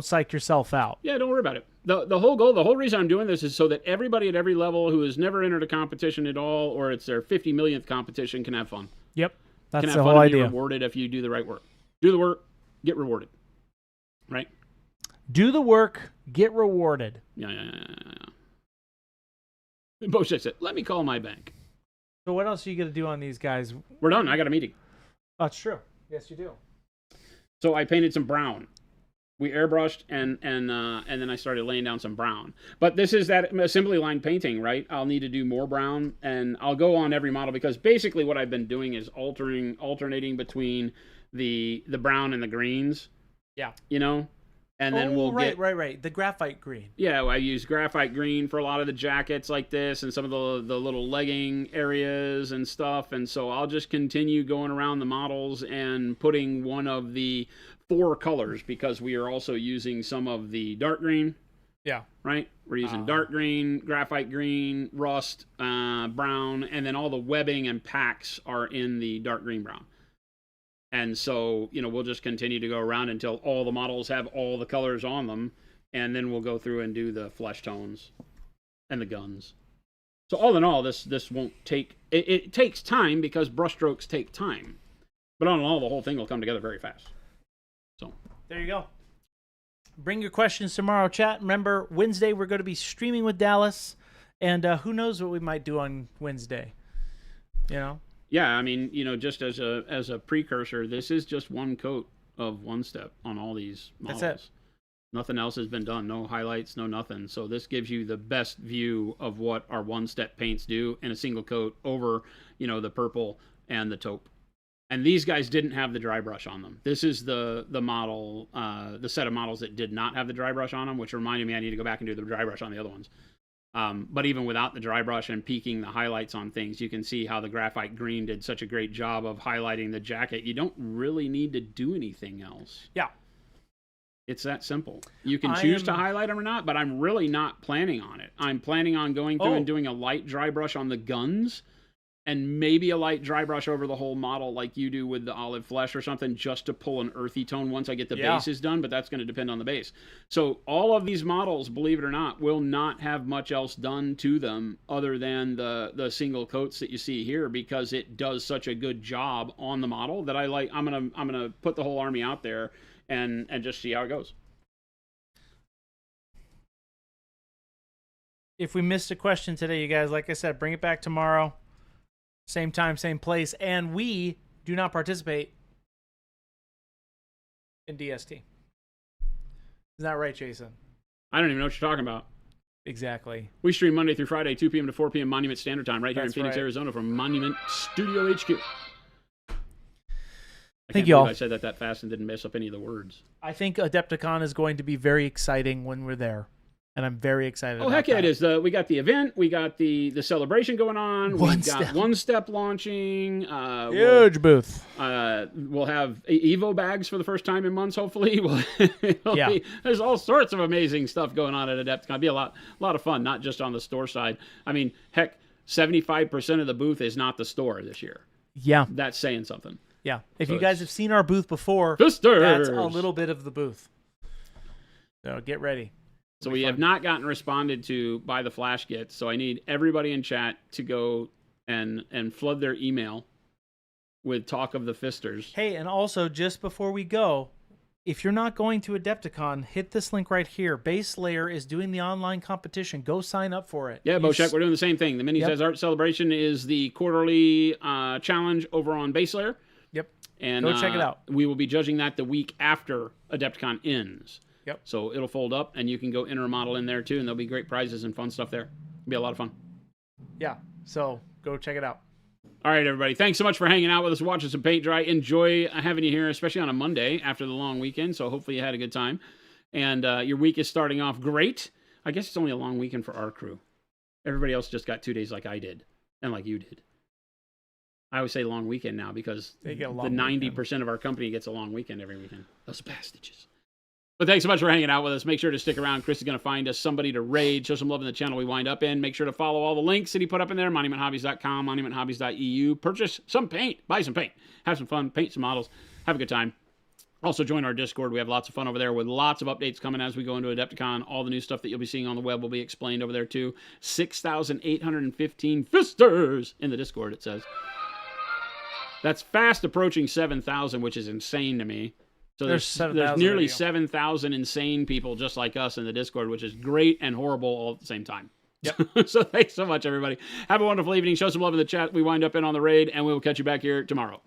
psych yourself out. Yeah, don't worry about it. The whole goal, the whole reason I'm doing this is so that everybody at every level who has never entered a competition at all, or it's their 50 millionth competition, can have fun. Yep, that's can have the fun whole and be idea. Rewarded if you do the right work. Do the work, get rewarded. Right? Do the work, get rewarded. Yeah. Boschek said, "Let me call my bank." So what else are you going to do on these guys? We're done. I got a meeting. That's true. Yes, you do. So I painted some brown. We airbrushed and then I started laying down some brown. But this is that assembly line painting, right? I'll need to do more brown, and I'll go on every model because basically what I've been doing is alternating between the brown and the greens. Yeah. And then we'll right, get right. The graphite green. Yeah, I use graphite green for a lot of the jackets like this and some of the little legging areas and stuff. And so I'll just continue going around the models and putting one of the 4 colors because we are also using some of the dark green. Yeah. Right? We're using dark green, graphite green, rust, brown, and then all the webbing and packs are in the dark green brown. And so, we'll just continue to go around until all the models have all the colors on them, and then we'll go through and do the flesh tones and the guns. So all in all, this won't take... It takes time because brushstrokes take time. But all in all, the whole thing will come together very fast. So there you go. Bring your questions tomorrow, chat. Remember, Wednesday we're going to be streaming with Dallas, and who knows what we might do on Wednesday. Yeah, I mean, just as a precursor, this is just one coat of One Step on all these models. That's it. Nothing else has been done. No highlights, no nothing. So this gives you the best view of what our One Step paints do in a single coat over, the purple and the taupe. And these guys didn't have the dry brush on them. This is the model, the set of models that did not have the dry brush on them, which reminded me I need to go back and do the dry brush on the other ones. But even without the dry brush and peaking the highlights on things, you can see how the graphite green did such a great job of highlighting the jacket. You don't really need to do anything else. Yeah. It's that simple. You can choose to highlight them or not, but I'm really not planning on it. I'm planning on going through and doing a light dry brush on the guns and maybe a light dry brush over the whole model like you do with the olive flesh or something, just to pull an earthy tone once I get the bases done, but that's going to depend on the base. So all of these models, believe it or not, will not have much else done to them other than the single coats that you see here, because it does such a good job on the model that I'm gonna put the whole army out there and just see how it goes. If we missed a question today, you guys, like I said, bring it back tomorrow. Same time, same place. And we do not participate in DST. Is that right, Jason? I don't even know what you're talking about. Exactly. We stream Monday through Friday, 2 p.m. to 4 p.m. Monument Standard Time, right here in That's Phoenix, right. Arizona, from Monument Studio HQ. Thank you all. I said that fast and didn't mess up any of the words. I think Adepticon is going to be very exciting when we're there. And I'm very excited about Heck yeah, that. it is. We got the event. We got the celebration going on. One We've got Step. One Step launching. Huge booth. We'll have Evo bags for the first time in months, hopefully. Yeah. There's all sorts of amazing stuff going on at Adepticon. It'll be a lot of fun, not just on the store side. I mean, heck, 75% of the booth is not the store this year. Yeah. That's saying something. Yeah. If So you guys it's- have seen our booth before, Sisters! that's a little bit of the booth. So get ready. So we have not gotten responded to by the Flash Gets, so I need everybody in chat to go and flood their email with talk of the Fisters. Hey, and also, just before we go, if you're not going to Adepticon, hit this link right here. Base Layer is doing the online competition. Go sign up for it. Yeah, Boshek, we're doing the same thing. The Mini Says Art Celebration is the quarterly challenge over on Base Layer. Yep. And Go check it out. We will be judging that the week after Adepticon ends. Yep. So it'll fold up, and you can go enter a model in there, too, and there'll be great prizes and fun stuff there. It'll be a lot of fun. Yeah. So go check it out. All right, everybody. Thanks so much for hanging out with us, watching some paint dry. Enjoy having you here, especially on a Monday after the long weekend. So hopefully you had a good time. And your week is starting off great. I guess it's only a long weekend for our crew. Everybody else just got 2 days like I did and like you did. I always say long weekend now because They get a the long 90% of our company gets a long weekend every weekend. Those bastages. But thanks so much for hanging out with us. Make sure to stick around. Chris is going to find us somebody to raid, show some love in the channel we wind up in. Make sure to follow all the links that he put up in there, monumenthobbies.com, monumenthobbies.eu. Purchase some paint. Buy some paint. Have some fun. Paint some models. Have a good time. Also, join our Discord. We have lots of fun over there with lots of updates coming as we go into Adepticon. All the new stuff that you'll be seeing on the web will be explained over there, too. 6,815 Fisters in the Discord, it says. That's fast approaching 7,000, which is insane to me. So There's there's 7,000 nearly already. 7,000 insane people just like us in the Discord, which is great and horrible all at the same time. Yep. So thanks so much, everybody. Have a wonderful evening. Show some love in the chat. We wind up in on the raid, and we will catch you back here tomorrow.